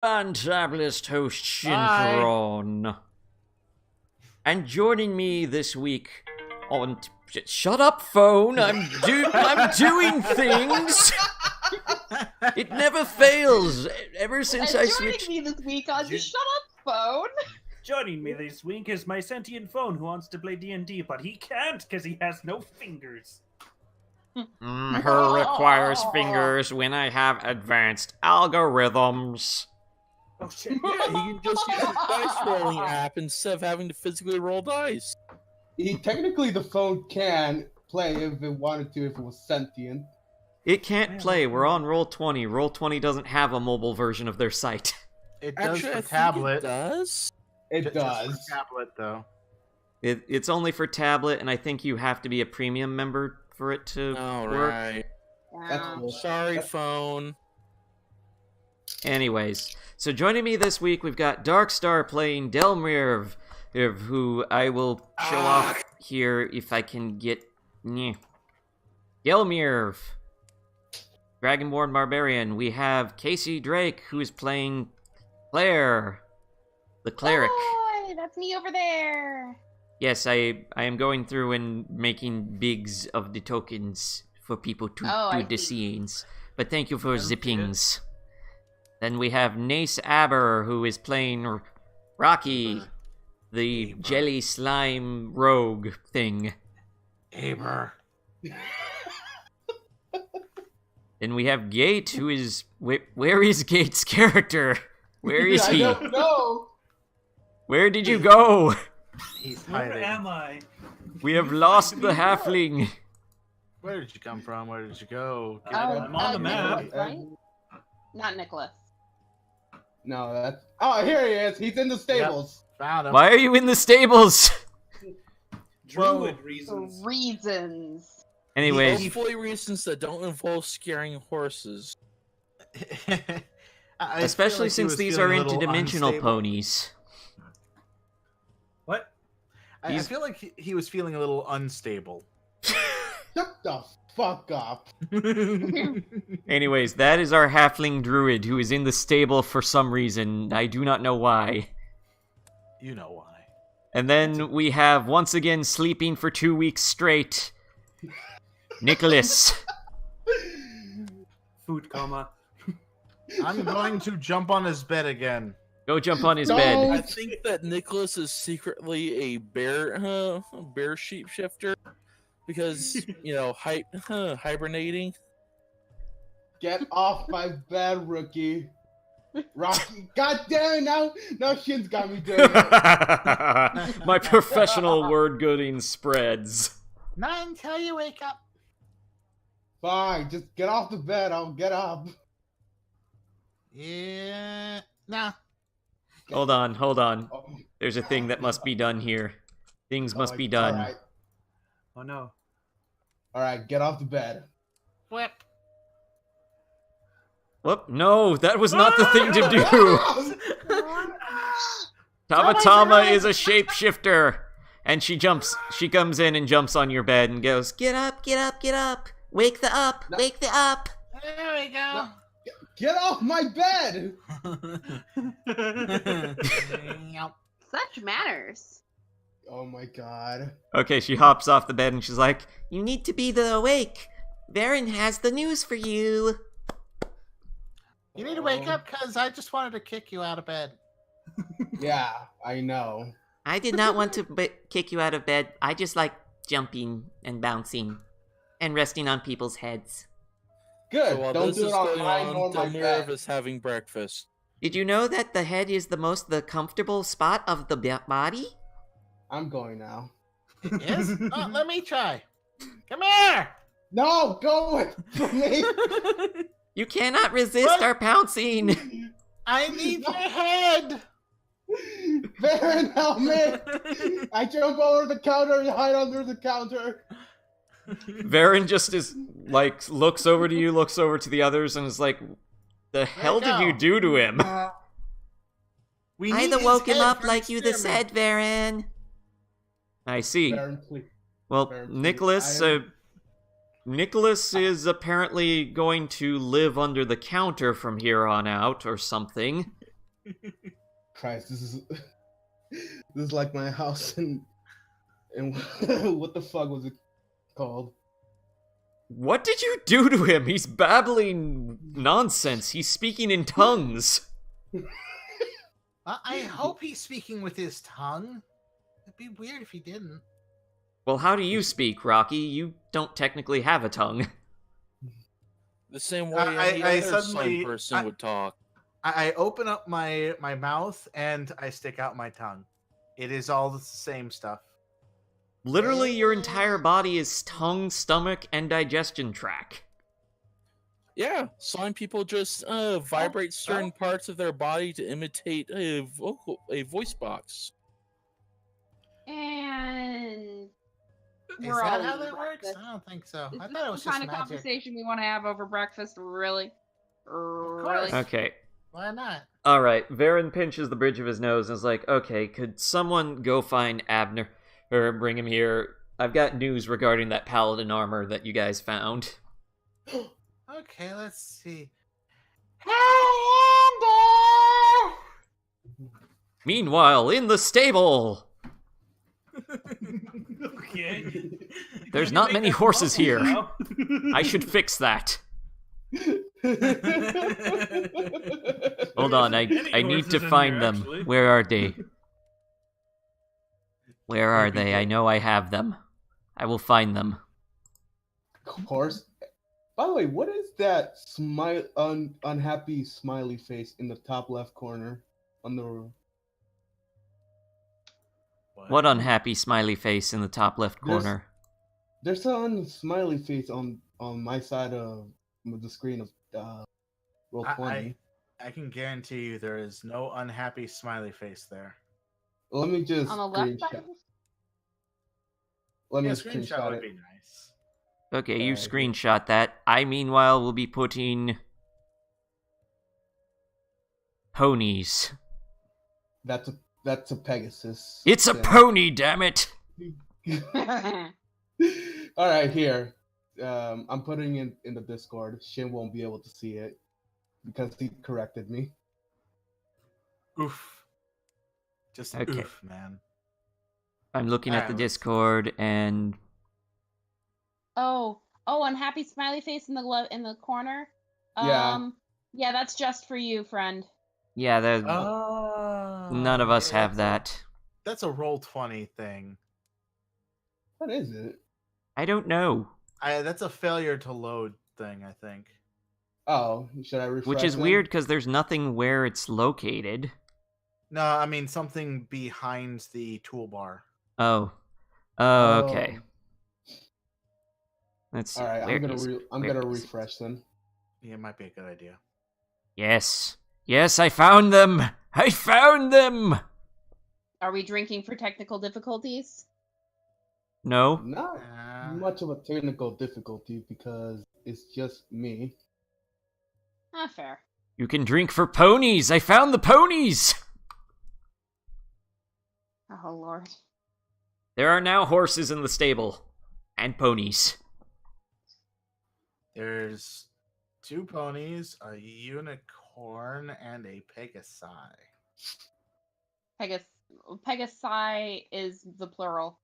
Fantabulous host Shinkaron. And joining me this week on... Shut up, phone! I'm doing things! It never fails! Ever since I switched... Joining me this week on Shut Up, Phone! Joining me this week is my sentient phone who wants to play D&D, but he can't because he has no fingers. Her requires fingers when I have advanced algorithms. Oh shit. Yeah, he can just use the dice rolling app instead of having to physically roll dice. Technically, the phone can play if it wanted to, if it was sentient. It can't play. We're on Roll20. Roll20 doesn't have a mobile version of their site. It does Actually, I for think tablet. it does? It Just does. for tablet, though. It's only for tablet, and I think you have to be a premium member for it to work. Alright. That's cool. Sorry, phone. Anyways, so joining me this week, we've got Darkstar playing Delmirv, who I will show off here if I can get... Delmirv. Dragonborn Barbarian. We have Casey Drake, who is playing Claire, the cleric. Boy, that's me over there! Yes, I am going through and making bigs of the tokens for people to do the scenes. But thank you for zippings. Then we have Nace Aber, who is playing Rocky, the jelly slime rogue thing. Aber. Then we have Gate, who is... Where is Gate's character? Where is he? I don't know. Where did you go? He's Where hiding. am I? We have lost the halfling. Where did you come from? Where did you go? I'm on the map. Nicholas, right? Not Nicholas. No, that's... Oh, here he is. He's in the stables. Found him. Why are you in the stables? Druid For reasons. reasons. Anyways, Hopefully reasons that don't involve scaring horses. I especially feel like he since was these feeling are a little interdimensional unstable. ponies. What? I feel like he was feeling a little unstable. Shut the fuck up. Anyways, that is our halfling druid who is in the stable for some reason. I do not know why. You know why. And then we have, once again, sleeping for 2 weeks straight, Nicholas. Food coma. I'm going to jump on his bed again. Go jump on his No. bed. I think that Nicholas is secretly a bear sheep shifter because, you know, hibernating. Get off my bed, rookie. Rocky. God damn it, now Shin's got me doing it. My professional word gooding spreads. Not until you wake up. Fine, just get off the bed. I'll get up. Yeah. Nah. Hold on. Oh, There's a thing that must be done here. Things must be done. Alright, Oh no. alright, get off the bed. Whip. Whoop, no, that was not the thing to do! Tamatama is a shapeshifter! And she comes in and jumps on your bed and goes, Get up, get up, get up! Wake the up, No. wake the up! There we go. Get off my bed! Such manners. Oh my god. Okay, she hops off the bed and she's like, You need to be awake. Varen has the news for you. You need to wake up because I just wanted to kick you out of bed. Yeah, I know. I did not want to kick you out of bed. I just like jumping and bouncing and resting on people's heads. Good. So while Don't this do is it on going mine nor on, my Delmirov bed. is having breakfast. Did you know that the head is the comfortable spot of the body? I'm going now. Yes? Oh, let me try. Come here. No, go away from me. You cannot resist What? our pouncing. I need your head. Baron, help me! I jump over the counter and hide under the counter. Varen just looks over to you, looks over to the others, and is like, The hell did you do to him? We I need his woke him head up for like you the experiment. said, Varen. I see. Baron, please. Well, Baron, please. Nicholas, I am- Nicholas is apparently going to live under the counter from here on out, or something. Christ, this is this is like my house and what the fuck was it called? What did you do to him? He's babbling nonsense. He's speaking in tongues. I hope he's speaking with his tongue. It'd be weird if he didn't. Well, how do you speak, Rocky? You don't technically have a tongue. The same way any other sun person would talk. I open up my mouth and I stick out my tongue. It is all the same stuff. Literally, your entire body is tongue, stomach, and digestion tract. Yeah, sign people just vibrate certain parts of their body to imitate a voice box. And Is we're that all how eating that works? breakfast. I don't think so. Is I this thought it was the kind just of magic. conversation we want to have over breakfast? Really? Really? Okay. Why not? Alright, Varen pinches the bridge of his nose and is like, okay, could someone go find Abner, or bring him here? I've got news regarding that paladin armor that you guys found. Okay, let's see. Meanwhile, in the stable! Okay. There's You not make many that horses bubble here. now. I should fix that. Hold on, I need to horses in find there, them. actually. Where are they? Where are they? I know I have them. I will find them. Horse. By the way, what is that unhappy smiley face in the top left corner on the? What unhappy smiley face in the top left corner? There's a smiley face on my side of the screen of roll 20. I can guarantee you there is no unhappy smiley face there. Let me just On the left screenshot. side? Let me Yeah, screenshot screenshot would it. be nice. Okay, you Okay. screenshot that. I, meanwhile, will be putting... ponies. That's a Pegasus. It's a thing. pony, damn it! All right, here. I'm putting it in the Discord. Shin won't be able to see it because he corrected me. Oof. Just Okay. oof, man. I'm looking at the Alright, let's- Discord, and... Oh, unhappy smiley face in the corner. Yeah. Yeah, that's just for you, friend. Yeah, none of us yeah, have that. That's a roll 20 thing. What is it? I don't know. That's a failure to load thing, I think. Oh, should I refresh? Which is then? weird, because there's nothing where it's located. No, I mean something behind the toolbar. Oh. Oh, okay. Let's see. All right, where I'm is gonna where is it? refresh then. Yeah, it might be a good idea. Yes. Yes, I found them! I found them! Are we drinking for technical difficulties? No? Not much of a technical difficulty because it's just me. Fair. You can drink for ponies! I found the ponies! Oh, Lord. There are now horses in the stable. And ponies. There's 2 ponies, a unicorn, and a pegasi. Pegasi is the plural.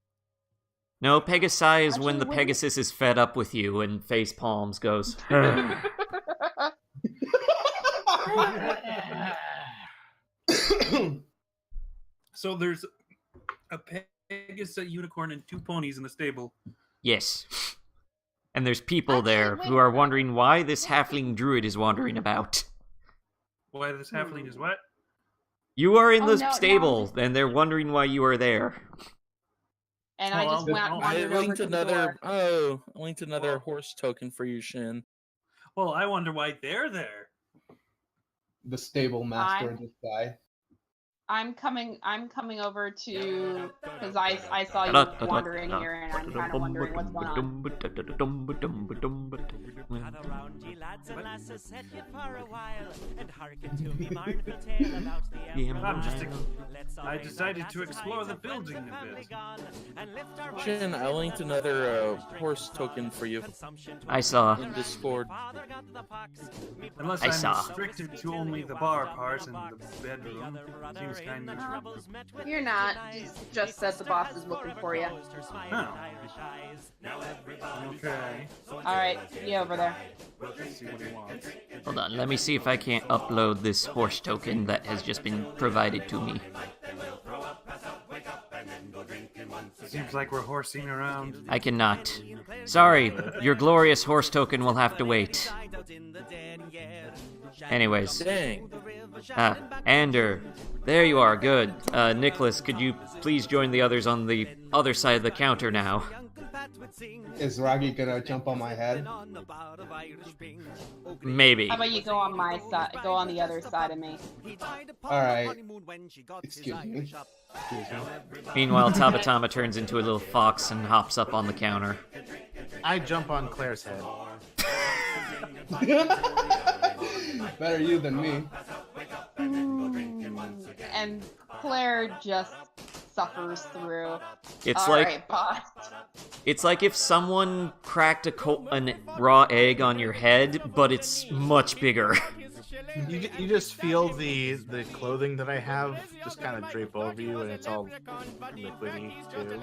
No, Pegasi is when Actually, the wouldn't- Pegasus is fed up with you and face palms goes. So there's a Pegasus, a unicorn, and 2 ponies in the stable. Yes. And there's people Actually, there wait. who are wondering why this halfling druid is wandering about. Why this halfling is what? You are in Oh, the no, stable, no. and they're wondering why you are there. And Oh, I just I'll- went I'll- I wandered over linked to the another. door. Oh, I linked another Whoa. horse token for you, Shin. Well, I wonder why they're there. The stable master, this guy. I'm coming over to because I saw you wandering here and I'm kind of wondering what's going on. around ye lads and lasses, set ye for a while, and hearken to me mournful tale about the I'm just Let's I decided to explore the building a bit. Shin, I linked another horse token for you I saw. in Discord. Unless I I'm saw. restricted to only the bar part and the bedroom. Seems kind of... You're not. Just that the boss is looking for you. Oh. Okay. Alright, you over there. Let's see what he wants. Hold on, let me see if I can't upload this horse token that has just been provided to me. Seems like we're horsing around. I cannot. Sorry, your glorious horse token will have to wait. Anyways. Dang. Ander. There you are, good. Nicholas, could you please join the others on the other side of the counter now? Is Rocky gonna jump on my head? Maybe. How about you go on my side? Go on the other side of me. Alright. Excuse me. Meanwhile, Tabletop turns into a little fox and hops up on the counter. I jump on Claire's head. Better you than me. And Claire just suffers through. It's All like right, boss. it's like if someone cracked a raw egg on your head, but it's much bigger. You just feel the clothing that I have just kind of drape over you, and it's all liquidy too.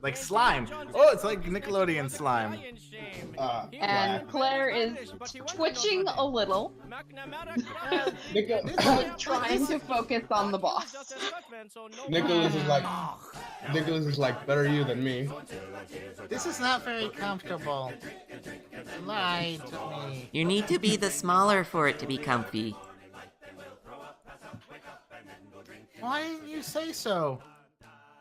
Like slime. Oh, it's like Nickelodeon slime. And Claire is twitching a little, trying to focus on the boss. Nicholas is like, better you than me. This is not very comfortable. Lie to me. You need to be the smaller for it to be comfy. Why didn't you say so?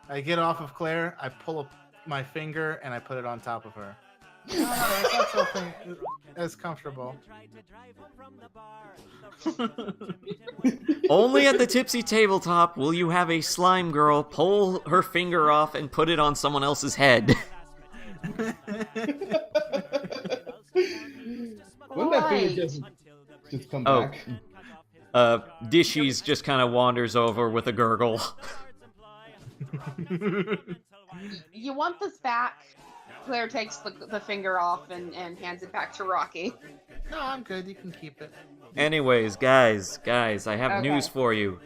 I get off of Claire, I pull up my finger, and I put it on top of her. No, that's not something as comfortable. Only at the Tipsy Tabletop will you have a slime girl pull her finger off and put it on someone else's head. Wouldn't that finger just come back? Dishy's just kind of wanders over with a gurgle. You want this back? Claire takes the finger off and hands it back to Rocky. No, I'm good. You can keep it. Anyways, guys, I have news for you.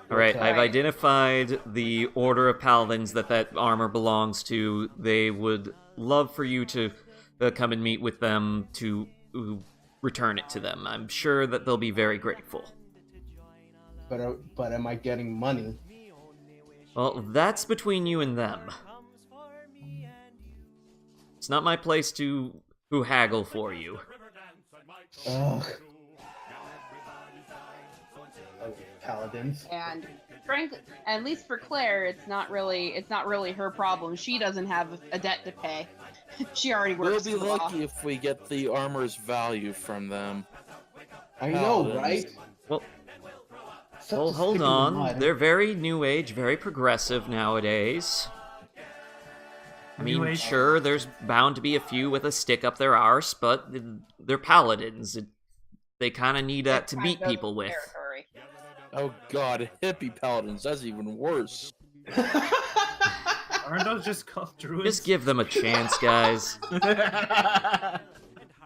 Alright, Okay. I've identified the Order of Paladins that armor belongs to. They would love for you to come and meet with them to return it to them. I'm sure that they'll be very grateful. But am I getting money? Well, that's between you and them. It's not my place to haggle for you. Ugh. Paladins. And frankly, at least for Claire, it's not really her problem. She doesn't have a debt to pay. She already We'll works be for the law. lucky if we get the armor's value from them. I know, Paladins. right? Well, Such a hold stick in the on. mud. They're very new age, very progressive nowadays. I New mean, age. sure, there's bound to be a few with a stick up their arse, but they're paladins. They kind of need that to Kind beat of people with. territory. Oh god, hippie paladins, that's even worse. Aren't those just called druids? Just give them a chance, guys.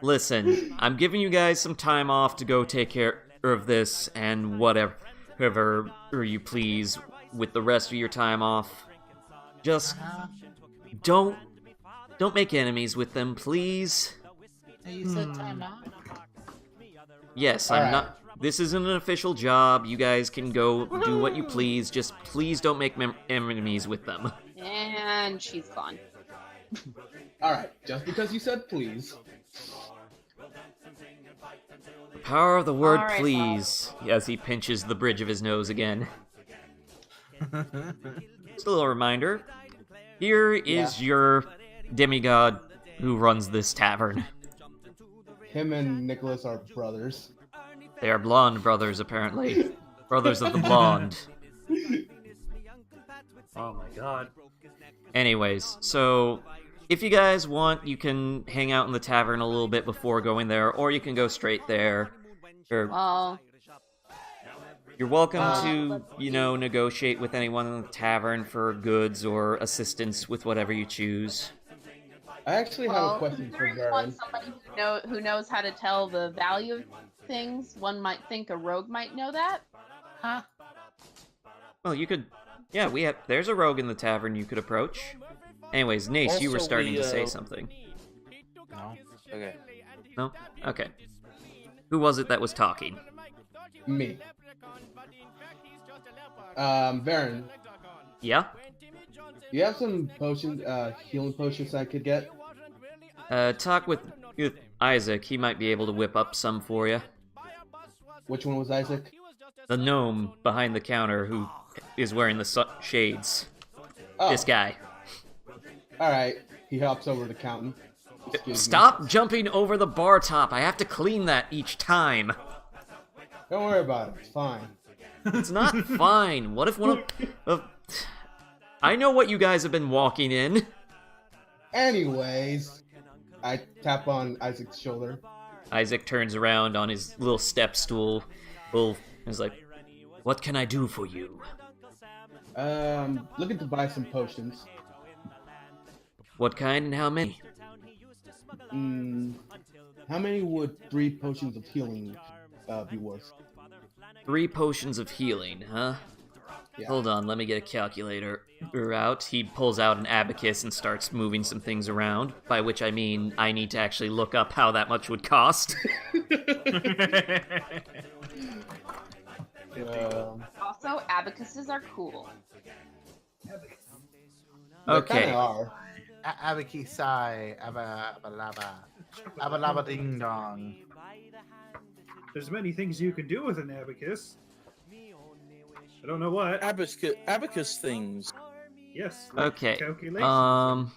Listen, I'm giving you guys some time off to go take care of this and whatever you please with the rest of your time off. Just don't make enemies with them, please. You said time out. Yes, All I'm right. not. This isn't an official job. You guys can go do what you please. Just please don't make enemies with them. And she's gone. Alright, just because you said please. Power of the word All right, please, as he pinches the bridge of his nose again. Just a little reminder. Here is your demigod who runs this tavern. Him and Nicholas are brothers. They are blonde brothers, apparently. Brothers of the blonde. Oh my god. Anyways, so if you guys want, you can hang out in the tavern a little bit before going there, or you can go straight there. Or Well, You're welcome to, negotiate with anyone in the tavern for goods or assistance with whatever you choose. I actually have a question for considering we Varen. want somebody who knows how to tell the value of things, one might think a rogue might know that. Huh? Well, you could... Yeah, there's a rogue in the tavern you could approach. Anyways, Nace, you were Also, starting to say something. No. Okay. No? Okay. Who was it that was talking? Me. Varen, Yeah? you have some potions, healing potions I could get? Talk with Isaac. He might be able to whip up some for you. Which one was Isaac? The gnome behind the counter who is wearing the shades. Oh, This guy. alright. He hops over to Counting. Stop jumping over the bar top. I have to clean that each time. Don't worry about it. It's fine. It's not fine. What if one of... I know what you guys have been walking in. Anyways, I tap on Isaac's shoulder. Isaac turns around on his little step stool. Is like, what can I do for you? Looking to buy some potions. What kind and how many? How many would 3 potions of healing be worth? 3 potions of healing, huh? Yeah. Hold on, let me get a calculator out. He pulls out an abacus and starts moving some things around, by which I mean I need to actually look up how that much would cost. Also, abacuses are cool. They Okay. kinda are. Abaki sai, abalaba ding dong. There's many things you can do with an abacus. I don't know what. Abacus things. Yes. like Okay. calculations.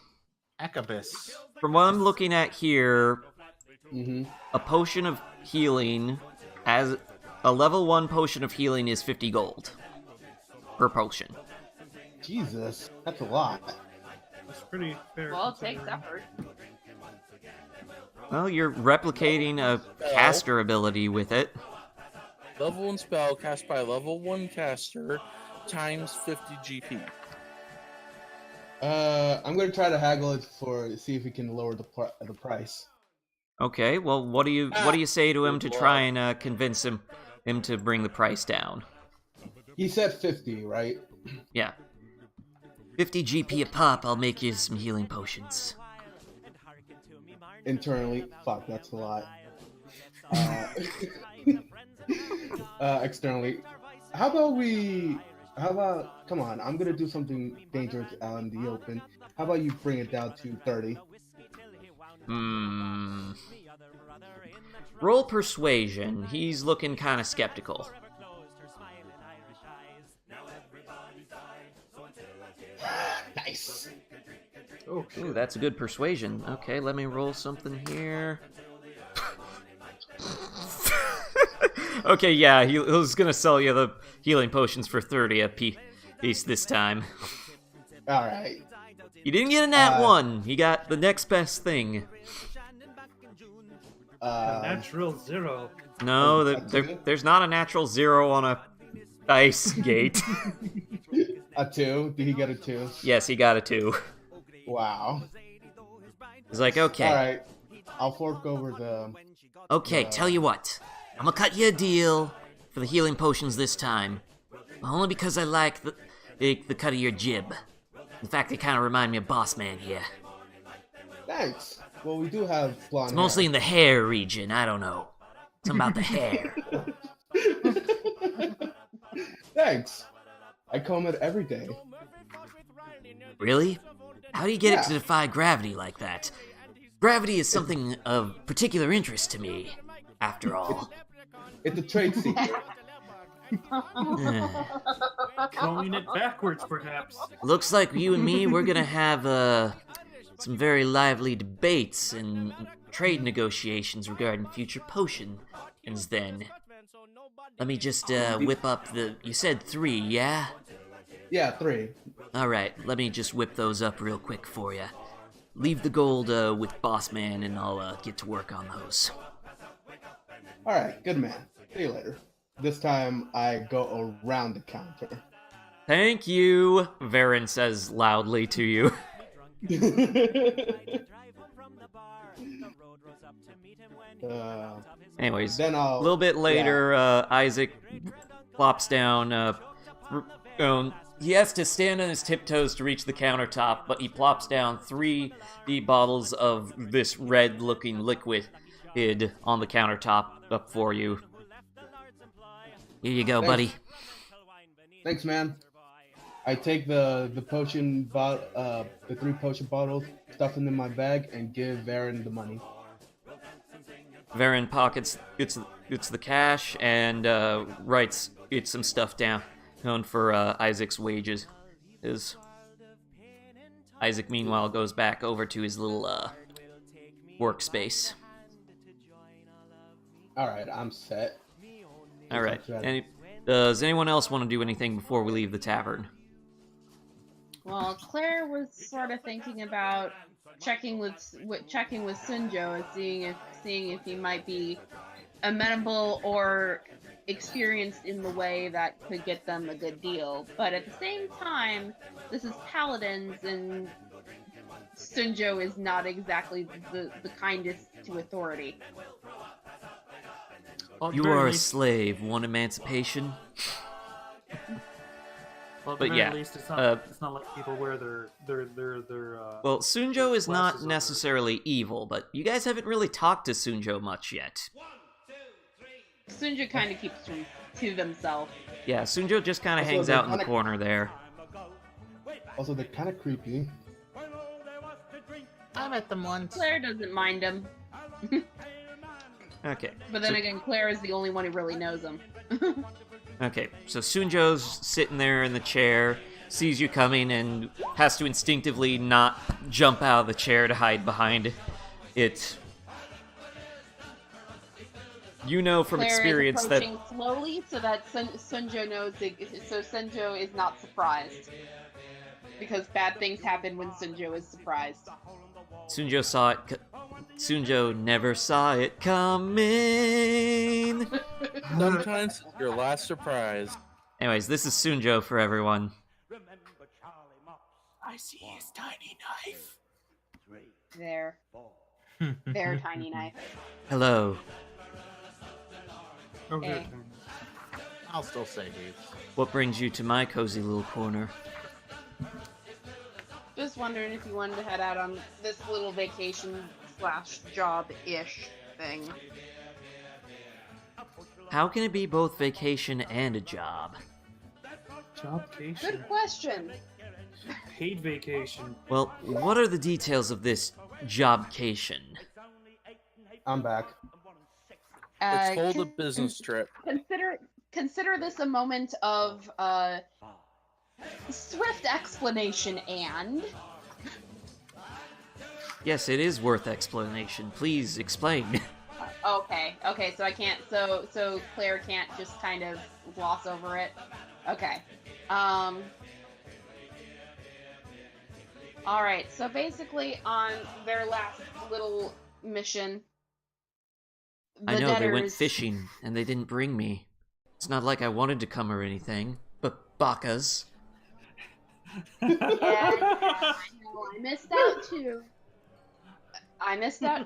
Acabus. From what I'm looking at here, Mm-hmm. a potion of healing, as a level 1 potion of healing is 50 gold per potion. Jesus, that's a lot. That's pretty fair. Well, it takes considering. effort. Well, you're replicating a caster ability with it. Level 1 spell cast by a level 1 caster times 50 GP. I'm gonna try to haggle it see if we can lower the price. Okay, well, what do you say to him to try and convince him to bring the price down? He said 50, right? Yeah. 50 GP a pop, I'll make you some healing potions. Internally, fuck, that's a lot. Externally, how about, come on, I'm gonna do something dangerous out in the open. How about you bring it down to 30? Roll persuasion. He's looking kind of skeptical. Nice. Oh, Ooh, that's a good persuasion. Okay, let me roll something here. Okay, yeah, he was gonna sell you the healing potions for 30 a piece this time. Alright. You didn't get a nat 1. You got the next best thing. a natural 0. No, there's not a natural 0 on a dice gate. A 2? Did he get a 2? Yes, he got a 2. Wow. He's like, okay. Alright. I'll fork over the... Okay, tell you what. I'm gonna cut you a deal for the healing potions this time. Only because I like the cut of your jib. In fact, they kind of remind me of Boss Man here. Thanks. Well, we do have blonde It's mostly in the hair region, I don't know. Something about the hair. Thanks. I comb it every day. Really? How do you get it to defy gravity like that? Gravity is something of particular interest to me, after all. It's a trade secret. Combing it backwards, perhaps. Looks like you and me, we're gonna have some very lively debates and trade negotiations regarding future potions then. Let me just whip up you said 3, yeah? Yeah, 3. Alright, let me just whip those up real quick for you. Leave the gold with Boss Man and I'll get to work on those. Alright, good man. See you later. This time I go around the counter. Thank you, Varen says loudly to you. Anyways, Then a little bit later, Isaac plops down. He has to stand on his tiptoes to reach the countertop, but he plops down 3 bottles of this red-looking liquid on the countertop up for you. Here you go, buddy. Thanks, man. I take the potion the 3 potion bottles, stuff them in my bag, and give Varen the money. Varen pockets gets the cash and writes some stuff down for Isaac's wages. Isaac meanwhile goes back over to his little workspace. All right, I'm set. All right. Does anyone else want to do anything before we leave the tavern? Well, Claire was sort of thinking about checking with Sunjo and seeing if he might be amenable or experienced in the way that could get them a good deal. But at the same time, this is Paladins, and Sunjo is not exactly the kindest to authority. Well, You are a slave. Want emancipation? Well, at But the very yeah, least, it's not like people wear their Well, Sunjo is not glasses over. necessarily evil, but you guys haven't really talked to Sunjo much yet. Sunjo kind of keeps to themselves. Yeah, Sunjo just kind of Also, hangs they're out in the kinda- corner there. Also, they're kind of creepy. I met them once. Claire doesn't mind him, Okay. but then so, again, Claire is the only one who really knows him. Okay, so Sunjo's sitting there in the chair, sees you coming, and has to instinctively not jump out of the chair to hide behind it. You know from Claire experience is that approaching slowly so that Sunjo knows. So Sunjo is not surprised, because bad things happen when Sunjo is surprised. Sunjo never saw it coming. Sometimes your last surprise. Anyways, this is Sunjo for everyone. I see his tiny knife. Their tiny knife. Hello. Hey. I'll still say he. What brings you to my cozy little corner? Just wondering if you wanted to head out on this little vacation/job-ish thing. How can it be both vacation and a job? Jobcation. Good question. Paid vacation. Well, what are the details of this jobcation? I'm back. It's called a Con- business trip. Consider this a moment of swift explanation and. Yes, it is worth explanation. Please explain. Okay, so I can't. So Claire can't just kind of gloss over it. Okay. All right. So basically, on their last little mission, I know they went debtors- fishing and they didn't bring me. It's not like I wanted to come or anything, but bakas. Yeah, I know. I missed out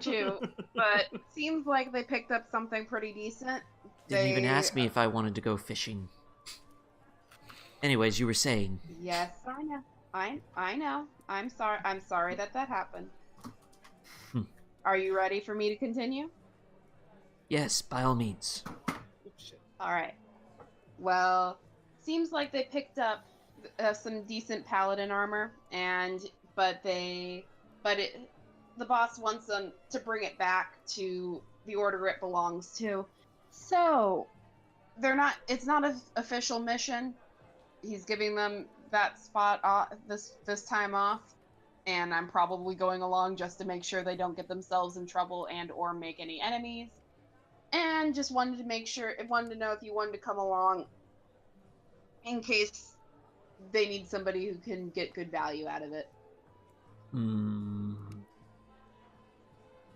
too. But it seems like they picked up something pretty decent. Didn't even ask me if I wanted to go fishing. Anyways, you were saying. Yes, I know. I know. I'm sorry that happened. Are you ready for me to continue? Yes, by all means. All right. Well, seems like they picked up some decent paladin armor, but the boss wants them to bring it back to the order it belongs to. So it's not an official mission. He's giving them that spot this time off, and I'm probably going along just to make sure they don't get themselves in trouble and or make any enemies. And just wanted to know if you wanted to come along in case they need somebody who can get good value out of it.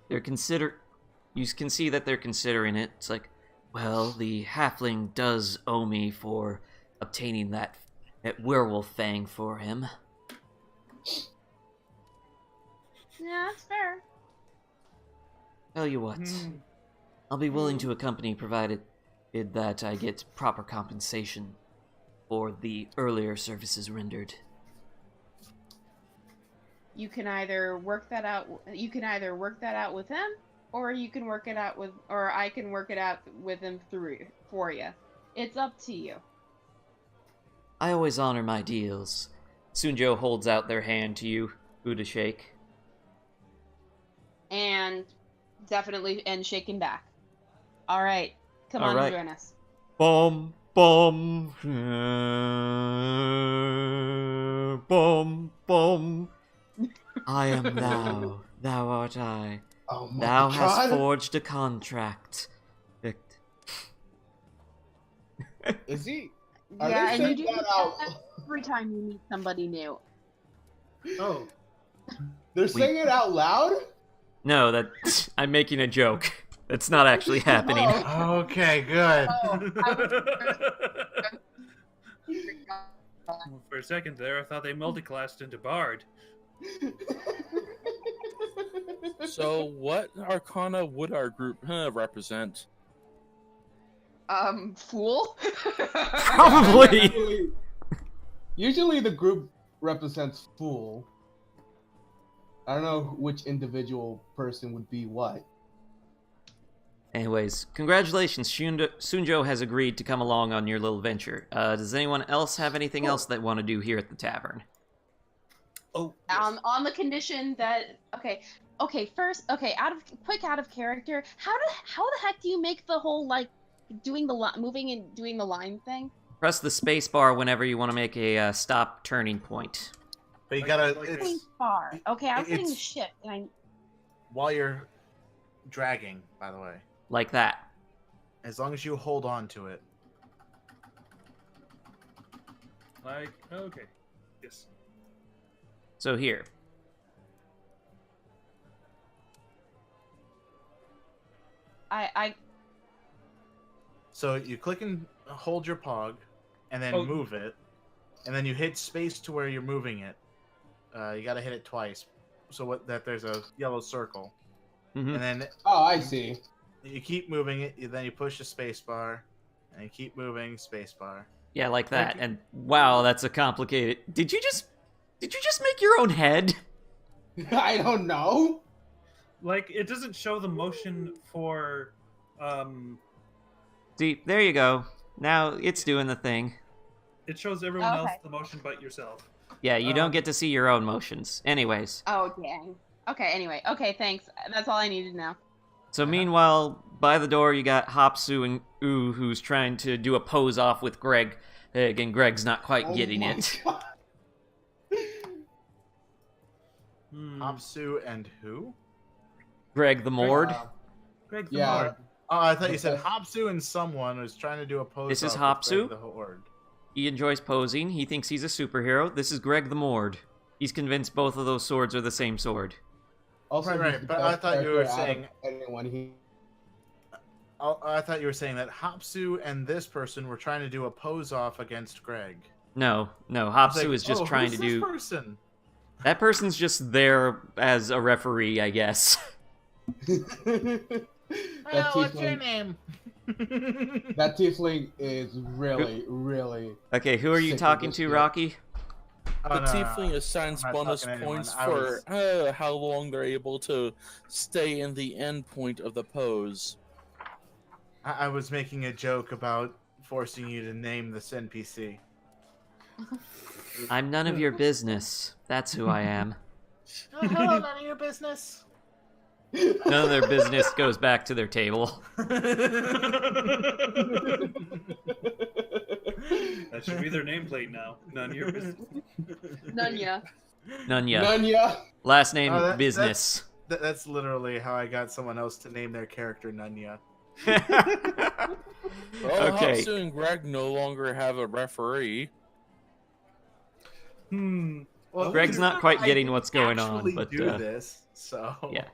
You can see that they're considering it. It's like, Well, the halfling does owe me for obtaining that werewolf fang for him. Yeah, that's fair. Tell you what, I'll be willing to accompany provided that I get proper compensation for the earlier services rendered. You can either work that out. You can either work that out with him, or you can work it out with, or I can work it out with him for you. It's up to you. I always honor my deals. Sunjo holds out their hand to you, who to shake. And definitely and shaking back. All right, come All on, right. join us. Bum, bum, bum, bum. I am thou, thou art I. Oh my Thou God. hast forged a contract. Is he? Are Yeah, they and you saying do that that out? every time you meet somebody new. Oh, They're saying it out loud? No, that I'm making a joke. That's not actually happening. Oh. okay, good. For a second there, I thought they multiclassed into Bard. So, what arcana would our group represent? Fool? Probably. Usually the group represents fool. I don't know which individual person would be what. Anyways, congratulations. Sunjo has agreed to come along on your little venture. Does anyone else have anything else they want to do here at the tavern? Oh, yes. On the condition that first, out of character. How the heck do you make the whole like doing the moving and doing the line thing? Press the space bar whenever you want to make a stop turning point. But you gotta. Like It's, Space bar. Okay, I was hitting the it's- ship and I. while you're dragging, by the way. Like that. As long as you hold on to it. Like, okay. Yes. So here. I So you click and hold your pog, and then Oh. move it, and then you hit space to where you're moving it. You gotta hit it twice, so that there's a yellow circle, Mhm. and then Oh, I see. you keep moving it. Then you push the space bar, and you keep moving space bar. Yeah, like that. And wow, that's a complicated. Did you just make your own head? I don't know. Like, it doesn't show the motion for, See, there you go. Now it's doing the thing. it shows everyone else Okay. the motion but yourself. Yeah, you don't get to see your own motions. Anyways. Oh dang. Okay. Anyway. Okay. Thanks. That's all I needed to know. So meanwhile, by the door, you got Hopsu and Ooh, who's trying to do a pose off with Greg. Again, Greg's not quite Oh getting my it. God. Hopsu and who? Greg the Mord. Greg the Yeah. Bard. Oh, I thought you said Okay. Hopsu and someone was trying to do a pose. This is off with Hopsu? Greg the Horde. He enjoys posing. He thinks he's a superhero. This is Greg the Mord. He's convinced both of those swords are the same sword. Also, Right, he's the but I best thought you were character out of saying- anyone. I thought you were saying that Hopsu and this person were trying to do a pose off against Greg. No, I was Hopsu like, is just "Oh, trying who's to this do... person? That person's just there as a referee, I guess. Well, what's your name? That tiefling is really, really. Okay, who are you Sick of talking this to, shit. Rocky? The tiefling assigns I'm not bonus talking to anyone. points I for was- how long they're able to stay in the end point of the pose. I was making a joke about forcing you to name this NPC. I'm none of your business. That's who I am. Oh, hello, none of your business. None of their business goes back to their table. That should be their nameplate now. None of your business. Nunya. Nunya. Nunya. Last name, Oh, business. That's literally how I got someone else to name their character Nunya. Well, Okay. Hopsu and Greg no longer have a referee. Well, Greg's not quite I getting what's going on, actually but, do this, so yeah.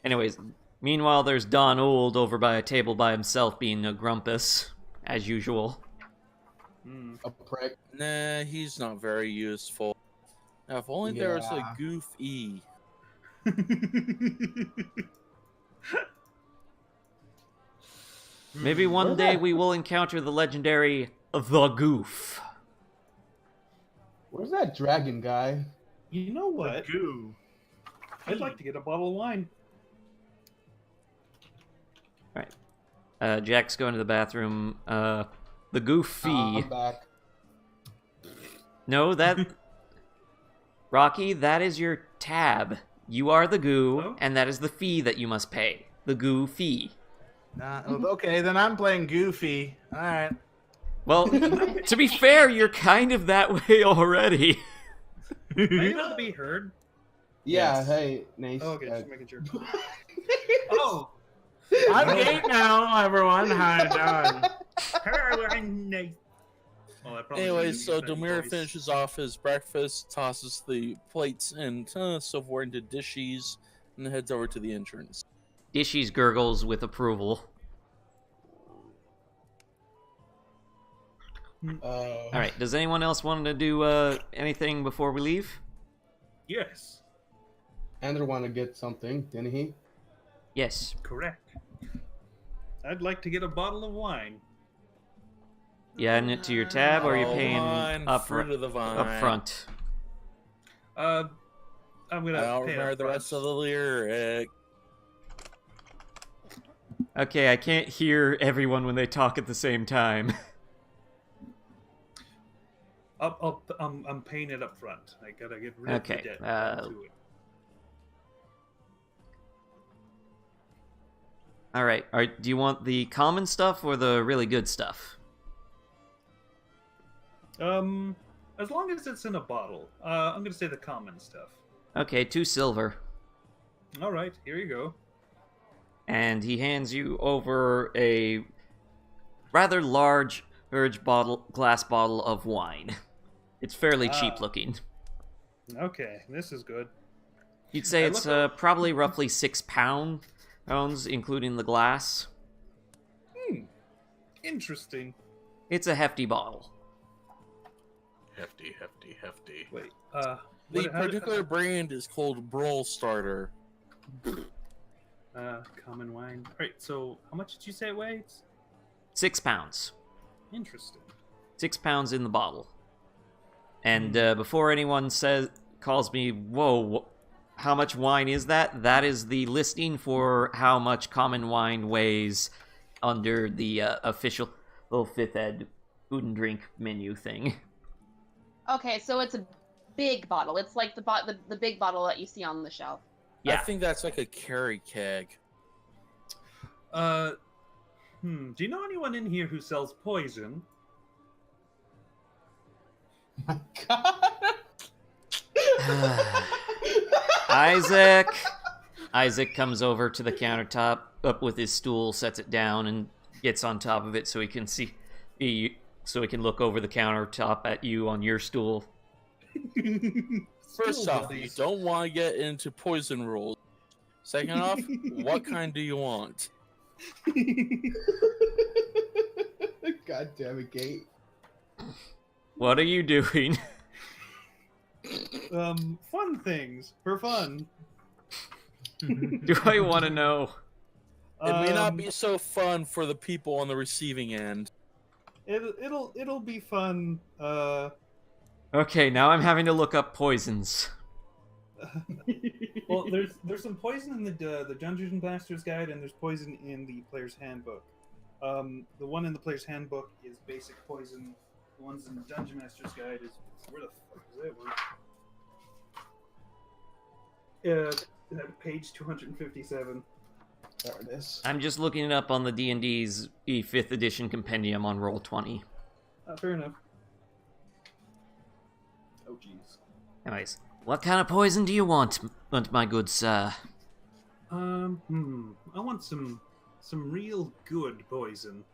Anyways, Meanwhile, there's Don Old over by a table by himself being a grumpus, as usual. A prick. Nah, he's not very useful. Now, if only there was a Yeah. Goofy. Maybe one day we will encounter the legendary The Goof. Where's that dragon guy? You know what? Goo. I'd like to get a bottle of wine. Jack's going to the bathroom. The Goofy. I'm back. No, that... Rocky, that is your tab. You are the goo, Oh? and that is the fee that you must pay. The goo fee. Okay, then I'm playing Goofy. All right. Well, to be fair, you're kind of that way already. Am I able to be heard? Yeah, Yes. hey, Nace. Oh, okay, just making sure. Oh! I'm Gate now, everyone. How you doing? Oh, that probably Anyway, shouldn't so use that Demir voice. finishes off his breakfast, tosses the plates and silverware into dishes, and heads over to the entrance. Dishy's gurgles with approval. Alright, does anyone else want to do anything before we leave? Yes, Andrew want to get something, didn't he? Yes. correct. I'd like to get a bottle of wine. You adding it to your tab, or are you Oh, paying vine, up fruit of the vine. front? I'm I gonna don't pay remember up the rest of the lyric. Okay, I can't hear everyone when they talk at the same time. I'm paying it up front. I gotta get rid Okay, of the debt. To it. Alright, do you want the common stuff or the really good stuff? As long as it's in a bottle. I'm gonna say the common stuff. Okay, 2 silver. All right, here you go. And he hands you over a rather large glass bottle of wine. It's fairly cheap looking. Okay, this is good. You'd say I it's look probably roughly 6 pounds, including the glass. Interesting. It's a hefty bottle. Hefty, hefty, hefty. Wait, The particular brand is called Brawl Starter. common wine. All right, so how much did you say it weighs? 6 pounds. Interesting. 6 pounds in the bottle. And before anyone calls me, whoa, how much wine is that? That is the listing for how much common wine weighs under the official little 5th Ed food and drink menu thing. Okay, so it's a big bottle. It's like the big bottle that you see on the shelf. Yeah. I think that's like a carry keg. Do you know anyone in here who sells poison? My God. Isaac comes over to the countertop, up with his stool, sets it down, and gets on top of it so he can so he can look over the countertop at you on your stool. First Stool off, you buddies. don't want to get into poison rules. Second off, what kind do you want? God damn it, Gate. What are you doing? Fun things for fun. Do I want to know? It may not be so fun for the people on the receiving end. It'll be fun. Okay, now I'm having to look up poisons. Well, there's some poison in the Dungeons and Masters guide, and there's poison in the player's handbook. The one in the player's handbook is basic poison. The ones in the Dungeon Master's guide is where the fuck is that one? Page 257. There it is. I'm just looking it up on the D&D's 5th edition compendium on Roll20. Fair enough. Oh jeez. Anyways, what kind of poison do you want, my good sir? I want some real good poison.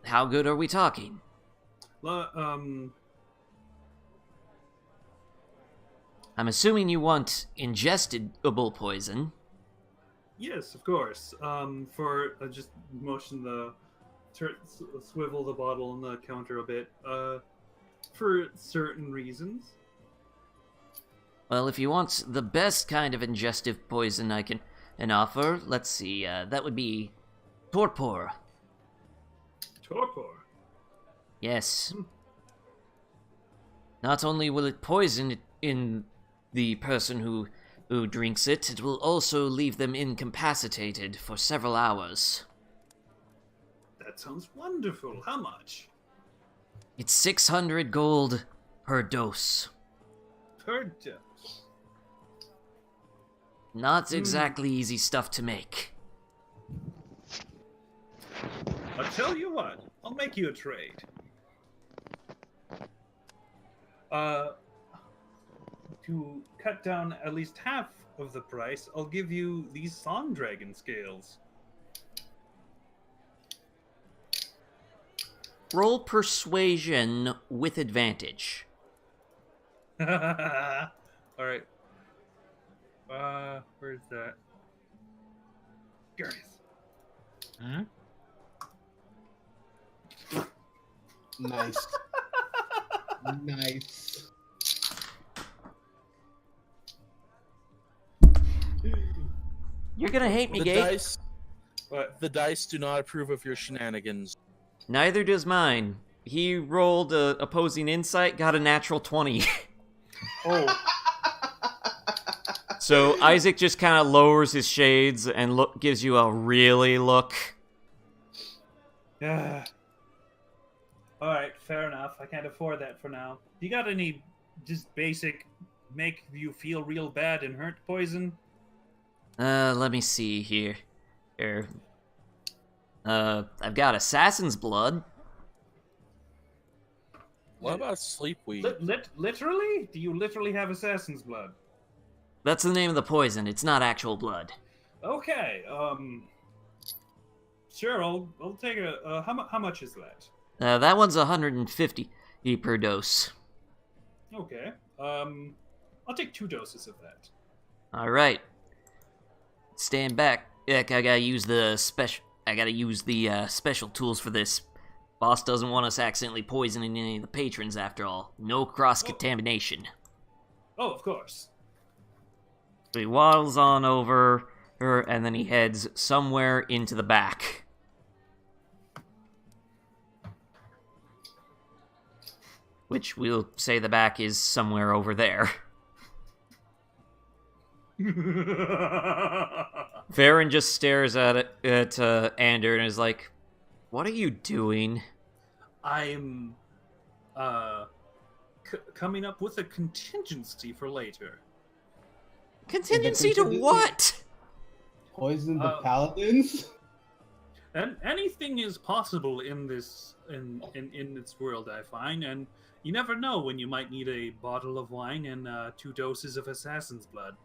How good are we talking? Um, I'm assuming you want ingestible poison. Yes, of course. For just motion the swivel the bottle on the counter a bit. For certain reasons. Well, if you want the best kind of ingestive poison I can offer, let's see, that would be torpor. Torpor. Yes. Not only will it poison in the person who drinks it, it will also leave them incapacitated for several hours. That sounds wonderful. How much? It's 600 gold per dose. Per dose. Not exactly easy stuff to make. I'll tell you what. I'll make you a trade. To cut down at least half of the price, I'll give you these Song Dragon scales. Roll persuasion with advantage. Alright. Where's that? Gareth. Hmm? Nice. Nice. You're gonna hate me, The Gabe. dice, the dice do not approve of your shenanigans. Neither does mine. He rolled opposing insight, got a natural 20. Oh. So Isaac just kind of lowers his shades and gives you a really look. Yeah. Alright, fair enough. I can't afford that for now. You got any just basic make you feel real bad and hurt poison? Let me see here. I've got assassin's blood. What about sleep weed? Literally? Do you literally have assassin's blood? That's the name of the poison. It's not actual blood. Okay, sure, I'll take a, how much is that? That one's 150 per dose. Okay, I'll take 2 doses of that. Alright. Stand back. Heck, I gotta use the special tools for this. Boss doesn't want us accidentally poisoning any of the patrons after all. No cross-contamination. Oh, of course. So he waddles on over her, and then he heads somewhere into the back. Which we'll say the back is somewhere over there. Varen just stares at Ander and is like, "What are you doing?" I'm, coming up with a contingency for later. Contingency to what? Poison the paladins? And anything is possible in this world, I find, and you never know when you might need a bottle of wine and 2 doses of assassin's blood.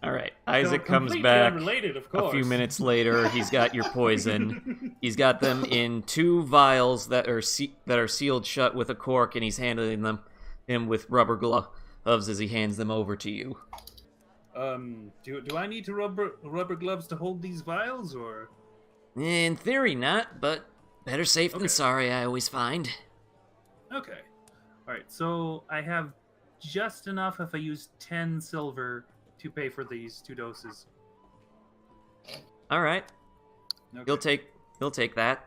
Alright, Isaac So, comes completely back unrelated, of a course. few minutes later. He's got your poison. He's got them in 2 vials that are sealed shut with a cork, and he's handling them with rubber gloves as he hands them over to you. Do I need to rubber gloves to hold these vials, or? In theory, not, but better safe than Okay. sorry, I always find. Okay. Alright, so I have just enough if I use 10 silver to pay for these 2 doses. Alright, Okay. he'll take that.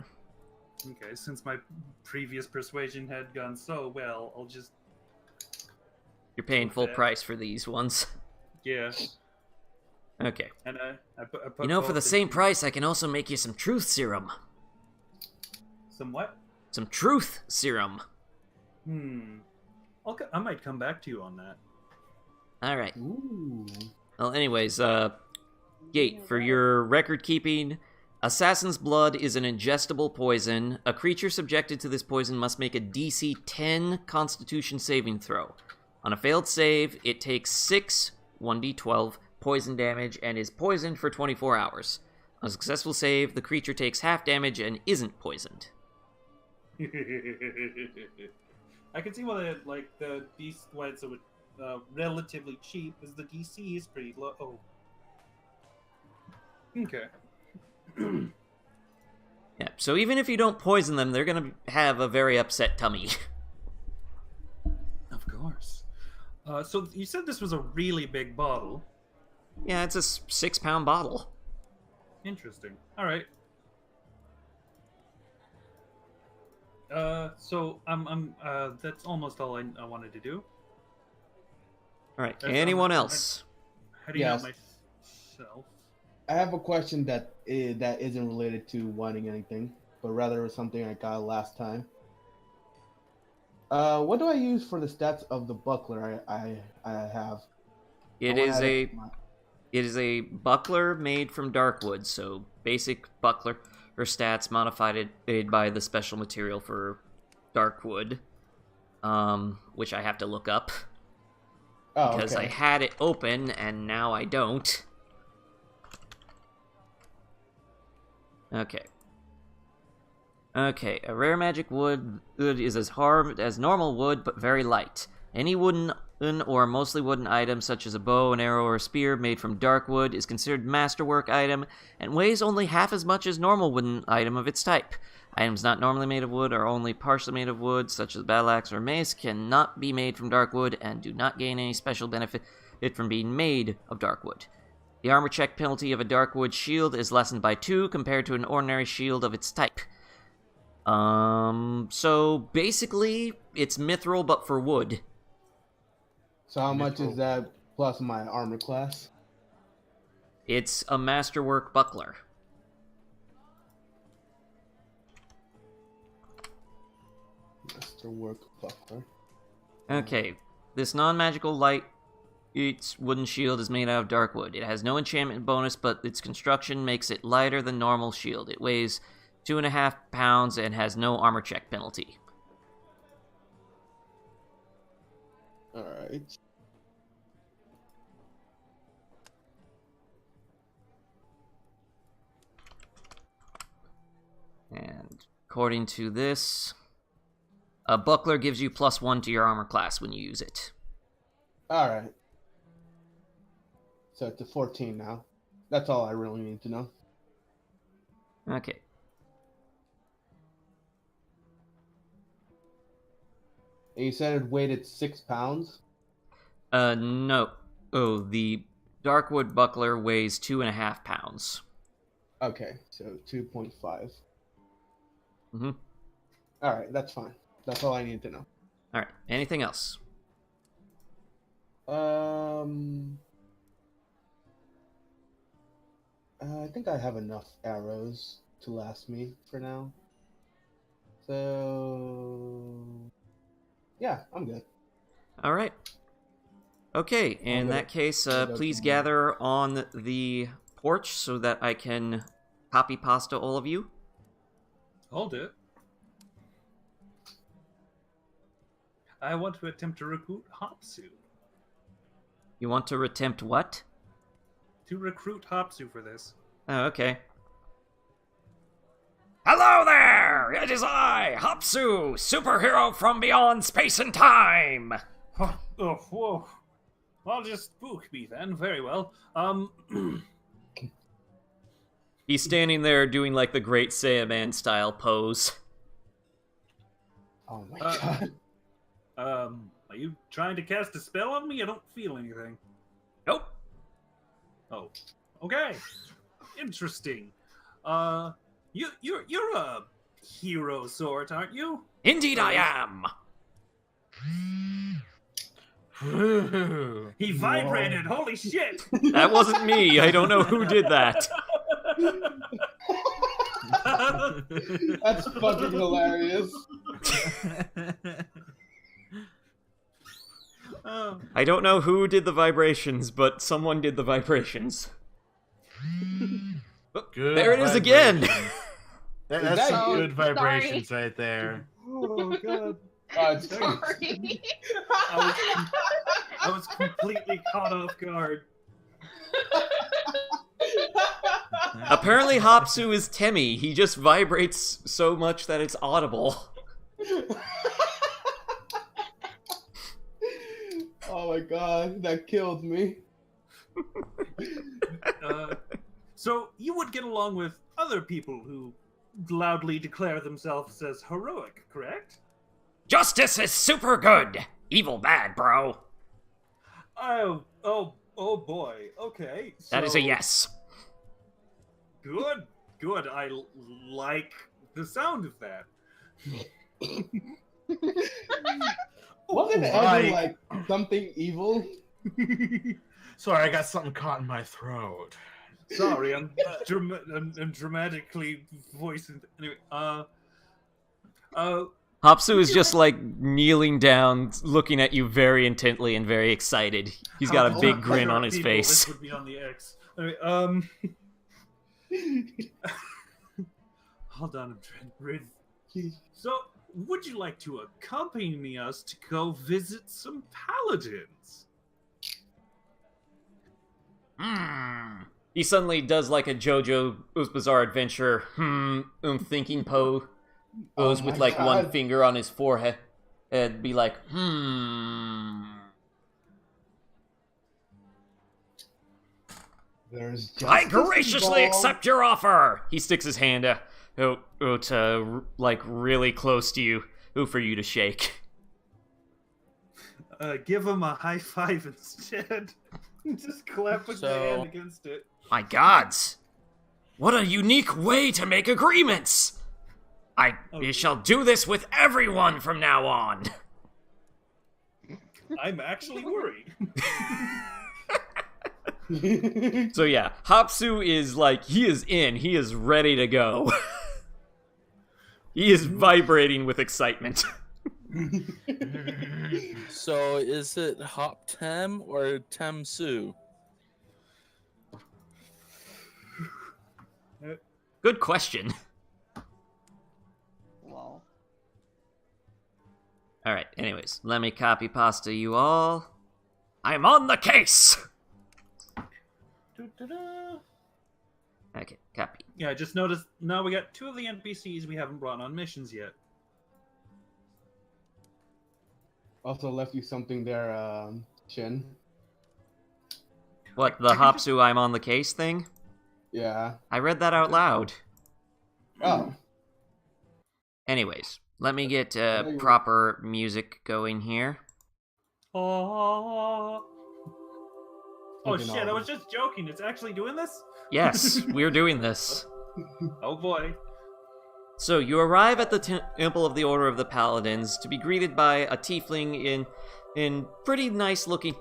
Okay, since my previous persuasion had gone so well, I'll just... You're paying full Okay. price for these ones. Yeah. Okay. And I put You know, for the both same into- price, I can also make you some truth serum. Some what? Some truth serum. I might come back to you on that. Alright. Ooh. Well, anyways, Gate, for your record keeping, Assassin's Blood is an ingestible poison. A creature subjected to this poison must make a DC 10 Constitution saving throw. On a failed save, it takes 6 1d12 poison damage and is poisoned for 24 hours. On a successful save, the creature takes half damage and isn't poisoned. I can see why the DC why it's so relatively cheap, because the DC is pretty low. Oh. Okay. Yeah, so even if you don't poison them, they're gonna have a very upset tummy. Of course. So you said this was a really big bottle. Yeah, it's a 6-pound bottle. Interesting. All right. So that's almost all I wanted to do. All right, That's anyone else? How do you know Yes. myself? I have a question that isn't related to wanting anything, but rather something I got last time. What do I use for the stats of the buckler I have? It is a buckler made from darkwood, so basic buckler. Her stats modified by the special material for darkwood, which I have to look up Oh, because okay. I had it open and now I don't. Okay. Okay, a rare magic wood is as hard as normal wood, but very light. Any wooden or mostly wooden item, such as a bow, an arrow, or a spear made from dark wood, is considered masterwork item and weighs only half as much as normal wooden item of its type. Items not normally made of wood or only partially made of wood, such as battle axe or mace, cannot be made from dark wood and do not gain any special benefit from being made of dark wood. The armor check penalty of a dark wood shield is lessened by 2 compared to an ordinary shield of its type. So basically, it's mithril but for wood. So how much is that plus my armor class? It's a masterwork buckler. Masterwork buckler. Okay, this non-magical light, its wooden shield is made out of dark wood. It has no enchantment bonus, but its construction makes it lighter than normal shield. It weighs 2.5 pounds and has no armor check penalty. Alright. And according to this, a buckler gives you +1 to your armor class when you use it. Alright. So it's a 14 now. That's all I really need to know. Okay. You said it weighed 6 pounds? No. Oh, the darkwood buckler weighs 2.5 pounds. Okay, so 2.5. Mm-hmm. Alright, that's fine. That's all I need to know. Alright, anything else? I think I have enough arrows to last me for now. So... yeah, I'm good. Alright. Okay, in that case, please gather on the porch so that I can copy pasta all of you. Hold it. I want to attempt to recruit Hopsu. You want to attempt what? To recruit Hopsu for this. Oh, okay. Hello there! It is I, Hopsu, superhero from beyond space and time! Oh, whoa. Well, just spook me then. Very well. He's standing there doing like the Great Saiyaman style pose. Oh my god. Are you trying to cast a spell on me? I don't feel anything. Nope. Oh, okay. Interesting. You're a hero sort, aren't you? Indeed I am! He vibrated. Whoa. Holy shit! That wasn't me. I don't know who did that. That's fucking hilarious. I don't know who did the vibrations, but someone did the vibrations. Good There it is again! That's that some you? good vibrations right there. Oh god. It's Sorry. I was completely caught off guard. Apparently Hopsu is Temmie. He just vibrates so much that it's audible. Oh my god, that killed me. So you would get along with other people who loudly declare themselves as heroic, correct? Justice is super good. Evil bad, bro. Oh boy. Okay. That is a so- yes. Good. I like the sound of that. Wasn't it ever Right. like something evil? Sorry, I got something caught in my throat. Sorry, I'm dramatically voicing. Anyway, Hopsu is just like kneeling down, looking at you very intently and very excited. He's got a how big to grin hurt on his people, face. This would be on the X. Anyway, hold on, I'm trying to breathe. So, would you like to accompany us to go visit some paladins? He suddenly does like a JoJo's Bizarre Adventure, thinking pose with my like one God. finger on his forehead and be like, There's I justice graciously involved. accept your offer. He sticks his hand to like really close to you, for you to shake. Give him a high five instead. Just clapping my hand against it. My gods, what a unique way to make agreements! I shall do this with everyone from now on. I'm actually worried. So yeah, Hopsu is like, he is ready to go. He is vibrating with excitement. So is it Hop Tem or Tem Su? Good question. Lol. Alright, anyways, let me copy pasta you all. I'm on the case! Okay, copy. Yeah, I just noticed now we got 2 of the NPCs we haven't brought on missions yet. Also left you something there, Shin. What, the Hopsu I'm on the case thing? Yeah. I read that out loud. Oh. Anyways, let me get proper music going here. Oh Fucking shit, I awesome. was just joking. It's actually doing this? Yes, we're doing this. Oh boy. So you arrive at the Temple of the Order of the Paladins to be greeted by a tiefling in pretty nice looking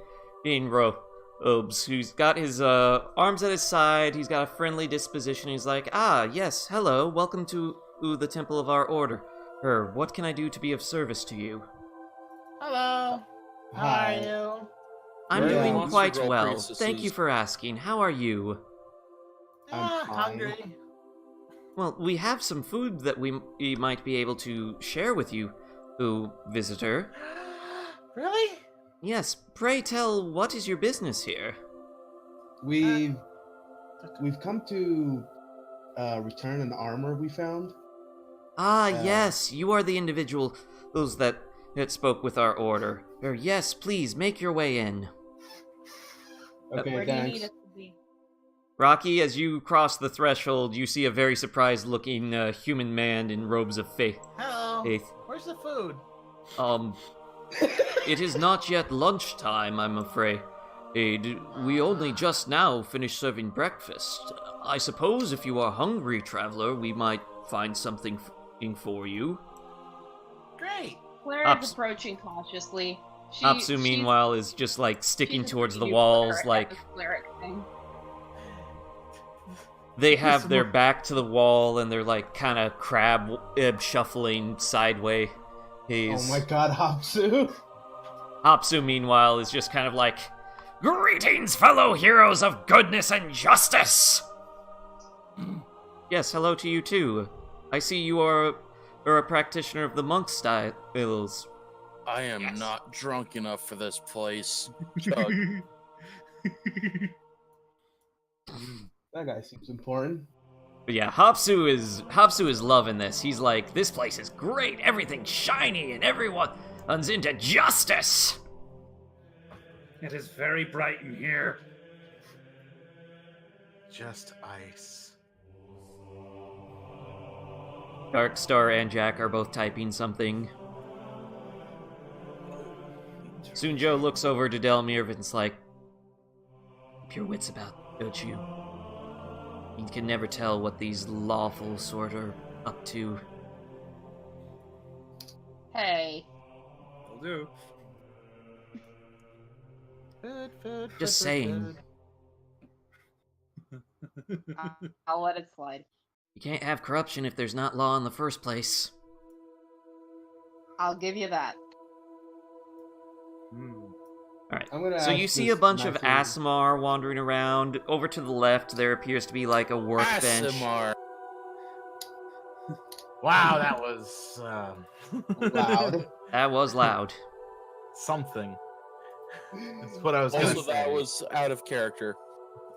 robes, who's got his arms at his side. He's got a friendly disposition. He's like, yes, hello, welcome to the Temple of our Order. What can I do to be of service to you? Hello. How are you? I'm Yeah. doing Monster quite Girl well. priestesses. Thank you for asking. How are you? I'm fine. Hungry. Well, we have some food that we might be able to share with you, visitor. Really? Yes, pray tell, what is your business here? We've come to return an armor we found. Yes, you are the individual that spoke with our order. Yes, please, make your way in. Okay, Where do you thanks. need us to be? Rocky, as you cross the threshold, you see a very surprised-looking human man in robes of faith. Hello. Where's the food? It is not yet lunchtime, I'm afraid. We only just now finished serving breakfast. I suppose if you are hungry, traveler, we might find something for you. Great. Claire is approaching cautiously. Hopsu, meanwhile, is just like sticking she's towards the pretty walls, cleric, like has a cleric thing. they have their back to the wall and they're like kind of crab shuffling sideways. Oh my god, Hopsu. Hopsu, meanwhile, is just kind of like, greetings, fellow heroes of goodness and justice! Yes, hello to you too. I see you are a practitioner of the monk styles. I am not drunk enough for this place. Chug. That guy seems important. But yeah, Hopsu is loving this. He's like, this place is great, everything's shiny, and everyone's into justice! It is very bright in here. just ice. Darkstar and Jack are both typing something. Sunjo looks over to Delmir and's like, "Keep your wits about, don't you? You can never tell what these lawful sort are up to." Hey. Will do. Just saying. I'll let it slide. You can't have corruption if there's not law in the first place. I'll give you that. Alright, so you see a bunch of Aasimar wandering around. Over to the left, there appears to be like a workbench. Aasimar. Wow, that was Loud. That was loud. something. That's what I was going to say. Also, that was out of character.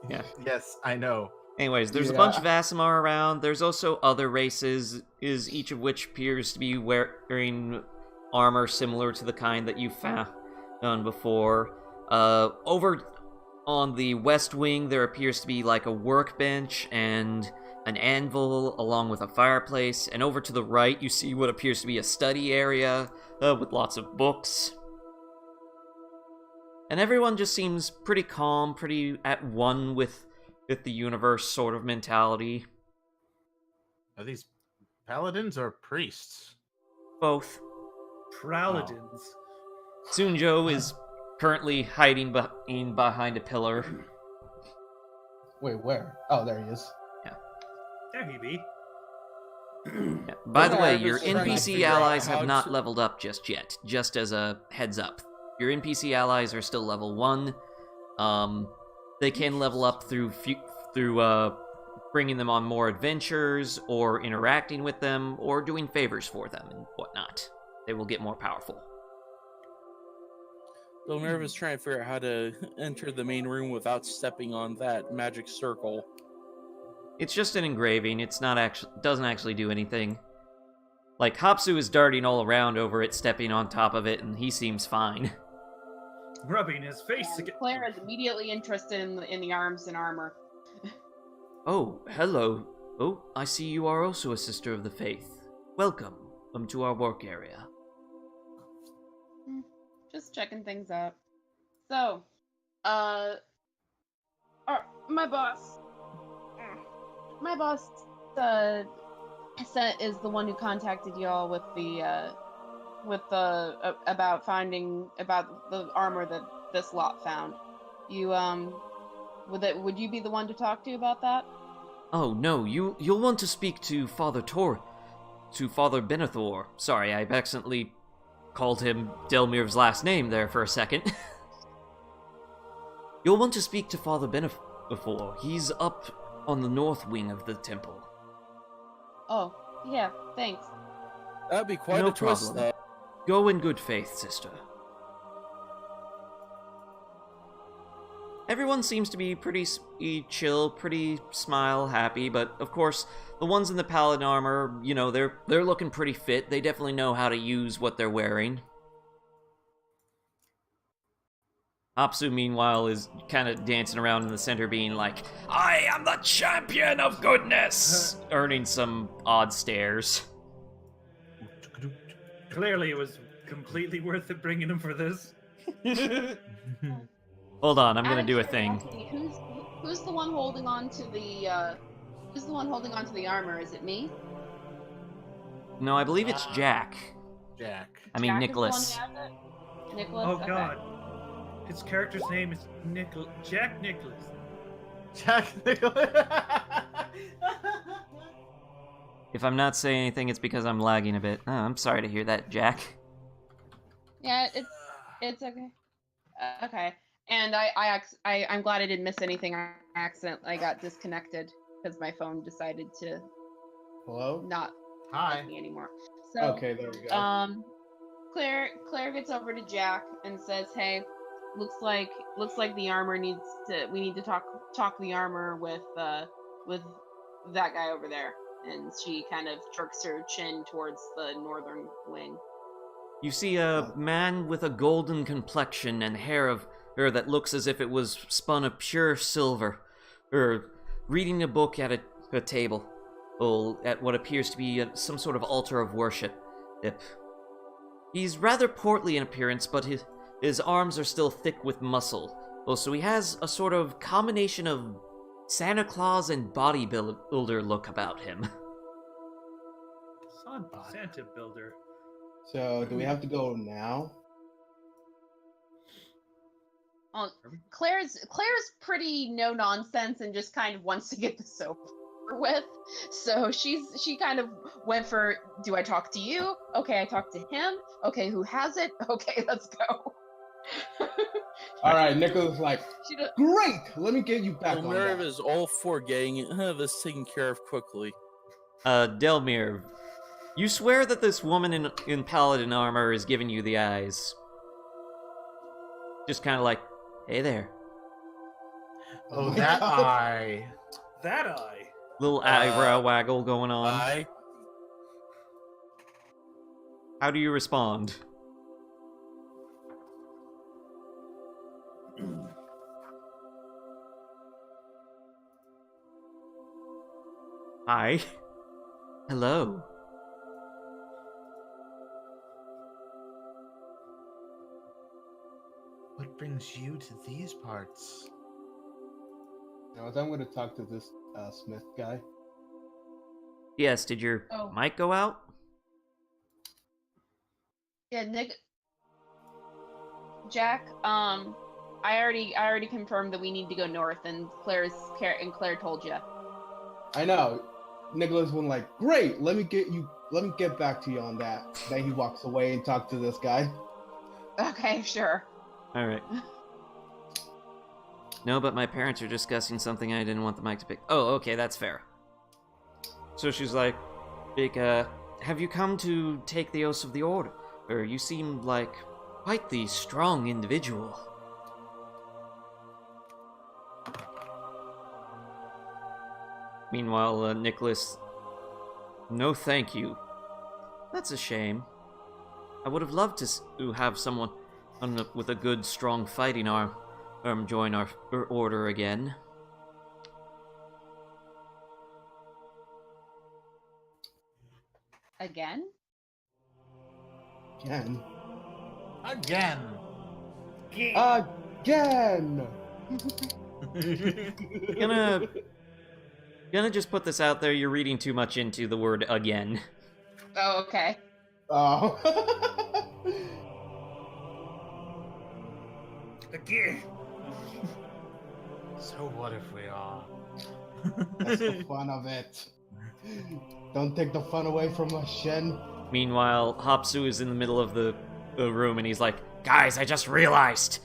Yeah. Yes, I know. Anyways, there's a bunch of Aasimar around. There's also other races, each of which appears to be wearing armor similar to the kind that you found before. Over on the west wing, there appears to be like a workbench and an anvil along with a fireplace. And over to the right, you see what appears to be a study area with lots of books. And everyone just seems pretty calm, pretty at one with the universe sort of mentality. Are these paladins or priests? Both. Praladins. Sunjo is currently hiding behind a pillar. Wait, where? Oh, there he is. There he be. Yeah. By the way, I was your trying to NPC figure out allies how have not to- leveled up just yet, just as a heads up. Your NPC allies are still level 1. They can level up through bringing them on more adventures, or interacting with them, or doing favors for them and whatnot. They will get more powerful. Bill Merv is trying to figure out how to enter the main room without stepping on that magic circle. It's just an engraving. It's not actually doesn't actually do anything. Like, Hapsu is darting all around over it, stepping on top of it, and he seems fine. Rubbing his face And again. Claire is immediately interested in the arms and armor. Oh, hello. Oh, I see you are also a sister of the faith. Welcome. Welcome to our work area. Just checking things out. So, my boss is the one who contacted y'all with the about the armor that this lot found. You would you be the one to talk to about that? Oh no, you'll want to speak to Father Benethor. Sorry, I accidentally called him Delmir's last name there for a second. You'll want to speak to Father Benethor. He's up on the north wing of the temple. Oh, yeah, thanks. That'd be quite No a twist, problem. though. Go in good faith, sister. Everyone seems to be pretty chill, pretty smile happy, but of course, the ones in the paladin armor, you know, they're looking pretty fit. They definitely know how to use what they're wearing. Apsu, meanwhile, is kind of dancing around in the center being like, I am the champion of goodness! Earning some odd stares. Clearly, it was completely worth it bringing him for this. Hold on, I'm Out gonna of do a thing. curiosity, Who's the one holding on to the armor? Is it me? No, I believe it's Jack. Jack. I mean, Jack Nicholas. Is the one who has it? Nicholas. Oh Okay. god. His character's name is Jack Nicholas. Jack Nicholas. If I'm not saying anything, it's because I'm lagging a bit. Oh, I'm sorry to hear that, Jack. Yeah, it's okay. Okay. And I'm glad I didn't miss anything. I got disconnected because my phone decided to Hello? not Hi. like me anymore. So Okay, there we go. Claire gets over to Jack and says, "Hey, looks like the armor we need to talk the armor with that guy over there." And she kind of jerks her chin towards the northern wing. You see a man with a golden complexion and hair that looks as if it was spun of pure silver. reading a book at a table, at what appears to be some sort of altar of worship. He's rather portly in appearance, but his arms are still thick with muscle. So he has a sort of combination of Santa Claus and bodybuilder look about him. Santa builder. So, do we have to go now? Claire's pretty no nonsense and just kind of wants to get this over with. So she kind of went for, do I talk to you? Okay, I talk to him. Okay, who has it? Okay, let's go. All right, Nicholas like, great. Let me get you back on Delmir that. is all for getting this taken care of quickly. Delmir, you swear that this woman in paladin armor is giving you the eyes. Just kind of like, hey there. Oh, that eye. That eye. Little eyebrow waggle going on. How do you respond? Hi. Hello. What brings you to these parts? You know, I'm going to talk to this Smith guy. Yes, did your mic go out? Yeah, Jack, I already confirmed that we need to go north, and Claire told you. I know. Nicholas went like, great, let me get back to you on that. Then he walks away and talks to this guy. Okay, sure. Alright. No, but my parents are discussing something I didn't want the mic to pick. Oh, okay, that's fair. So she's like, have you come to take the oaths of the order? Or you seem like quite the strong individual. Meanwhile, Nicholas, no thank you. That's a shame. I would have loved to have someone with a good, strong fighting arm join our order again. Again? Again. Gonna just put this out there, you're reading too much into the word again. Oh, okay. Oh. Again. So what if we are? That's the fun of it. Don't take the fun away from us, Shen. Meanwhile, Hapsu is in the middle of the room and he's like, guys, I just realized!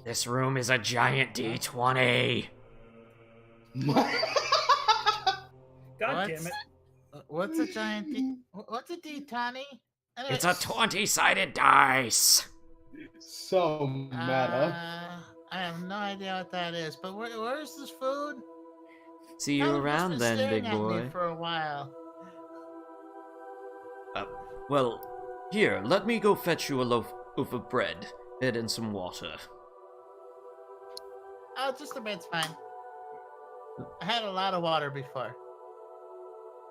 This room is a giant D20! God damn it. What's a giant D? What's a D20? It's a 20-sided dice! So meta. I have no idea what that is, but where's this food? See you around then, big boy. For a while. Well, here, let me go fetch you a loaf of bread and some water. Oh, just a bit's fine. I had a lot of water before.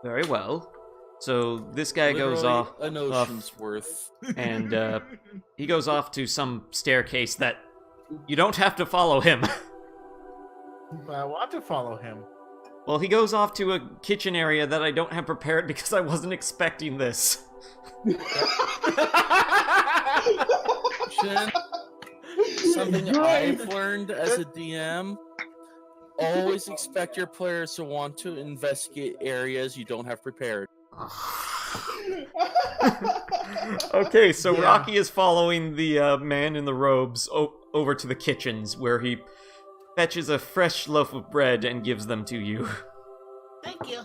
Very well. So this guy goes off an ocean's worth, and he goes off to some staircase that you don't have to follow him. But I want to follow him. Well, he goes off to a kitchen area that I don't have prepared because I wasn't expecting this. Shen, something I've learned as a DM: always expect your players to want to investigate areas you don't have prepared. Okay, so yeah. Rocky is following the man in the robes over to the kitchens, where he fetches a fresh loaf of bread and gives them to you. Thank you.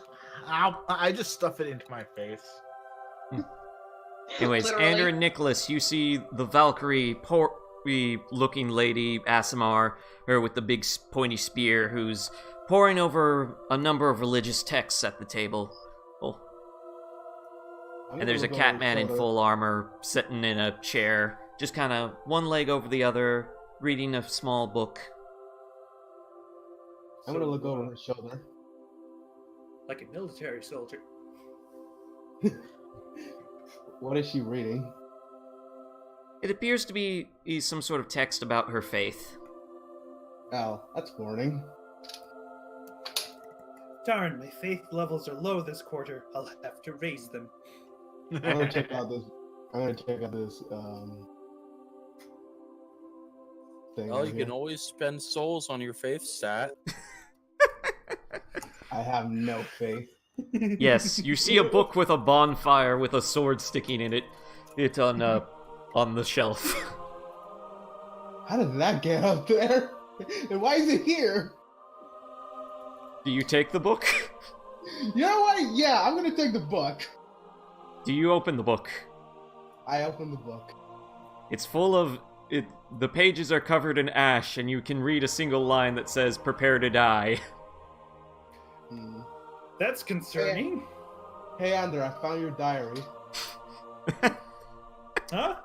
I just stuff it into my face. Anyways, Literally. Andrew and Nicholas, you see the Valkyrie-looking lady, Asimar, her with the big pointy spear, who's poring over a number of religious texts at the table. Oh. And there's a Catman in full armor sitting in a chair, just kind of one leg over the other, reading a small book. I'm gonna look over her shoulder. Like a military soldier. What is she reading? It appears to be some sort of text about her faith. Oh, that's warning. Darn, my faith levels are low this quarter. I'll have to raise them. I'm gonna check out this. Thing. Well, right you here. can always spend souls on your faith stat. I have no faith. Yes, you see a book with a bonfire with a sword sticking in it. It's on the shelf. How did that get up there? And why is it here? Do you take the book? You know what? Yeah, I'm gonna take the book. Do you open the book? I open the book. It's full of... the pages are covered in ash, and you can read a single line that says, "Prepare to die." That's concerning. Hey, Andrew, I found your diary. Huh?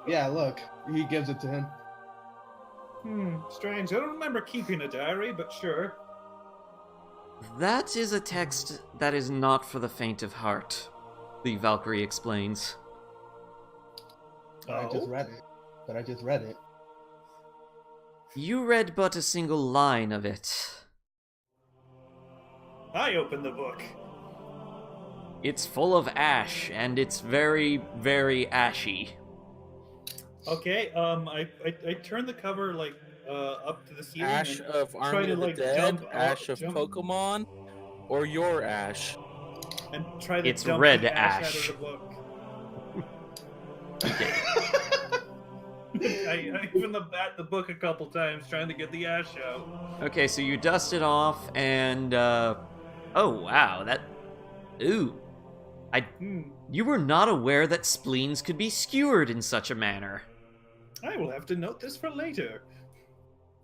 Yeah, look. He gives it to him. Strange. I don't remember keeping a diary, but sure. That is a text that is not for the faint of heart, the Valkyrie explains. But I just read it. You read but a single line of it. I opened the book. It's full of ash, and it's very, very ashy. Okay, I turned the cover, like, up to the ceiling. Ash and of try Army to, of the like, Dead, jump Ash up, of Pokemon, or your Ash? and try to It's dump red the ash ash. out of the book. I opened the book a couple times trying to get the ash out. Okay, so you dust it off, and, oh, wow, that... Ooh. You were not aware that spleens could be skewered in such a manner. I will have to note this for later.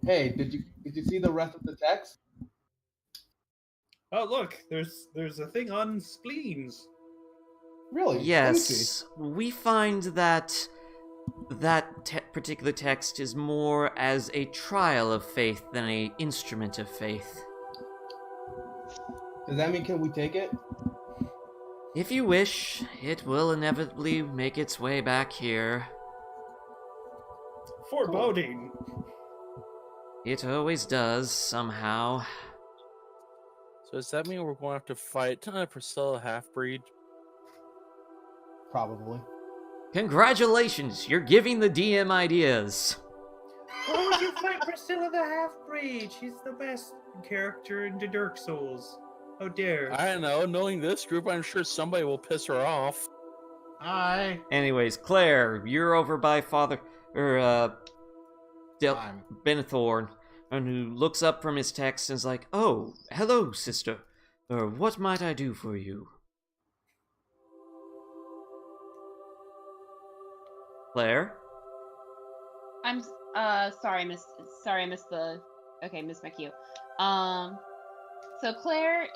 Hey, did you see the rest of the text? Oh, look, there's a thing on spleens. Really? Let me see. Yes, we find that particular text is more as a trial of faith than an instrument of faith. Does that mean can we take it? If you wish, it will inevitably make its way back here. Foreboding. It always does, somehow. So does that mean we're going to have to fight Priscilla Halfbreed? Probably. Congratulations, you're giving the DM ideas. Why would you fight Priscilla the Half-Breed? She's the best character in the Dark Souls. How dare. I don't know. Knowing this group, I'm sure somebody will piss her off. Hi. Anyways, Claire, you're over by Benethorn, and who looks up from his text and is like, "Oh, hello, sister. What might I do for you?" Claire? I'm sorry, I missed the. Okay, missed my cue. So Claire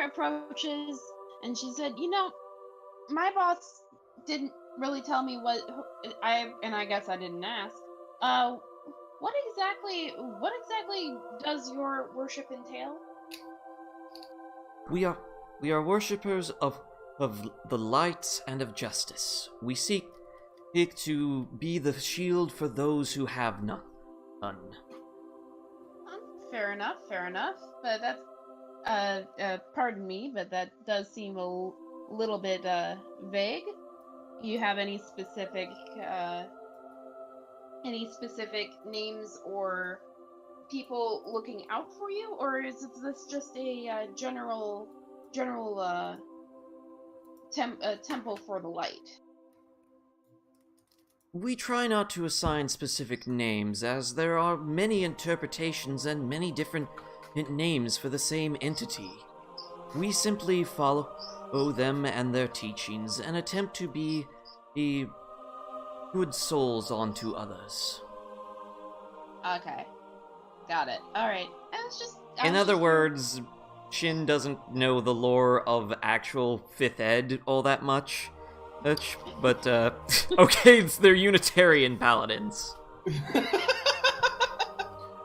approaches and she said, my boss didn't really tell me I guess I didn't ask. What exactly does your worship entail? We are worshippers of the light and of justice. We seek to be the shield for those who have none. Fair enough. But that's, pardon me, but that does seem a little bit vague. You have any specific names or people looking out for you, or is this just a general temple for the light? We try not to assign specific names, as there are many interpretations and many different names for the same entity. We simply follow them and their teachings and attempt to be good souls unto others. Okay. Got it. Alright. In other words, Shin doesn't know the lore of actual 5th Ed all that much. But, okay, they're Unitarian paladins.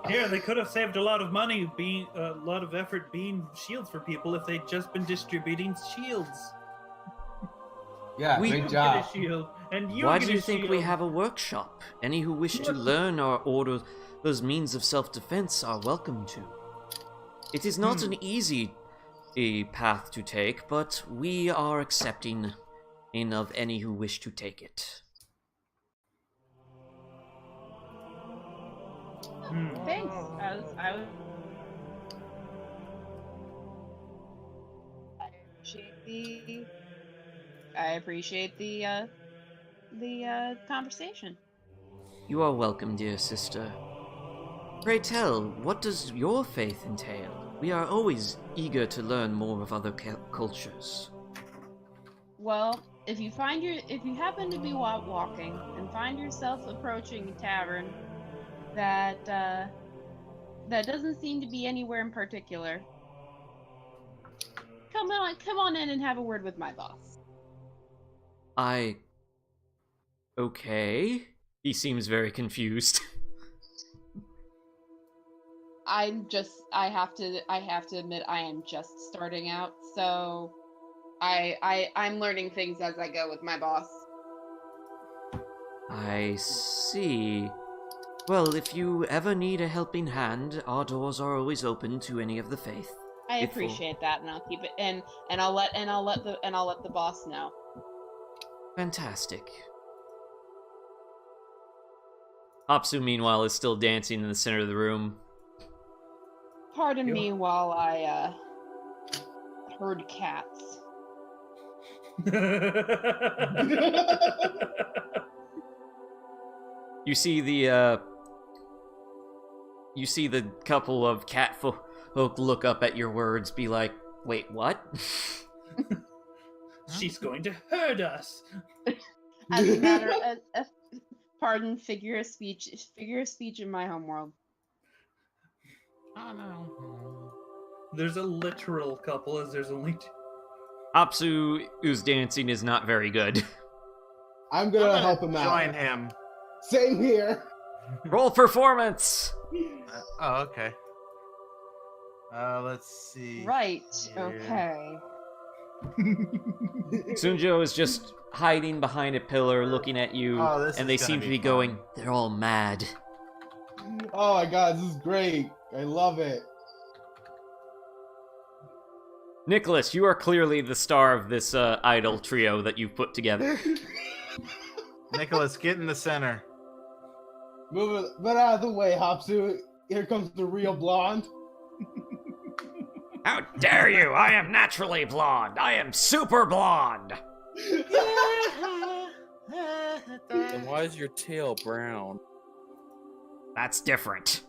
Yeah, they could have saved a lot of money, a lot of effort being shields for people if they'd just been distributing shields. Yeah, We- great You job. get a shield, and you Why get do you a think shield. we have a workshop? Any who wish to learn or order those means of self-defense are welcome to. It is not an easy path to take, but we are accepting of any who wish to take it. Thanks. I appreciate the conversation. You are welcome, dear sister. Pray tell, what does your faith entail? We are always eager to learn more of other cultures. Well, if you happen to be walking and find yourself approaching a tavern that doesn't seem to be anywhere in particular, come on in and have a word with my boss. Okay. He seems very confused. I have to admit I am just starting out, so I'm learning things as I go with my boss. I see. Well, if you ever need a helping hand, our doors are always open to any of the faith. I appreciate that, and I'll keep it and I'll let the boss know. Fantastic. Hapsu, meanwhile, is still dancing in the center of the room. Pardon me while I herd cats. You see the couple of cat folk look up at your words, be like, "Wait, what?" She's going to hurt us. As a matter of pardon, figure of speech in my homeworld. Oh no. There's a literal couple, as there's only two. Hapsu, who's dancing, is not very good. I'm gonna help him out. Join him. Same here. Roll performance. Oh, okay. Let's see. Right. here. Okay. Sunjo is just hiding behind a pillar, looking at you, Oh, this and is they gonna seem to be fun. going, "They're all mad." Oh my god, this is great. I love it. Nicholas, you are clearly the star of this idol trio that you've put together. Nicholas, get in the center. Move it, but out of the way, Hapsu. Here comes the real blonde. How dare you! I am naturally blonde! I am super blonde! Then why is your tail brown? That's different.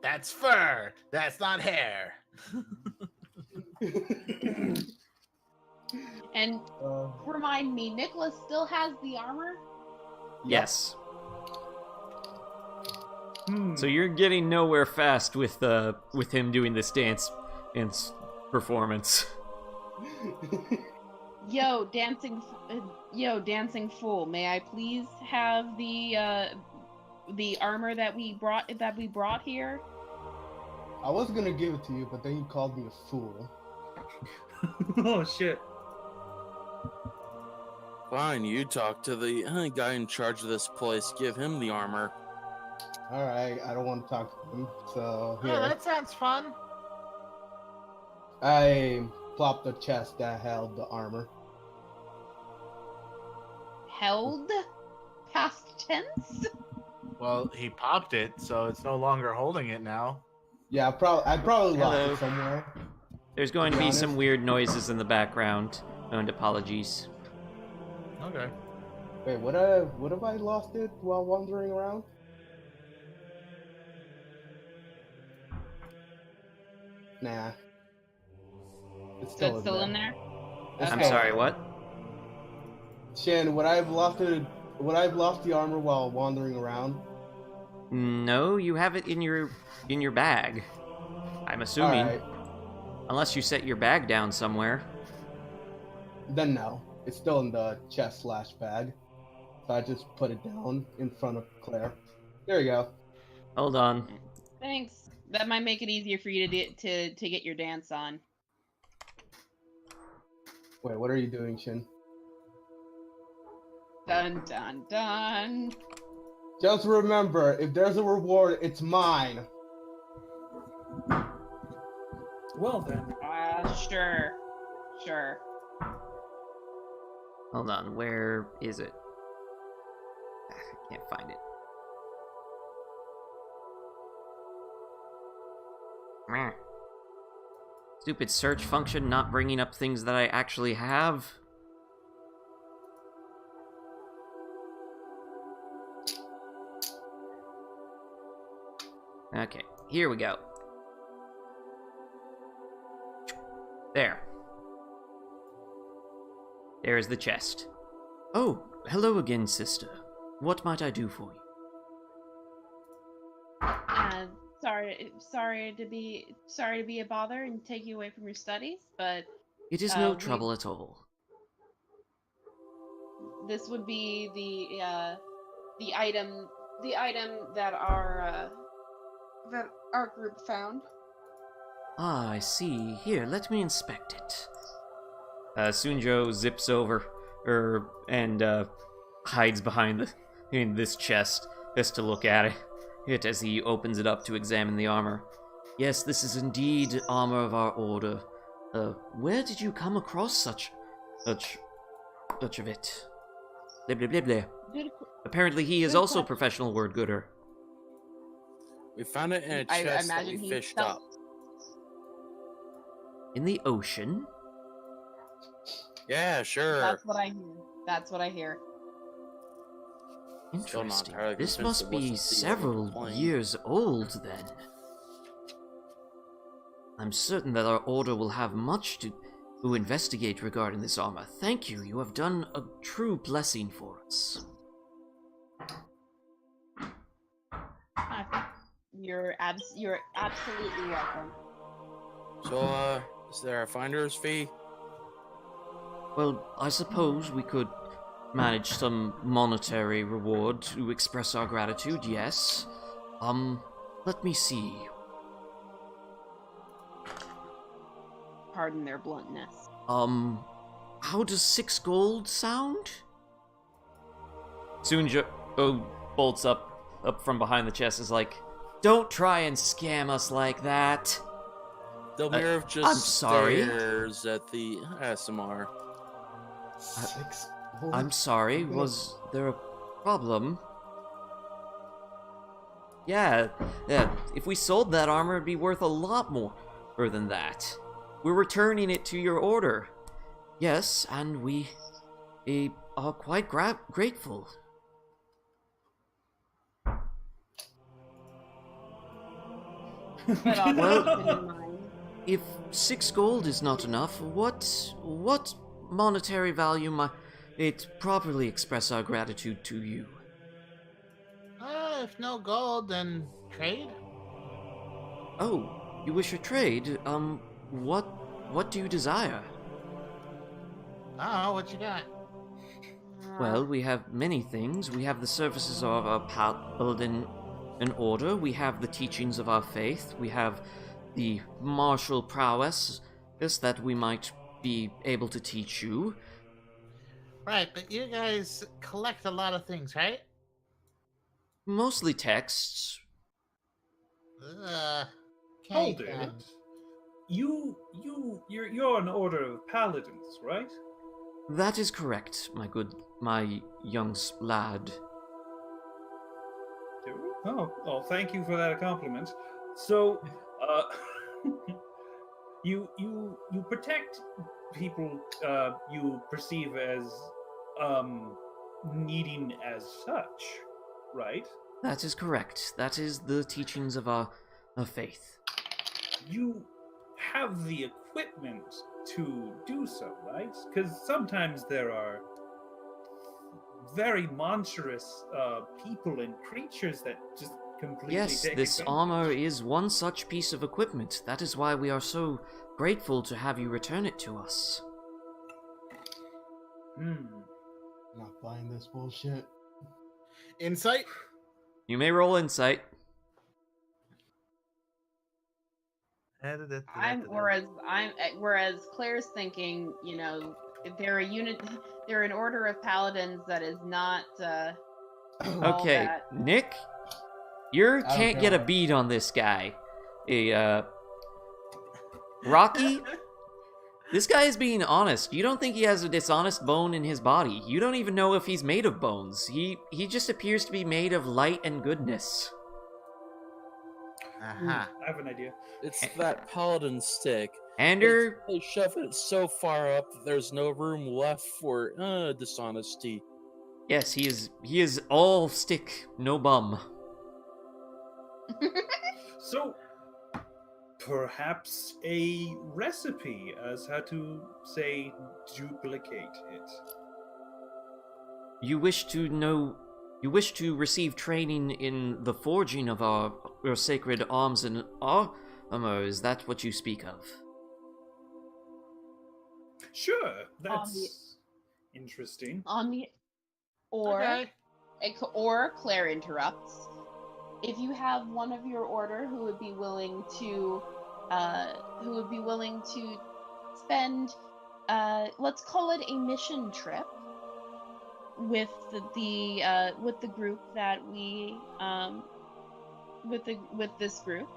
That's fur. That's not hair. And remind me, Nicholas still has the armor? Yes. So you're getting nowhere fast with him doing this dance performance. Yo, dancing fool, may I please have the armor that we brought here? I was gonna give it to you, but then you called me a fool. Oh shit. Fine, you talk to the guy in charge of this place. Give him the armor. Alright, I don't want to talk to him, so here. Oh, that sounds fun. I plopped the chest that held the armor. Held? Past tense? Well, he popped it, so it's no longer holding it now. Yeah, I probably lost Hello. it somewhere. There's going to be honest. some weird noises in the background, and apologies. Okay. Wait, what have I lost it while wandering around? Nah. It's So it's still in there? It's I'm Okay. sorry, what? Shan, would I have lost the armor while wandering around? No, you have it in your bag. I'm assuming. Alright, Unless you set your bag down somewhere. then no. It's still in the chest/bag. So I just put it down in front of Claire. There you go. Hold on. Thanks. That might make it easier for you to get your dance on. Wait, what are you doing, Shin? Dun dun dun. Just remember, if there's a reward, it's mine. Well then. Sure. Sure. Hold on, where is it? I can't find it. Meh. Stupid search function not bringing up things that I actually have. Okay, here we go. There. There is the chest. Oh, hello again, sister. What might I do for you? Sorry to be a bother and take you away from your studies, but It is no trouble at all. This would be the item that our group found. Ah, I see. Here, let me inspect it. Sunjo zips over, and hides behind in this chest just to look at it as he opens it up to examine the armor. Yes, this is indeed armor of our order. Where did you come across such of it? Blah, blah, blah, blah. Apparently he is also a professional word gooder. We found it in a chest that we fished up. In the ocean? Yeah, sure. That's what I hear. Interesting. This must be several years old, then. I'm certain that our order will have much to investigate regarding this armor. Thank you. You have done a true blessing for us. You're absolutely welcome. So, is there a finder's fee? Well, I suppose we could manage some monetary reward to express our gratitude, yes. Let me see. Pardon their bluntness. How does 6 gold sound? Sunjo bolts up from behind the chest is like, don't try and scam us like that. Delmir just I'm sorry. stares at the SMR. 6 gold? I'm sorry, was there a problem? Yeah, if we sold that armor, it'd be worth a lot more than that. We're returning it to your order. Yes, and we are quite grateful. Well, if 6 gold is not enough, what monetary value might it properly express our gratitude to you? If no gold, then trade? Oh, you wish a trade? What do you desire? Oh, what you got? Well, we have many things. We have the services of our paladin and order. We have the teachings of our faith. We have the martial prowess that we might be able to teach you. Right, but you guys collect a lot of things, right? Mostly texts. Hold it. You're an order of paladins, right? That is correct, my young lad. Oh, thank you for that compliment. So, you protect people you perceive as needing as such, right? That is correct. That is the teachings of our faith. You have the equipment to do so, right? Because sometimes there are very monstrous people and creatures that just completely Yes, take this advantage. armor is one such piece of equipment. That is why we are so grateful to have you return it to us. I'm not buying this bullshit. Insight? You may roll insight. Whereas Claire's thinking, you know, they're an order of paladins that is not all Okay, that. Nick, you can't get a care. beat on this guy. Rocky, this guy is being honest. You don't think he has a dishonest bone in his body. You don't even know if he's made of bones. He just appears to be made of light and goodness. I have an idea. It's that paladin stick. Ander, They shove it so far up that there's no room left for dishonesty. yes, he is all stick, no bum. So, perhaps a recipe as how to, say, duplicate it. You wish to receive training in the forging of our sacred arms and armor. Is that what you speak of? Sure, that's interesting. Or Claire interrupts. If you have one of your order who would be willing to spend, let's call it a mission trip with the group that we with this group,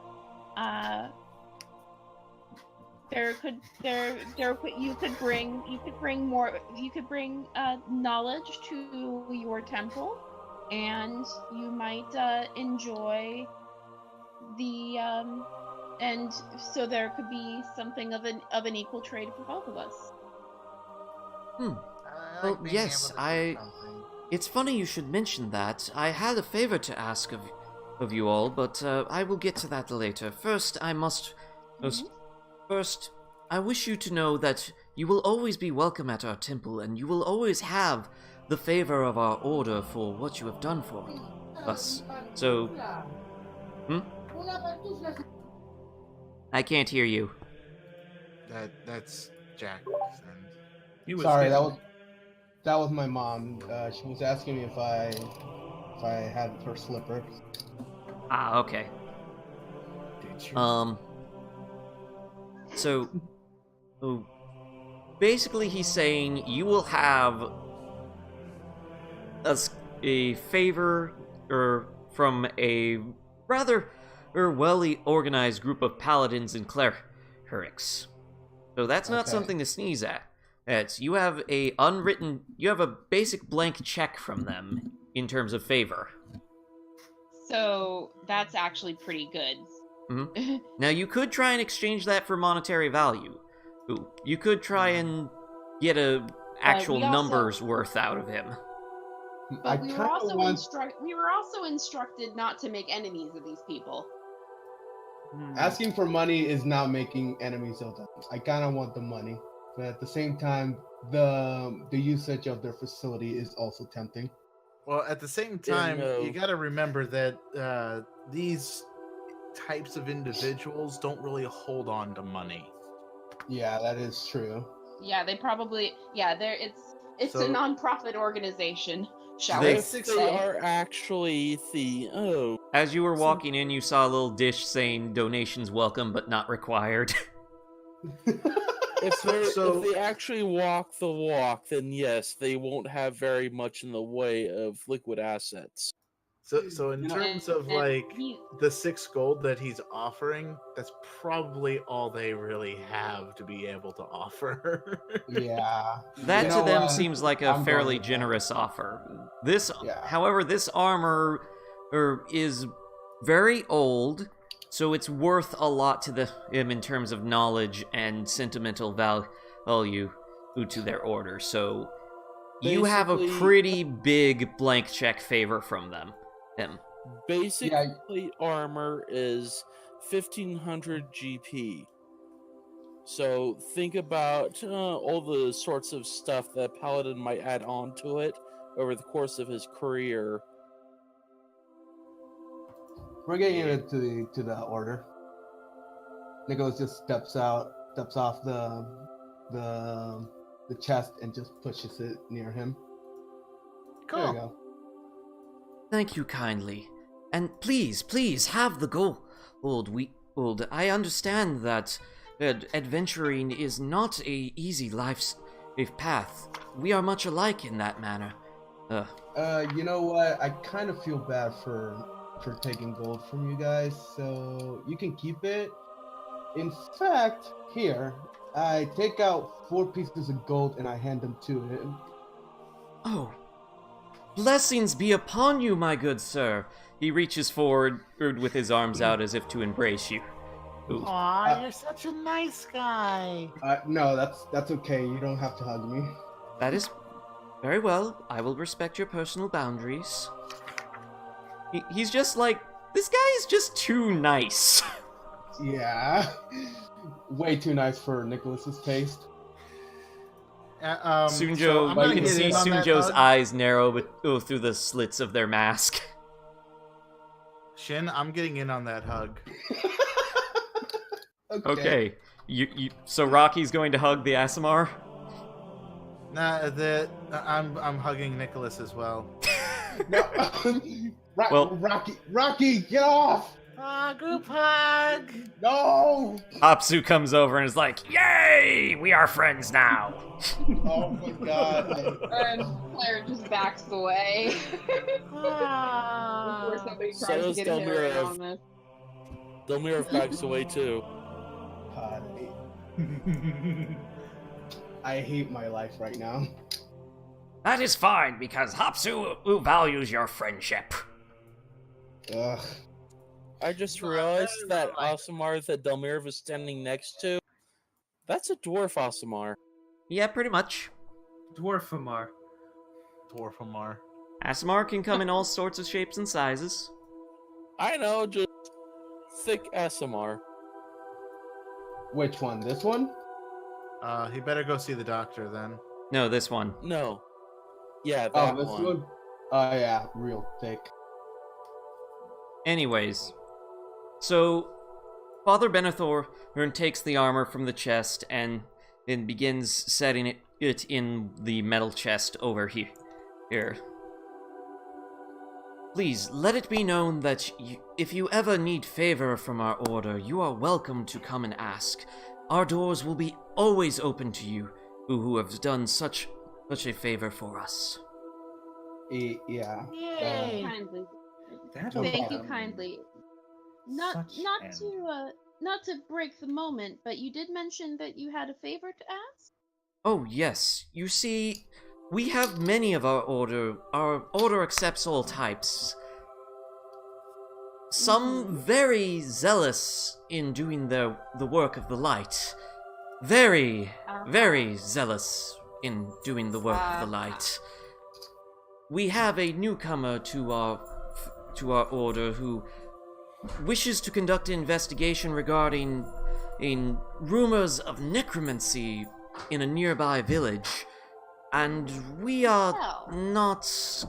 you could bring knowledge to your temple, and you might enjoy the and so there could be something of an equal trade for both of us. Well, yes, it's funny you should mention that. I had a favor to ask of you all, but I will get to that later. First, I wish you to know that you will always be welcome at our temple, and you will always have the favor of our order for what you have done for us. So, I can't hear you. That's Jack. Sorry, that was my mom. She was asking me if I had her slipper. Ah, okay. So, basically he's saying you will have a favor from a rather well-organized group of paladins and clerics. So that's not something to sneeze at. You have a basic blank check from them in terms of favor. So that's actually pretty good. Mm-hmm. Now you could try and exchange that for monetary value. You could try and get a actual numbers worth out of him. But we were also instructed not to make enemies of these people. Asking for money is not making enemies of them. I kind of want the money, but at the same time, the usage of their facility is also tempting. Well, at the same time, you got to remember that these types of individuals don't really hold on to money. Yeah, that is true. Yeah, they probably. Yeah, it's a non-profit organization. They are actually As you were walking in, you saw a little dish saying donations welcome but not required. If they actually walk the walk, then yes, they won't have very much in the way of liquid assets. So in terms of the 6 gold that he's offering, that's probably all they really have to be able to offer. Yeah. That to them seems like a fairly generous offer. However, this armor is very old, so it's worth a lot to them in terms of knowledge and sentimental value to their order. So you have a pretty big blank check favor from them. Basic plate armor is 1500 GP. So think about all the sorts of stuff that Paladin might add on to it over the course of his career. We're getting into the order. Nicholas just steps off the chest and just pushes it near him. Cool. There you go. Thank you kindly. And please, have the gold. I understand that adventuring is not a easy life path. We are much alike in that manner. You know what? I kind of feel bad for taking gold from you guys, so you can keep it. In fact, here, I take out 4 pieces of gold and I hand them to him. Oh, blessings be upon you, my good sir. He reaches forward with his arms out as if to embrace you. Aw, you're such a nice guy. No, that's okay. You don't have to hug me. That is very well. I will respect your personal boundaries. He's just like, this guy is just too nice. Yeah. Way too nice for Nicholas's taste. Sunjo, you can see Sunjo's eyes narrow through the slits of their mask. Shin, I'm getting in on that hug. Okay. So Rocky's going to hug the Aasimar? Nah, I'm hugging Nicholas as well. No. Rocky, get off! Group hug! No! Hapsu comes over and is like, "Yay! We are friends now!" Oh my god. And Claire just backs away. Before somebody tries to get in there on this. Delmirov backs away too. God, I hate my life right now. That is fine, because Hapsu values your friendship. Ugh. I just realized that Aasimar that Delmirov is standing next to, that's a dwarf Aasimar. Yeah, pretty much. Dwarfamar. Aasimar can come in all sorts of shapes and sizes. I know, just thick Aasimar. Which one? This one? He better go see the doctor then. No, this one. No. Yeah, that this one? Oh yeah, real thick. Anyways, so Father Benethor takes the armor from the chest and then begins setting it in the metal chest over here. Please, let it be known that if you ever need favor from our order, you are welcome to come and ask. Our doors will be always open to you, who have done such a favor for us. Yeah. Yay! Kindly. Thank you kindly. Not to break the moment, but you did mention that you had a favor to ask? Oh, yes. You see, we have many of our order. Our order accepts all types. Some very zealous in doing the work of the light. Very zealous in doing the work of the light. We have a newcomer to our order who wishes to conduct an investigation regarding rumors of necromancy in a nearby village, and we are not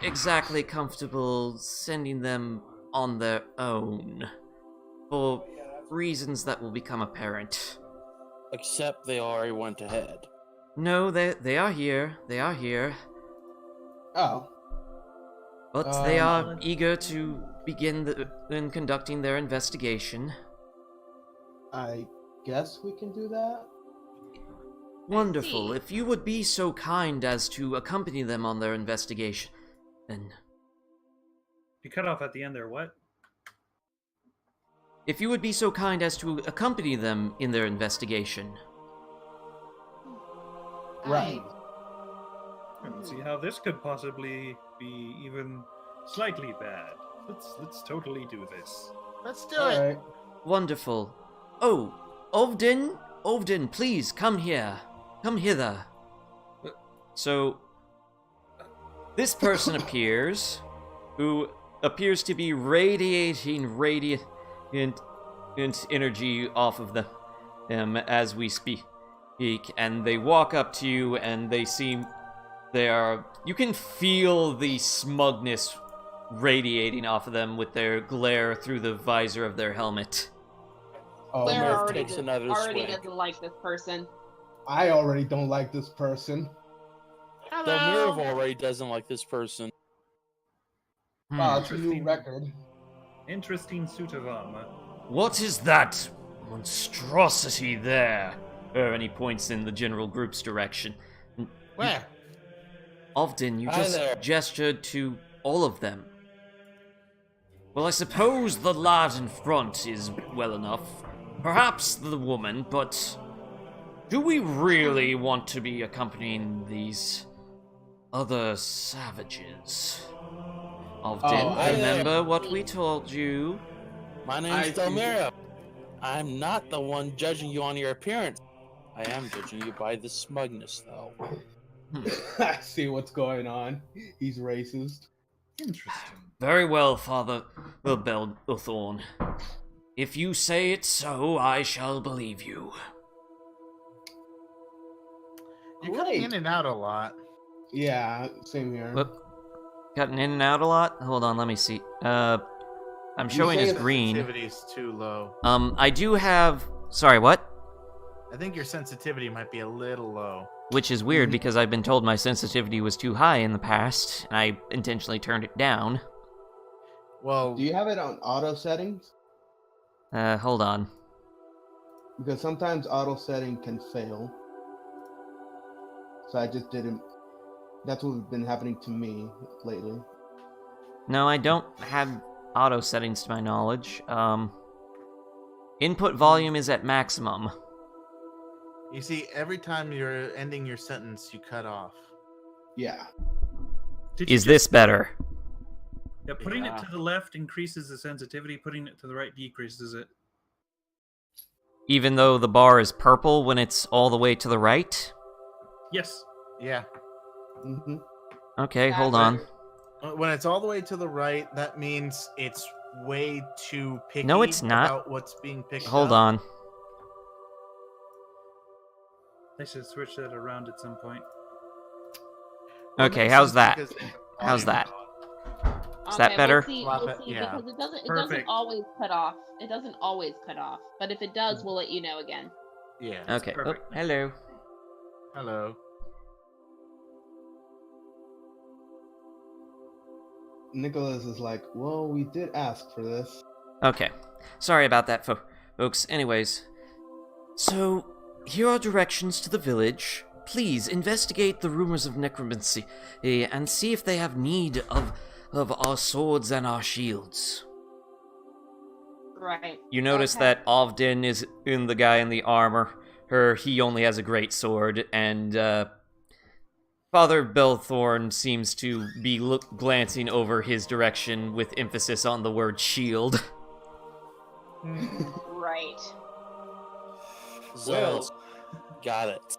exactly comfortable sending them on their own for reasons that will become apparent. Except they already went ahead. No, they are here. They are here. Oh. But they are eager to begin in conducting their investigation. I guess we can do that? Wonderful. If you would be so kind as to accompany them on their investigation, then... You cut off at the end there, what? If you would be so kind as to accompany them in their investigation. Right. I don't see how this could possibly be even slightly bad. Let's totally do this. Let's do it. Right. Wonderful. Oh, Ovden, please come here. Come hither. So, this person appears, who appears to be radiating radiant energy off of them as we speak. And they walk up to you, and they seem... You can feel the smugness radiating off of them with their glare through the visor of their helmet. Oh, Claire Murph already takes another swig. doesn't like this person. I already don't like this person. Delmirov already doesn't like this person. Wow, it's a new record. Interesting suit of armor. What is that monstrosity there? And he points in the general group's direction. Where? Ovden, you Hi just there. gestured to all of them. Well, I suppose the lad in front is well enough. Perhaps the woman, but do we really want to be accompanying these other savages? Ovden, remember what we told you? My name's Delmira. I'm not the one judging you on your appearance. I am judging you by the smugness, though. I see what's going on. He's racist. Interesting. Very well, Father Belthorn. If you say it so, I shall believe you. You're cutting in and out a lot. Yeah, same here. Whoop. Cutting in and out a lot? Hold on, let me see. I'm showing as green. Sensitivity's too low. I do have... Sorry, what? I think your sensitivity might be a little low. Which is weird, because I've been told my sensitivity was too high in the past, and I intentionally turned it down. Well... Do you have it on auto settings? Hold on. Because sometimes auto setting can fail. So I just didn't... That's what's been happening to me lately. No, I don't have auto settings to my knowledge. Input volume is at maximum. You see, every time you're ending your sentence, you cut off. Yeah. Is this better? Yeah, putting it to the left increases the sensitivity, putting it to the right decreases it. Even though the bar is purple when it's all the way to the right? Yes. Yeah. Mm-hmm. Okay, hold on. When it's all the way to the right, that means it's way too picky. No, it's not. About what's being picked Hold up. on. They should switch that around at some point. Okay, how's that? How's that? Is that better? We'll see, Yeah. because it doesn't Perfect. always cut off. It doesn't always cut off, but if it does, we'll let you know again. Yeah. Okay. Oh, perfect. hello. Hello. Nicholas is like, well, we did ask for this. Okay. Sorry about that, folks. Anyways. So, here are directions to the village. Please investigate the rumors of necromancy and see if they have need of our swords and our shields. Right. You notice Okay. that Ovden is in the guy in the armor. He only has a great sword, and Father Belthorn seems to be glancing over his direction with emphasis on the word shield. Right. Zealous. Got it.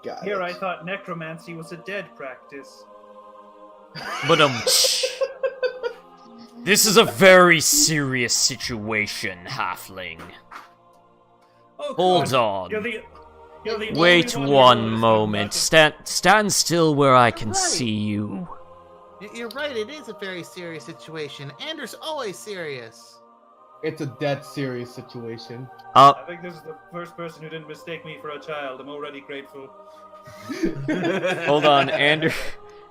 Got Here it. I thought necromancy was a dead practice. But this is a very serious situation, halfling. Oh, Hold God. on. You're the Wait only one who knows moment. about Stand still where I can Right. see you. You're right, it is a very serious situation. Anders always serious. It's a dead serious situation. I think this is the first person who didn't mistake me for a child. I'm already grateful. Hold on, Ander,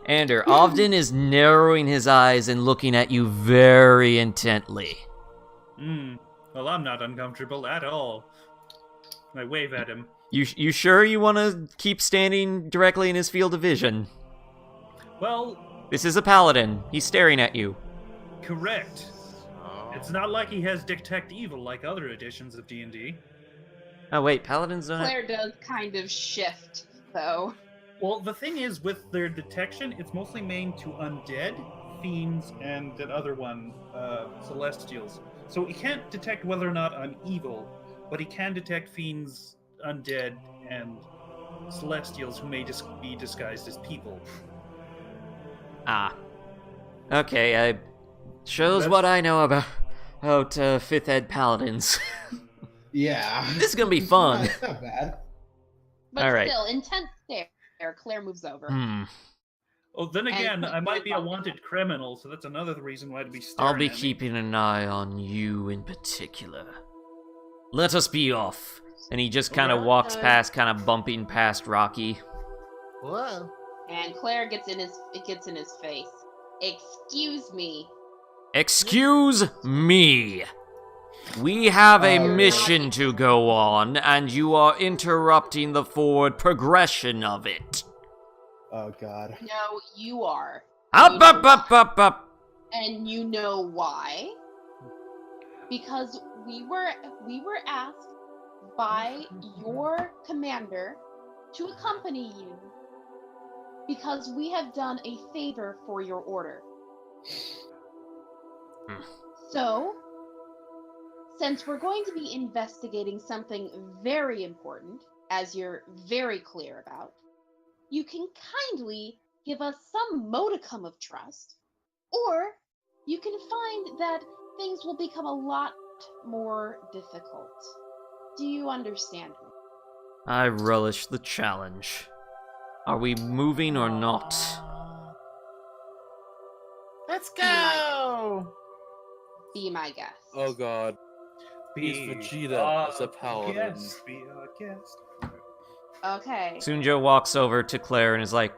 Ovden is narrowing his eyes and looking at you very intently. Well, I'm not uncomfortable at all. I wave at him. You sure you want to keep standing directly in his field of vision? Well, This is a paladin. He's staring at you. correct. It's not like he has detect evil like other editions of D&D. Oh wait, paladins don't have... Claire does kind of shift, though. Well, the thing is, with their detection, it's mostly main to undead, fiends, and that other one, celestials. So he can't detect whether or not I'm evil, but he can detect fiends, undead, and celestials who may just be disguised as people. Ah. Okay, shows what I know about 5th Ed paladins. Yeah. This is gonna be fun. It's not bad. But All right. still, intense stare. Claire moves over. Oh, then again, And- I might be a wanted criminal, so that's another reason why to be staring I'll be at me. keeping an eye on you in particular. Let us be off. And he just kind of Okay. walks past, kind of bumping past Rocky. Whoa. And Claire gets in his face. Excuse me. Excuse me. We have a mission to go on, and you are interrupting the forward progression of it. Oh, God. No, you are. Up. And you know why? Because we were asked by your commander to accompany you because we have done a favor for your order. So, since we're going to be investigating something very important, as you're very clear about, you can kindly give us some modicum of trust, or you can find that things will become a lot more difficult. Do you understand me? I relish the challenge. Are we moving or not? Let's go! Be my guest. Oh god. He's Vegeta as a paladin. Be our guest. Okay. Sunjo walks over to Claire and is like,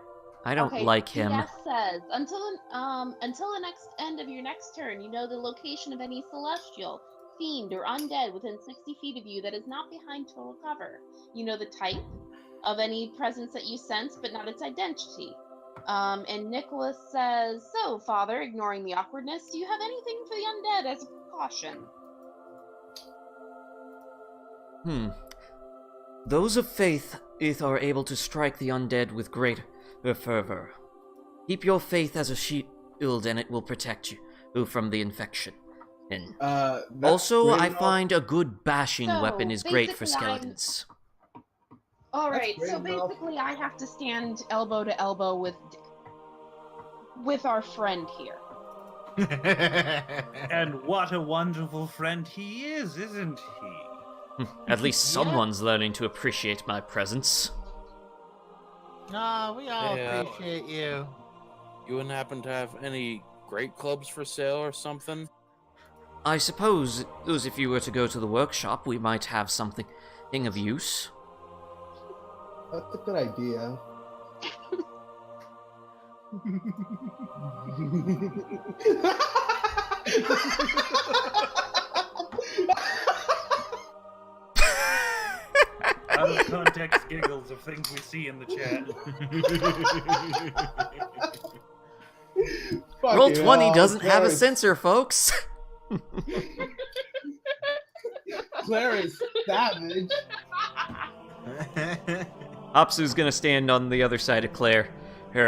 I don't like him. Yes says, until the next end of your next turn, you know the location of any celestial, fiend, or undead within 60 feet of you that is not behind total cover. You know the type of any presence that you sense, but not its identity. And Nicholas says, so, Father, ignoring the awkwardness, do you have anything for the undead as a precaution? Those of faith are able to strike the undead with great fervor. Keep your faith as a shield and it will protect you from the infection. And also, I find a good bashing weapon is great for skeletons. Alright, so basically I have to stand elbow to elbow with our friend here. And what a wonderful friend he is, isn't he? At least someone's learning to appreciate my presence. Oh, we all appreciate you. You wouldn't happen to have any great clubs for sale or something? I suppose if you were to go to the workshop, we might have something of use. That's a good idea. Out of context giggles of things we see in the chat. Roll20 doesn't have a censor, folks. Claire is savage. Apsu's gonna stand on the other side of Claire.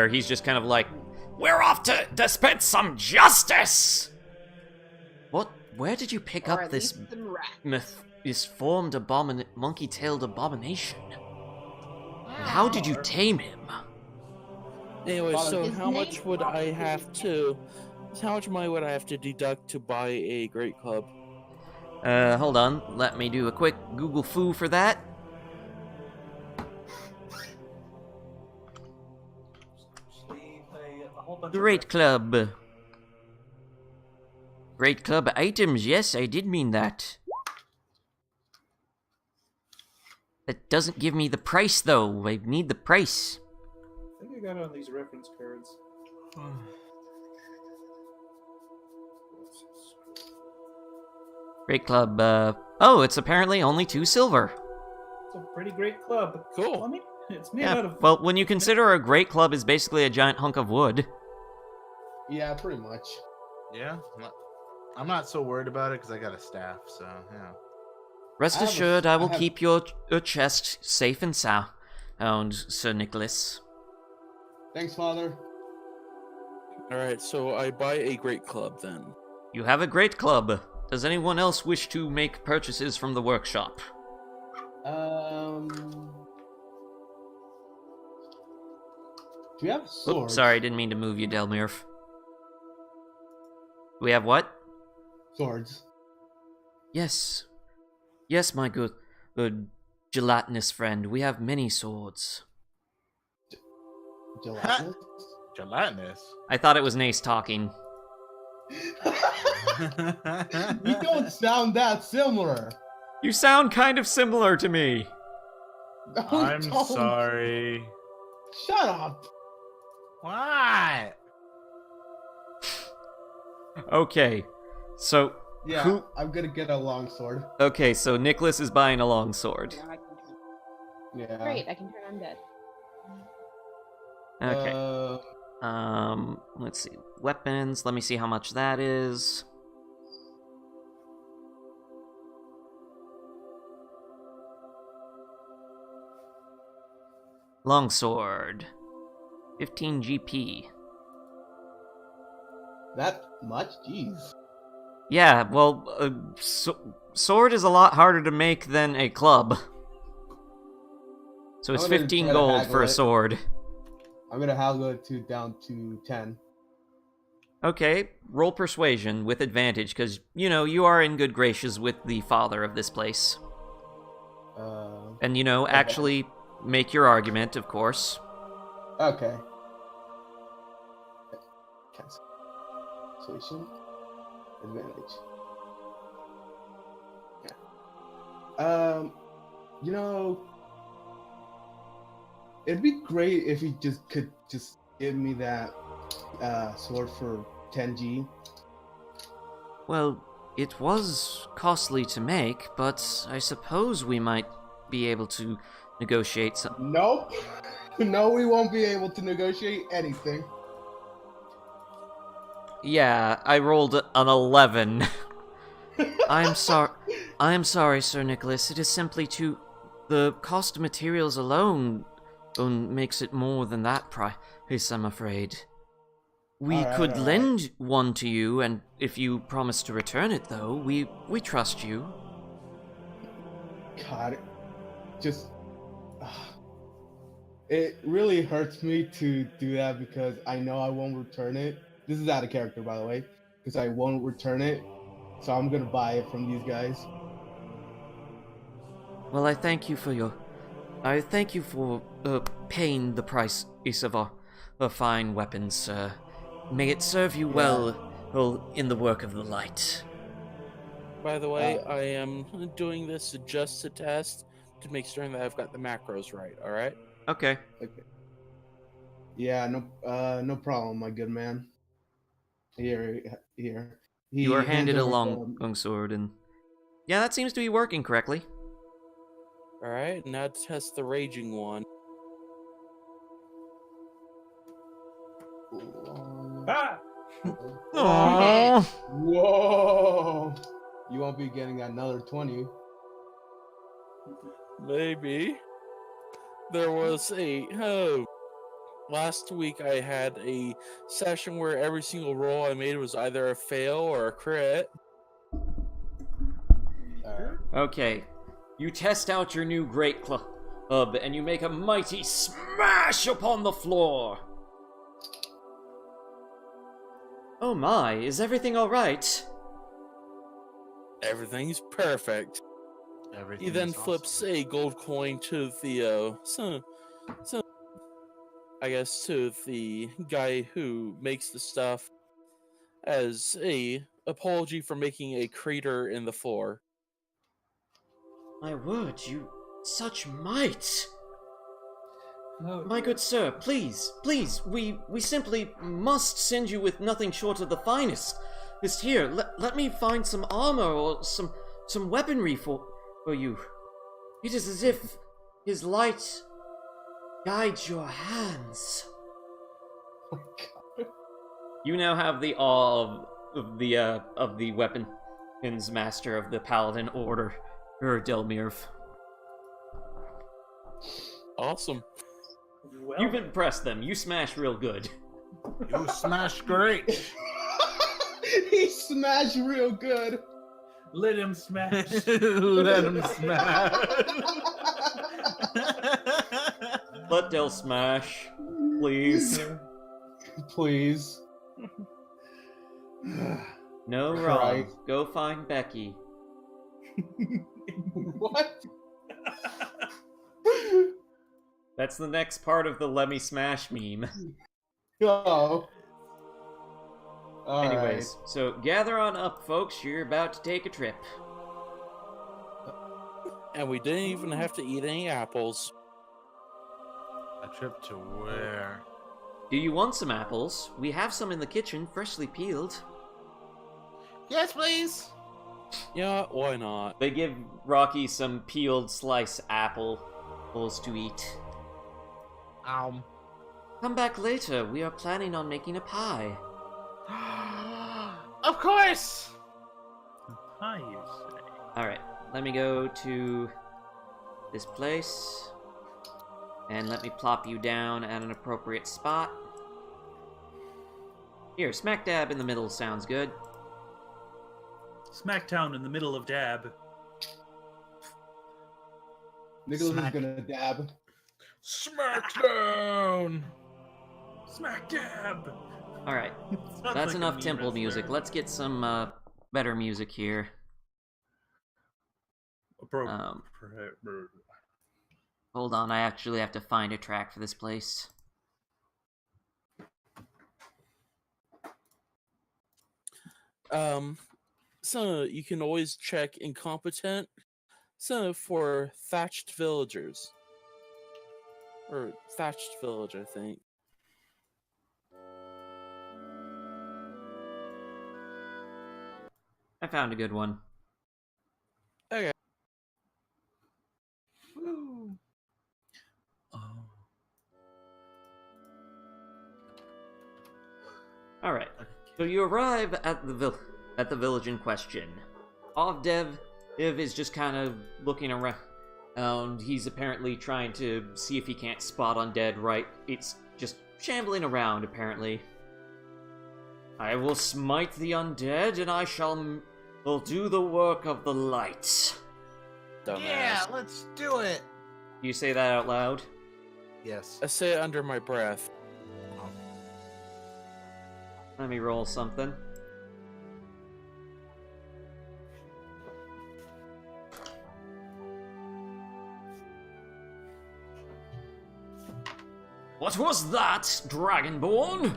He's just kind of like, we're off to dispense some justice! What? Where did you pick up this misformed monkey-tailed abomination? And how did you tame him? Anyway, so how much would I have to... How much money would I have to deduct to buy a great club? Hold on. Let me do a quick Google foo for that. Great club. Great club items, yes, I did mean that. That doesn't give me the price, though. I need the price. I think I got it on these reference cards. Great club, oh, it's apparently only 2 silver. It's a pretty great club. Cool. I mean, it's made out of... Well, when you consider a great club is basically a giant hunk of wood. Yeah, pretty much. Yeah, I'm not so worried about it because I got a staff, so, yeah. Rest assured, I will keep your chest safe and sound, Sir Nicholas. Thanks, Father. Alright, so I buy a great club then. You have a great club. Does anyone else wish to make purchases from the workshop? Do you have swords? Oops, sorry, I didn't mean to move you, Delmirf. We have what? Swords. Yes. Yes, my good gelatinous friend. We have many swords. Gelatinous? Gelatinous? I thought it was Nace talking. You don't sound that similar. You sound kind of similar to me. No, I'm don't. sorry. Shut up. What? Okay, so Yeah, I'm gonna get a longsword. Okay, so Nicholas is buying a longsword. Yeah. Great, I can turn undead. Okay. Let's see. Weapons. Let me see how much that is. Longsword. 15 GP. That much? Jeez. Yeah, well, sword is a lot harder to make than a club. So it's 15 gold for a sword. I'm gonna haggle it down to 10. Okay, roll persuasion with advantage, because, you are in good graces with the father of this place. And, actually make your argument, of course. Okay. Persuasion. Advantage. Yeah. It'd be great if you could give me that sword for 10G. Well, it was costly to make, but I suppose we might be able to negotiate some. Nope. No, we won't be able to negotiate anything. Yeah, I rolled an 11. I'm sorry, Sir Nicholas. It is simply the cost of materials alone makes it more than that price, I'm afraid. We could lend one to you, and if you promise to return it, though, we trust you. God, it really hurts me to do that because I know I won't return it. This is out of character, by the way, because I won't return it, so I'm gonna buy it from these guys. Well, I thank you for paying the price of our fine weapons, sir. May it serve you well in the work of the light. By the way, I am doing this just to test to make sure that I've got the macros right. All right. Okay. Yeah, no problem, my good man. Here. You are handed a long sword, and yeah, that seems to be working correctly. All right, now to test the raging one. Ah! Aww. Whoa! You won't be getting another 20. Maybe. There was last week I had a session where every single roll I made was either a fail or a crit. Okay. You test out your new great club, and you make a mighty smash upon the floor. Oh my, is everything alright? Everything's perfect. He then flips a gold coin to the I guess to the guy who makes the stuff as a apology for making a crater in the floor. My word, such might! Oh, My good sir, please, we simply must send you with nothing short of the finest. Just here, let me find some armor or some weaponry for you. It is as if his light guides your hands. Oh, God. You now have the awe of the weapons master of the Paladin Order, Delmirv. Awesome. well, You've impressed them. You smash real good. You smash great. He smashed real good. let him smash. Let him smash. Let Del smash, please. Please. No Right. wrong. Go find Becky. What? That's the next part of the Lemmy Smash meme. Oh. Anyways, so gather on up, folks. You're about to take a trip. And we didn't even have to eat any apples. A trip to where? Do you want some apples? We have some in the kitchen, freshly peeled. Yes, please. Yeah, why not? They give Rocky some peeled slice apples to eat. Come back later. We are planning on making a pie. Of course. Pie, you say? Alright, let me go to this place. And let me plop you down at an appropriate spot. Here, smack dab in the middle sounds good. Smackdown in the middle of dab. Nicholas is gonna dab. Smackdown. Smack dab! Alright, Sounds that's like a enough meme temple wrestler. music. Let's get some better music here. Hold on, I actually have to find a track for this place. So you can always check incompetent. So for thatched villagers. Or thatched village, I think. I found a good one. Okay. Woo. Oh. Alright, so you arrive at the village in question. Ovdev is just kind of looking around. He's apparently trying to see if he can't spot undead right. It's just shambling around, apparently. I will smite the undead, and I will do the work of the light. Dumbass. Yeah, let's do it. You say that out loud? Yes. I say it under my breath. Let me roll something. What was that, Dragonborn?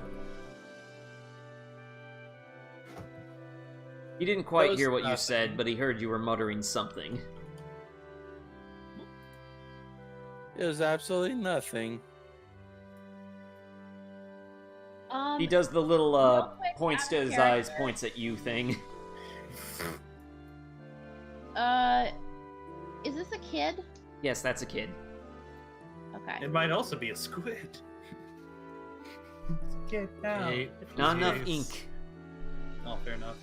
He didn't quite hear what you said, but he heard you were muttering something. It was absolutely nothing. He does the little, real quick, points to out of his eyes, character. points at you thing. Is this a kid? Yes, that's a kid. Okay. It might also be a squid. Get out. Not enough ink. Oh, fair enough.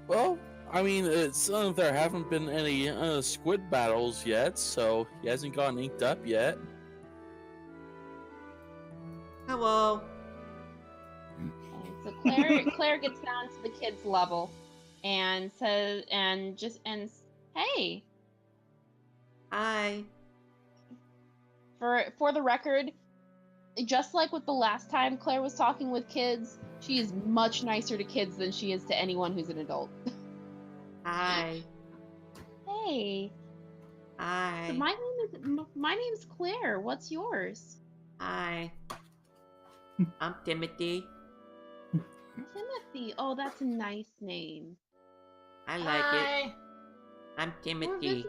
Well, I mean, there haven't been any squid battles yet, so he hasn't gotten inked up yet. Hello. Okay, so Claire gets down to the kid's level and says hey. Hi. For the record, just like with the last time Claire was talking with kids, she is much nicer to kids than she is to anyone who's an adult. Hi. Hey. Hi. So my name's Claire. What's yours? Hi. I'm Timothy. Timothy. Oh, that's a nice name. I like it. I'm Timothy.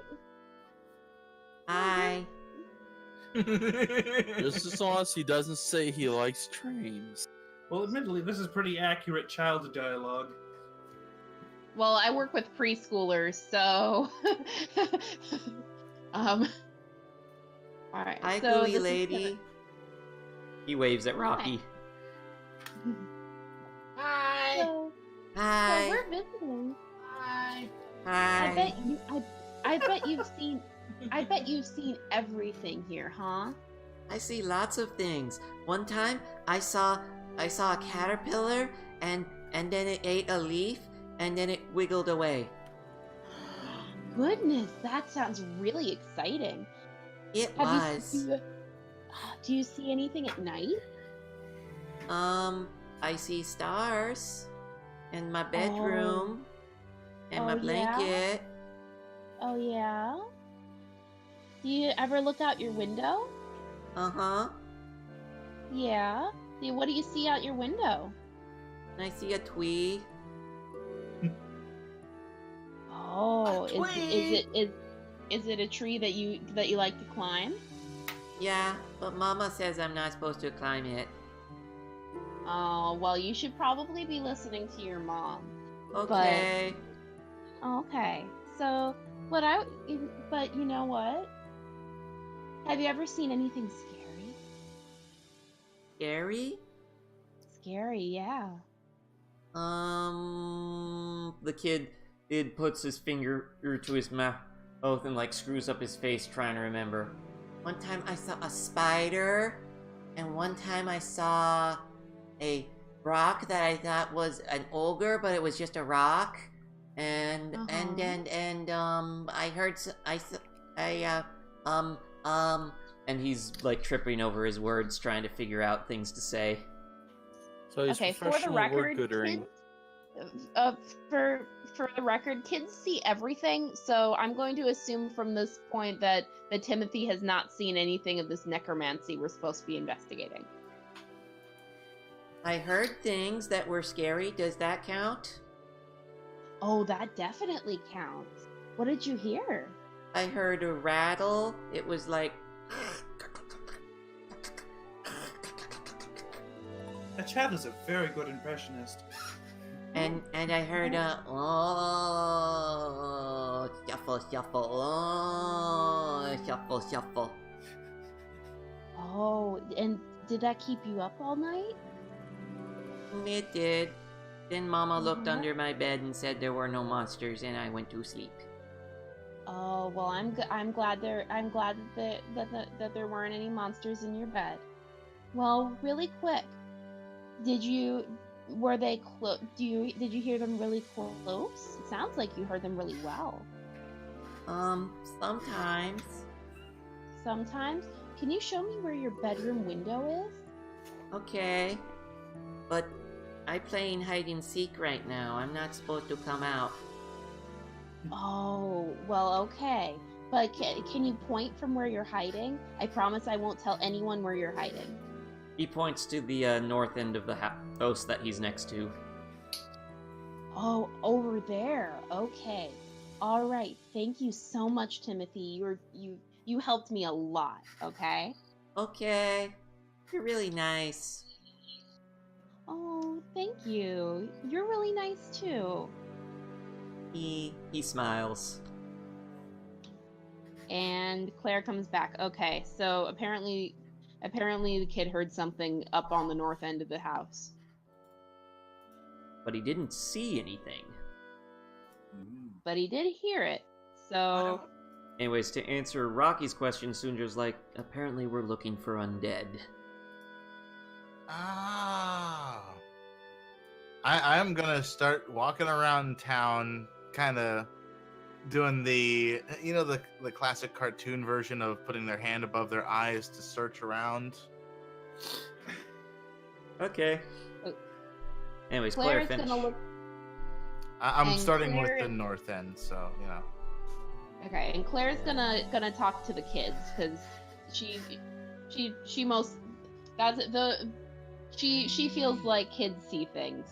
Hi. Just as long as he doesn't say he likes trains. Well, admittedly, this is pretty accurate child dialogue. Well, I work with preschoolers, so all right. Hi, so gooey this is lady. He waves at Rocky. Hi. So Hi. we're visiting. Hi. Hi. I bet you've seen everything here, huh? I see lots of things. One time, I saw a caterpillar, and then it ate a leaf, and then it wiggled away. Goodness, that sounds really exciting. It was. Do you see anything at night? I see stars in my bedroom, and my Oh, yeah? blanket. Oh yeah. Do you ever look out your window? Uh-huh. Yeah. What do you see out your window? I see a twee. Oh, is it a tree that you like to climb? Yeah, but Mama says I'm not supposed to climb it. Oh, well, you should probably be listening to your mom. Okay. Okay. So, but you know what? Have you ever seen anything scary? Scary? Scary, yeah. The kid puts his finger to his mouth and like screws up his face trying to remember. One time I saw a spider, and one time I saw a rock that I thought was an ogre, but it was just a rock. And I heard and he's like tripping over his words trying to figure out things to say. So he's Okay, for the professional record, word-goodering. for the record, kids see everything, so I'm going to assume from this point that Timothy has not seen anything of this necromancy we're supposed to be investigating. I heard things that were scary. Does that count? Oh, that definitely counts. What did you hear? I heard a rattle. It was like... That child is a very good impressionist. And I heard oh, shuffle, shuffle, oh, shuffle, shuffle. Oh, and did that keep you up all night? It did. Then Mama looked under my bed and said there were no monsters, and I went to sleep. Oh, well, I'm glad that there weren't any monsters in your bed. Well, really quick, did you hear them really close? It sounds like you heard them really well. Sometimes. Sometimes? Can you show me where your bedroom window is? Okay. But I'm playing hide and seek right now. I'm not supposed to come out. Oh, well, okay. But can you point from where you're hiding? I promise I won't tell anyone where you're hiding. He points to the north end of the house that he's next to. Oh, over there. Okay. All right. Thank you so much, Timothy. You helped me a lot, okay? Okay. You're really nice. Oh, thank you. You're really nice too. He smiles. And Claire comes back. Okay, so apparently the kid heard something up on the north end of the house. But he didn't see anything. But he did hear it. So anyways, to answer Rocky's question, Sundra's like, apparently we're looking for undead. Ah. I am gonna start walking around town, kind of doing the classic cartoon version of putting their hand above their eyes to search around. Okay. Anyways, Claire's Claire, finish. gonna look. I'm starting with the north end, so you know. Okay, and Claire's gonna talk to the kids because she feels like kids see things.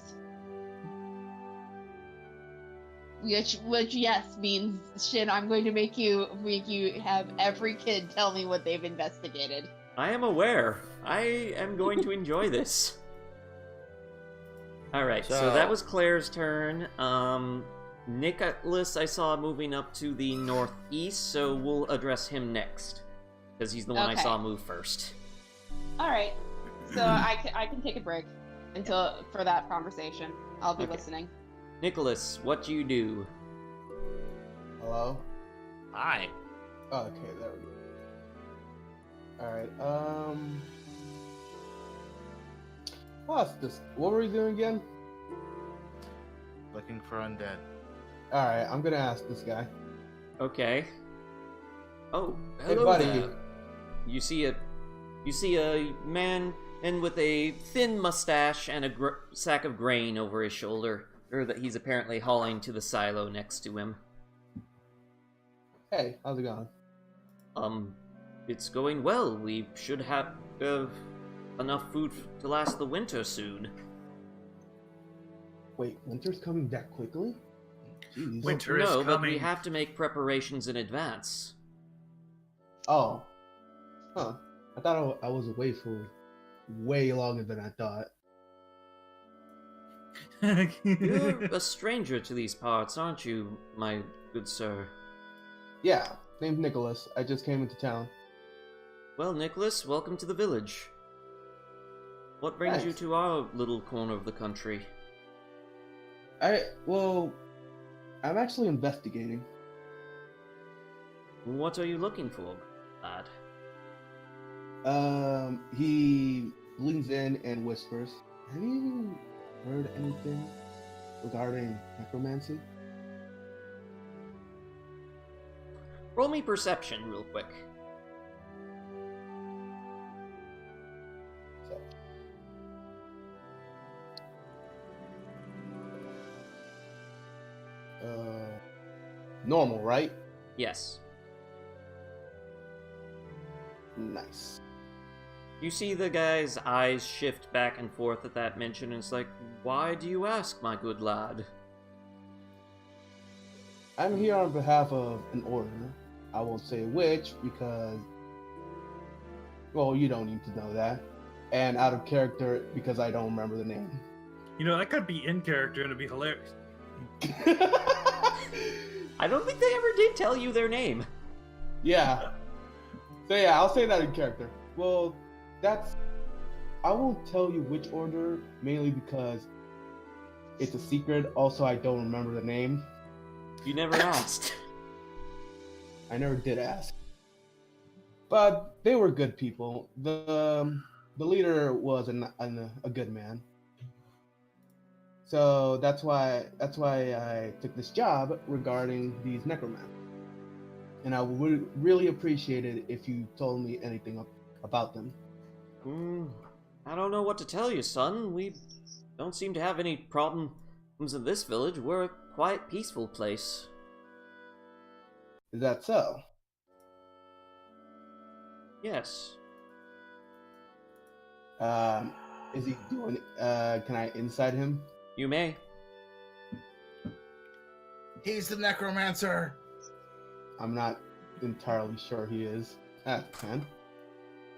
Which yes means shit. I'm going to make you have every kid tell me what they've investigated. I am aware. I am going to enjoy this. Alright, so that was Claire's turn. Nicholas I saw moving up to the northeast, so we'll address him next. Because he's the one I saw move first. Alright, so I can take a break for that conversation. I'll be listening. Nicholas, what do you do? Hello? Hi. Oh, okay, there we go. Alright, what were we doing again? Looking for undead. Alright, I'm gonna ask this guy. Okay. Oh, Hey, hello buddy. there. You see a man and with a thin mustache and a sack of grain over his shoulder, or that he's apparently hauling to the silo next to him. Hey, how's it going? It's going well. We should have enough food to last the winter soon. Wait, winter's coming that quickly? Jeez. Winter is No, coming. but we have to make preparations in advance. Oh. Huh. I thought I was away for way longer than I thought. You're a stranger to these parts, aren't you, my good sir? Yeah, name's Nicholas. I just came into town. Well, Nicholas, welcome to the village. What brings you Thanks. to our little corner of the country? I'm actually investigating. What are you looking for, lad? He leans in and whispers, "Have you heard anything regarding necromancy?" Roll me perception real quick. Normal, right? Yes. Nice. You see the guy's eyes shift back and forth at that mention, and it's like, why do you ask, my good lad? I'm here on behalf of an order. I won't say which because, well, you don't need to know that. And out of character because I don't remember the name. You know, that could be in character and it'd be hilarious. I don't think they ever did tell you their name. Yeah. So yeah, I'll say that in character. Well, I won't tell you which order, mainly because it's a secret. Also, I don't remember the name. You never asked. I never did ask. But they were good people. The leader was a good man. So that's why I took this job regarding these necromancers. And I would really appreciate it if you told me anything about them. I don't know what to tell you, son. We don't seem to have any problems in this village. We're a quiet, peaceful place. Is that so? Yes. Is he doing? Can I inside him? You may. He's the necromancer. I'm not entirely sure he is. 10.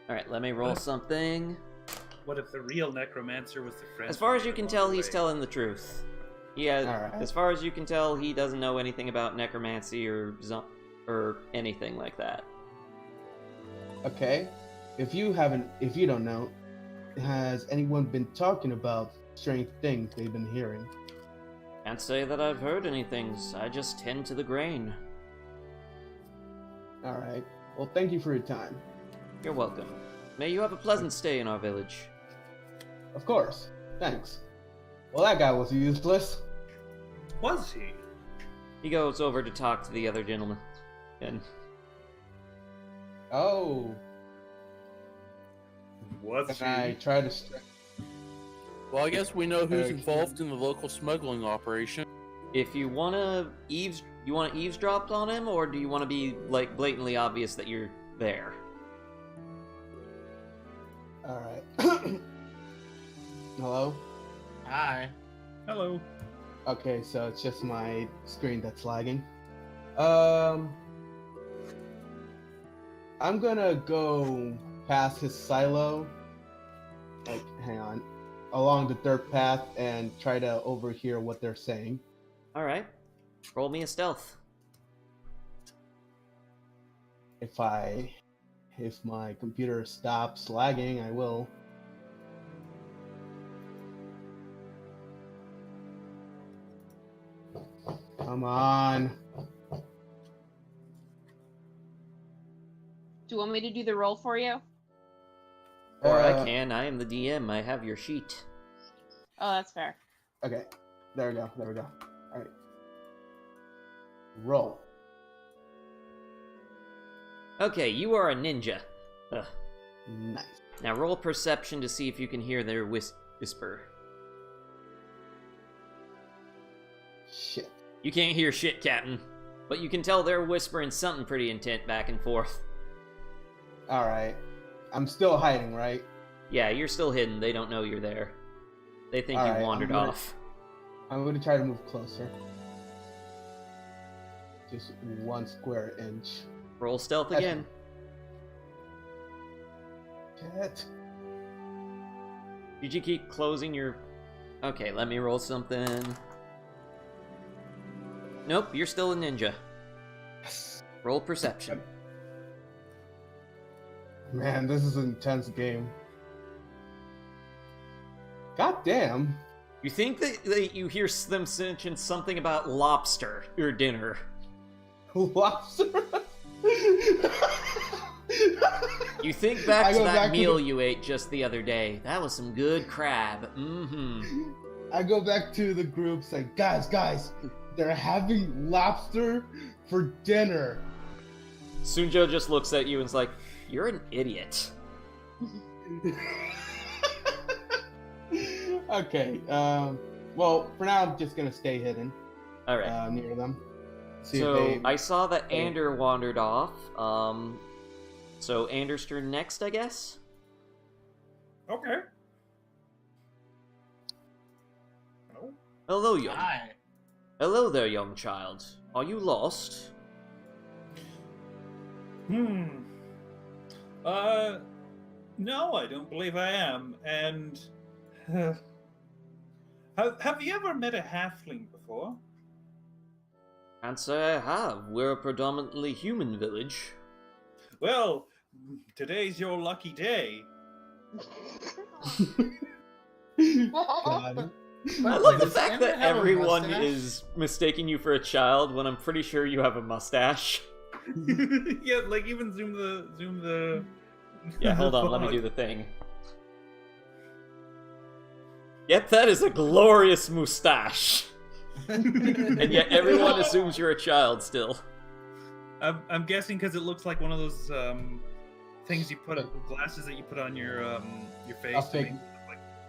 Alright, let me roll something. What if the real necromancer was the friend? As far as you can tell, he's telling the truth. Yeah, Alright. as far as you can tell, he doesn't know anything about necromancy or anything like that. Okay. If you don't know, has anyone been talking about strange things they've been hearing? Can't say that I've heard anything. I just tend to the grain. Alright. Well, thank you for your time. You're welcome. May you have a pleasant stay in our village. Of course. Thanks. Well, that guy was useless. Was he? He goes over to talk to the other gentleman. And Oh. Was Can I try to... Well, I guess we know who's involved in the local smuggling operation. if you wanna eavesdrop on him, or do you want to be like blatantly obvious that you're there? Alright. Hello? Hi. Hello. Okay, so it's just my screen that's lagging. I'm gonna go past his silo, like, hang on, along the dirt path and try to overhear what they're saying. Alright. Roll me a stealth. If my computer stops lagging, I will. Come on. Do you want me to do the roll for you? Or I can. I am the DM. I have your sheet. Oh, that's fair. Okay. There we go. Alright. Roll. Okay, you are a ninja. Ugh. Nice. Now roll perception to see if you can hear their whisper. Shit. You can't hear shit, Captain. But you can tell they're whispering something pretty intent back and forth. Alright. I'm still hiding, right? Yeah, you're still hidden. They don't know you're there. They think you Alright, wandered off. I'm gonna try to move closer. Just 1 square inch. Roll stealth again. Shit. Did you keep closing your Okay, let me roll something. Nope, you're still a ninja. Roll perception. Man, this is an intense game. God damn. You think that you hear them mention something about lobster or dinner. Lobster? You think back to that meal you ate just the other day. That was some good crab. Mm-hmm. I go back to the group saying, guys, they're having lobster for dinner. Sunjo just looks at you and is like, you're an idiot. Okay, well, for now I'm just gonna stay hidden. Alright. Near them. So, I saw that Ander wandered off. So Ander's turn next, I guess? Okay. Hello, young. Hi. Hello there, young child. Are you lost? No, I don't believe I am. And have you ever met a halfling before? Can't say I have. We're a predominantly human village. Well, today's your lucky day. God. I love the fact that everyone is mistaking you for a child when I'm pretty sure you have a mustache. Yeah, like even zoom the. Yeah, hold on, let me do the thing. Yep, that is a glorious mustache. And yet everyone assumes you're a child still. I'm guessing because it looks like one of those things you put glasses that you put on your face.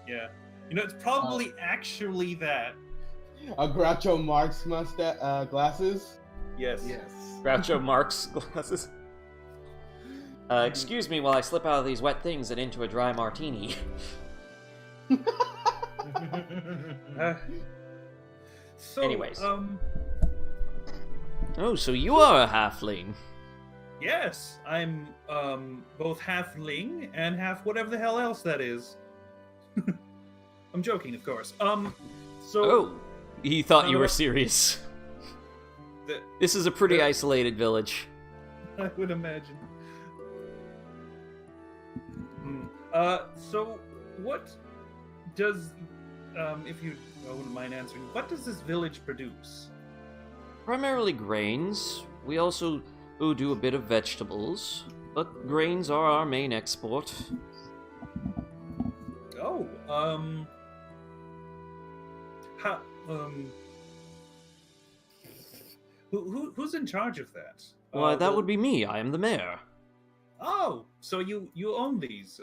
Yeah, you know, it's probably actually that. A Groucho Marx mustache glasses. Yes. Groucho Marx glasses. Excuse me while I slip out of these wet things and into a dry martini. So, anyways. Oh, so you are a halfling. Yes, I'm both halfling and half whatever the hell else that is. I'm joking, of course. Oh, he thought you were serious. This is a pretty isolated village. I would imagine. So what does, if you wouldn't mind answering, what does this village produce? Primarily grains. We also do a bit of vegetables, but grains are our main export. Oh, who's in charge of that? Why, that would be me. I am the mayor. Oh, so you own these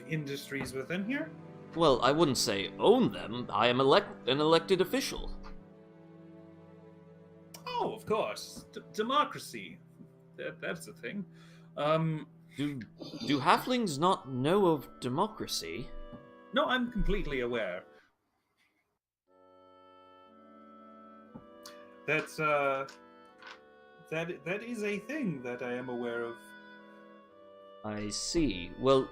industries within here? Well, I wouldn't say own them. I am an elected official. Oh, of course. Democracy. That's the thing. Do halflings not know of democracy? No, I'm completely aware. That's that is a thing that I am aware of. I see. Well,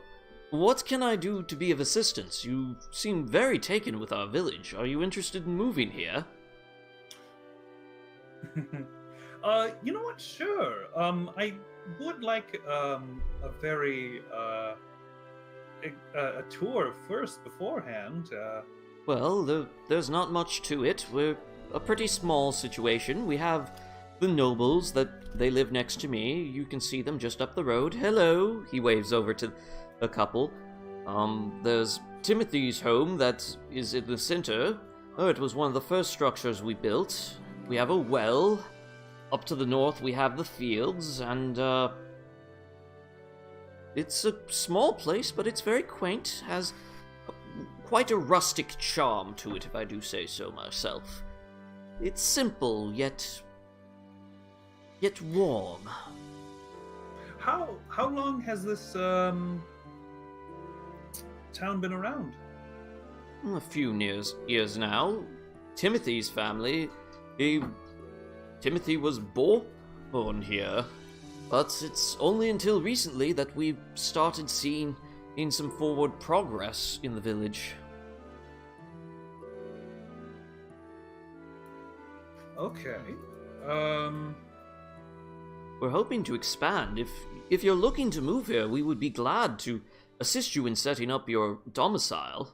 what can I do to be of assistance? You seem very taken with our village. Are you interested in moving here? You know what? Sure. I would like a very a tour first beforehand. Well, there's not much to it. We're a pretty small situation. We have the nobles that they live next to me. You can see them just up the road. Hello. He waves over to a couple. There's Timothy's home that is in the center. Oh, it was one of the first structures we built. We have a well. Up to the north we have the fields, and it's a small place, but it's very quaint. Has quite a rustic charm to it, if I do say so myself. It's simple, yet warm. How long has this town been around? A few years now. Timothy's family, Timothy was born here, but it's only until recently that we've started seeing in some forward progress in the village. Okay. We're hoping to expand. If you're looking to move here, we would be glad to assist you in setting up your domicile.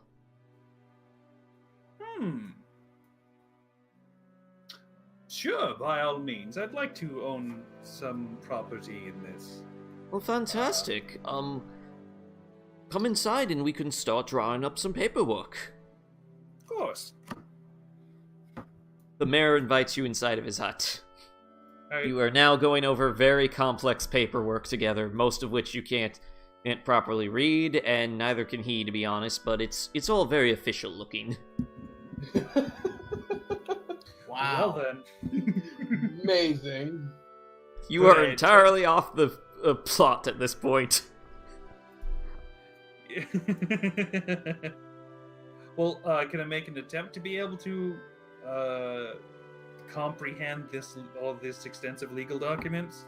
Sure, by all means. I'd like to own some property in this. Well, fantastic. Come inside and we can start drawing up some paperwork. Of course. The mayor invites you inside of his hut. Right. You are now going over very complex paperwork together, most of which you can't properly read, and neither can he, to be honest, but it's all very official looking. Wow. Well then. Amazing. You are entirely off the plot at this point. Well, can I make an attempt to be able to comprehend all this extensive legal documents?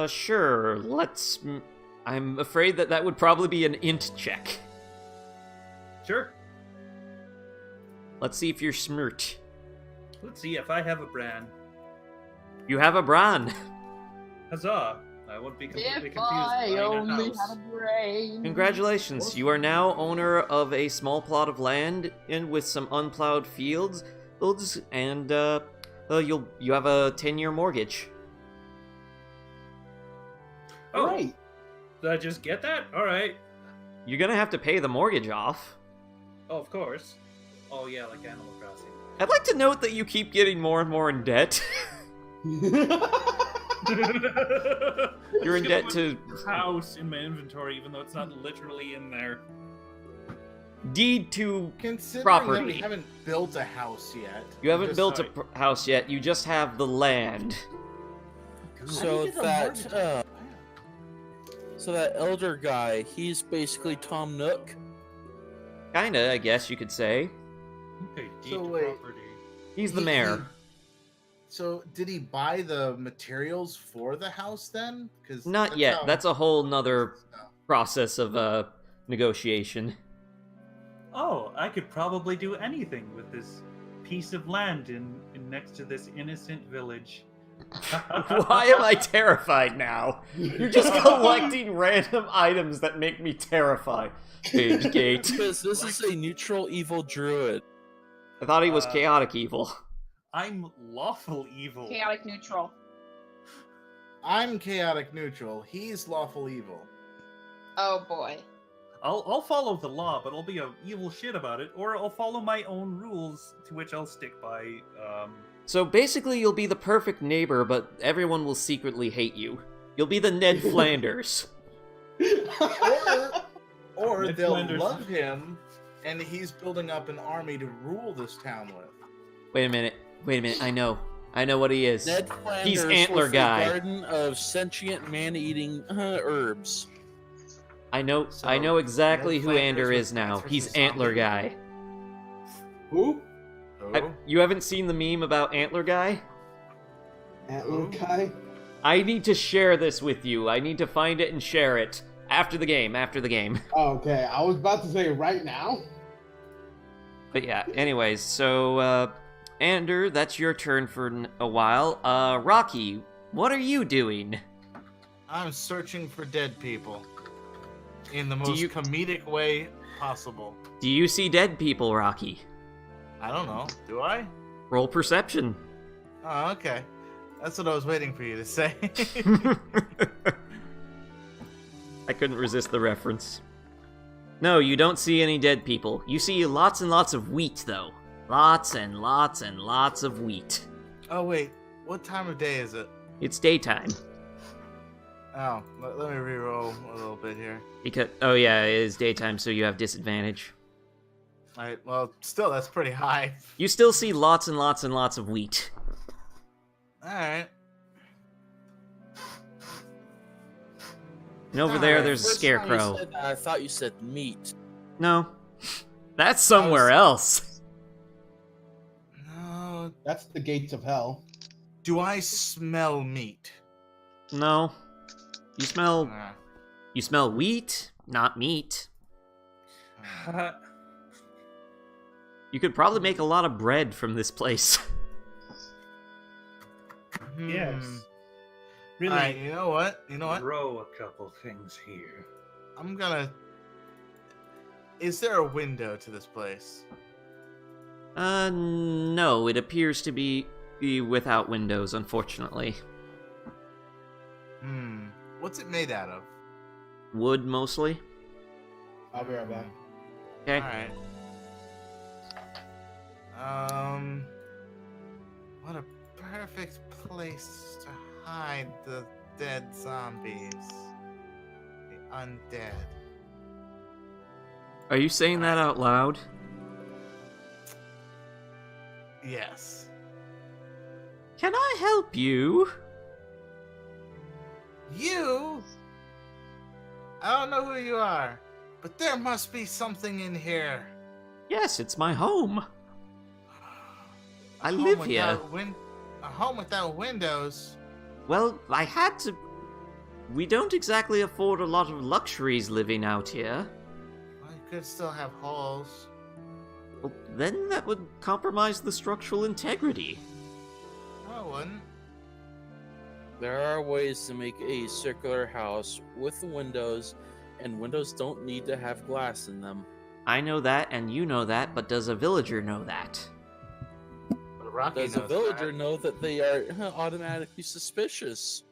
Sure. I'm afraid that would probably be an int check. Sure. Let's see if you're smart. Let's see if I have a brand. You have a brand. Huzzah! I won't be completely If confused. I only house. had a brain. Congratulations, you are now owner of a small plot of land and with some unplowed fields, and you have a 10-year mortgage. Oh, Right. did I just get that? All right. You're gonna have to pay the mortgage off. Oh, of course. Oh yeah, like Animal Crossing. I'd like to note that you keep getting more and more in debt. You're in debt to house in my inventory, even though it's not literally in there. deed to Considering property. that we haven't built a house yet. You haven't Just built like- a house yet. You just have the land. So that elder guy, he's basically Tom Nook. Kinda, I guess you could say. Okay, deed So to wait. property. He's the mayor. So did he buy the materials for the house then? Because Not yet. That's a whole nother process of negotiation. Oh, I could probably do anything with this piece of land in next to this innocent village. Why am I terrified now? You're just collecting random items that make me terrified. Page gate. Because this is a neutral evil druid. I thought he was chaotic evil. I'm lawful evil. Chaotic neutral. I'm chaotic neutral. He's lawful evil. Oh boy. I'll follow the law, but I'll be a evil shit about it, or I'll follow my own rules, to which I'll stick by. So basically, you'll be the perfect neighbor, but everyone will secretly hate you. You'll be the Ned Flanders. Or Ned they'll Flanders. love him, and he's building up an army to rule this town with. Wait a minute. I know what he is. Ned Flanders He's Antler with Guy. a garden of sentient man-eating herbs. I know exactly Ned who Flanders Ander with is now. plans for He's some Antler zombie. Guy. Who? Oh. You haven't seen the meme about Antler Guy? Antler guy? I need to share this with you. I need to find it and share it. After the game. Okay, I was about to say right now. But yeah, anyways, so, Ander, that's your turn for a while. Rocky, what are you doing? I'm searching for dead people in the most you- comedic way possible. Do you see dead people, Rocky? I don't know. Do I? Roll perception. Oh, okay. That's what I was waiting for you to say. I couldn't resist the reference. No, you don't see any dead people. You see lots and lots of wheat, though. Lots and lots and lots of wheat. Oh, wait. What time of day is it? It's daytime. Oh, let me reroll a little bit here. Because, oh yeah, it is daytime, so you have disadvantage. Alright, well, still, that's pretty high. You still see lots and lots and lots of wheat. Alright. And over there, Alright, there's a First time you scarecrow. said that, I thought you said meat. No. That's somewhere else. No. That's the gates of hell. Do I smell meat? No. You smell Ah. You smell wheat, not meat. You could probably make a lot of bread from this place. Yes. Really. Alright, you know what? Grow a couple things here. I'm gonna. Is there a window to this place? No, it appears to be without windows, unfortunately. What's it made out of? Wood, mostly. I'll be right back. Okay. Alright. What a perfect place to hide the dead zombies. The undead. Are you saying that out loud? Yes. Can I help you? You? I don't know who you are, but there must be something in here. Yes, it's my home. I live here. A home without windows? Well, I had to... We don't exactly afford a lot of luxuries living out here. Well, you could still have holes. Well, then that would compromise the structural integrity. No, it wouldn't. There are ways to make a circular house with windows, and windows don't need to have glass in them. I know that, and you know that, but does a villager know that? But Rocky Does a knows villager that. know that they are automatically suspicious?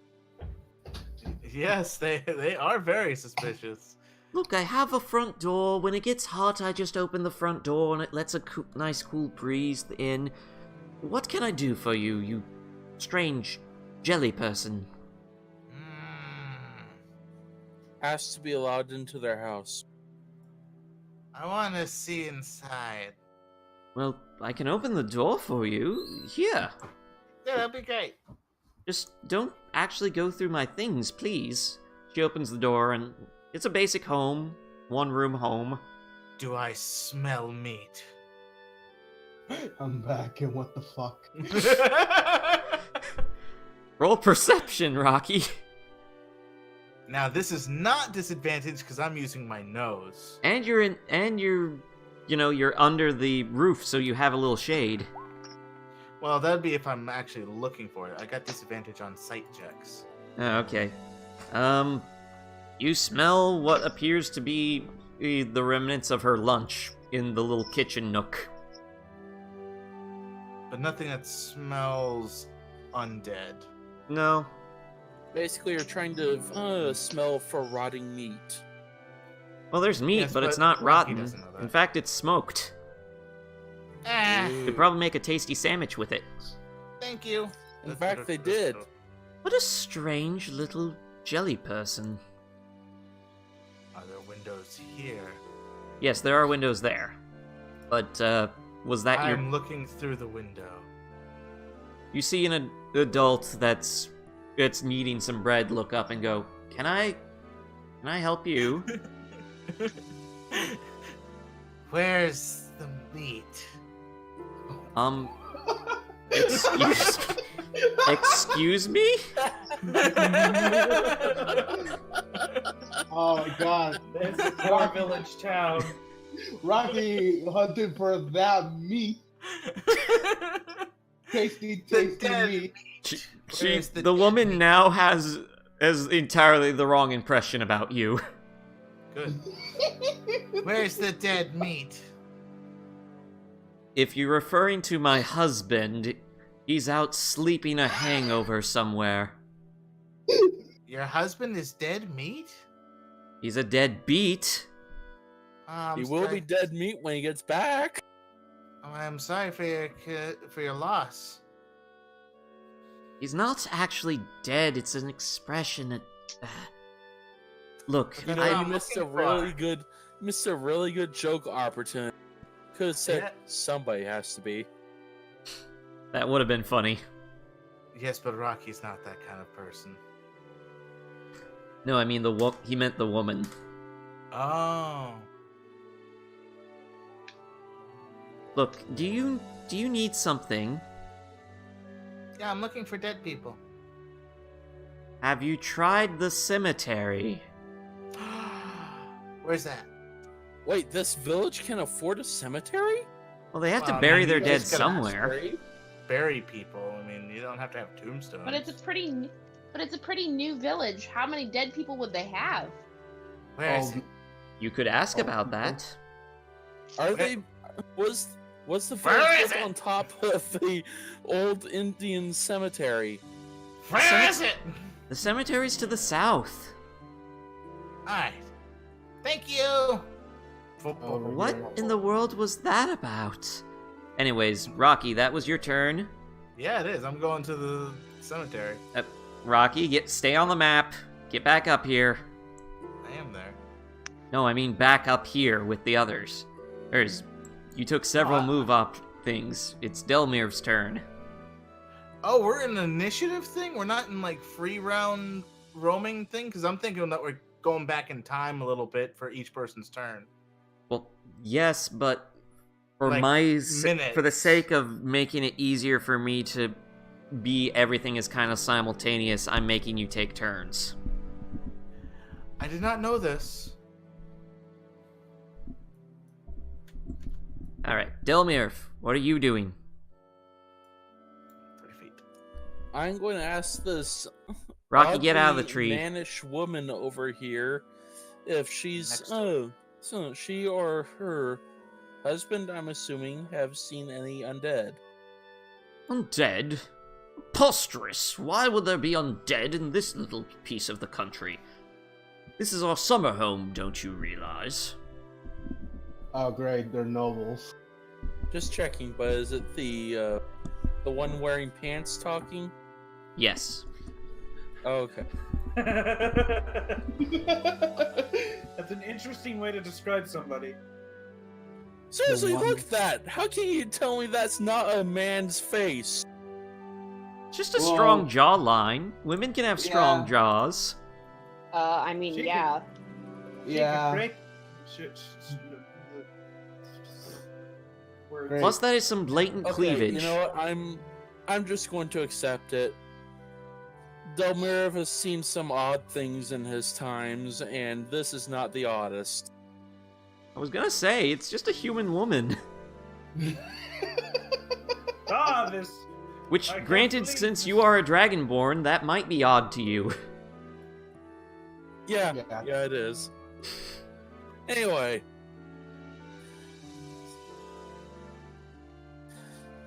Yes, they are very suspicious. Look, I have a front door. When it gets hot, I just open the front door and it lets a nice cool breeze in. What can I do for you, you strange jelly person? Has to be allowed into their house. I want to see inside. Well, I can open the door for you. Here. Yeah, that'd be great. Just don't actually go through my things, please. She opens the door and it's a basic home. One-room home. Do I smell meat? I'm back, and what the fuck? Roll perception, Rocky. Now, this is not disadvantage because I'm using my nose. And you're under the roof, so you have a little shade. Well, that'd be if I'm actually looking for it. I got disadvantage on sight checks. Oh, okay. You smell what appears to be the remnants of her lunch in the little kitchen nook. But nothing that smells undead. No. Basically, you're trying to smell for rotting meat. Well, there's meat, Yes, but it's but not Rocky rotten. doesn't know that. In fact, it's smoked. Ah, Could probably make a tasty sandwich with it. thank you. In fact, they did. What a strange little jelly person. Are there windows here? Yes, there are windows there. But, was that your... I'm looking through the window. You see an adult that's needing some bread look up and go, Can I help you? Where's the meat? Excuse me? Oh my god. There's a poor village town. Rocky hunted for that meat. Tasty meat. The woman now has entirely the wrong impression about you. Good. Where's the dead meat? If you're referring to my husband, he's out sleeping a hangover somewhere. Your husband is dead meat? He's a dead beat. He will be dead meat when he gets back. Oh, I'm sorry for your loss. He's not actually dead, it's an expression. Look, Then I I'm missed a looking really good joke opportunity. Could have said Yeah. somebody has to be. that would have been funny. Yes, but Rocky's not that kind of person. No, I mean he meant the woman. Oh. Look, do you need something? Yeah, I'm looking for dead people. Have you tried the cemetery? Where's that? Wait, this village can afford a cemetery? Well, they have to bury their dead just gotta somewhere. Bury people. I mean, you don't have to have tombstones. But it's a pretty new village. How many dead people would they have? Where is it? You could ask about that. Are they? Was the village built on top of the old Indian cemetery? Where is it? The cemetery's to the south. Alright. Thank you. What in the world was that about? Anyways, Rocky, that was your turn. Yeah, it is. I'm going to the cemetery. Rocky, stay on the map. Get back up here. I am there. No, I mean back up here with the others. You took several move up things. It's Delmir's turn. Oh, we're in an initiative thing? We're not in like free round roaming thing? Because I'm thinking that we're going back in time a little bit for each person's turn. Well, yes, but for like for the sake of making it easier for me to be everything is kind of simultaneous, I'm making you take turns. I did not know this. Alright, Delmir, what are you doing? 3 feet. I'm going to ask this Rocky, get out of the tree. mannish woman over here if she's so she or her husband, I'm assuming, have seen any undead. Undead? Preposterous! Why would there be undead in this little piece of the country? This is our summer home, don't you realize? Oh, great, they're nobles. Just checking, but is it the one wearing pants talking? Yes. Oh, okay. That's an interesting way to describe somebody. Seriously, look at that! How can you tell me that's not a man's face? Just a strong jawline. Women can have strong jaws. I mean, yeah. Plus, that is some blatant cleavage. You know what? I'm just going to accept it. Delmir has seen some odd things in his times, and this is not the oddest. I was gonna say, it's just a human woman. This. Which, granted, since you are a dragonborn, that might be odd to you. Yeah, it is. Anyway.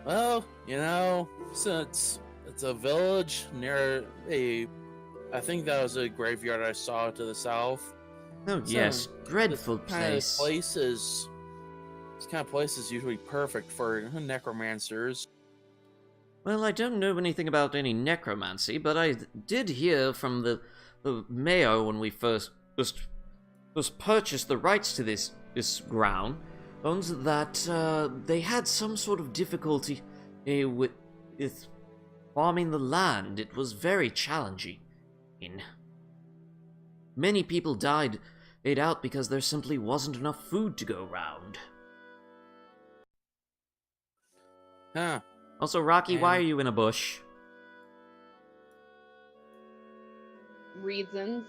Well, you know, since it's a village near I think that was a graveyard I saw to the south. Oh, yes, dreadful place. This kind of place is usually perfect for necromancers. Well, I don't know anything about any necromancy, but I did hear from the mayor when we first purchased the rights to this ground, that they had some sort of difficulty with farming the land. It was very challenging. Many people died out because there simply wasn't enough food to go round. Huh. Also, Rocky, why are you in a bush? Reasons.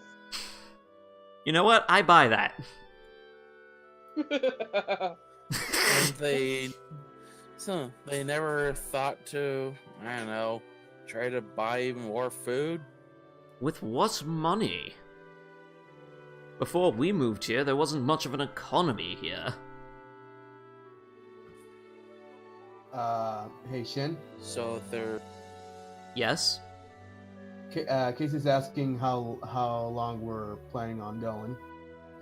You know what? I buy that. And they never thought to, I don't know, try to buy more food? With what money? Before we moved here, there wasn't much of an economy here. Hey, Shin? So they're... Yes? Casey's asking how long we're planning on going.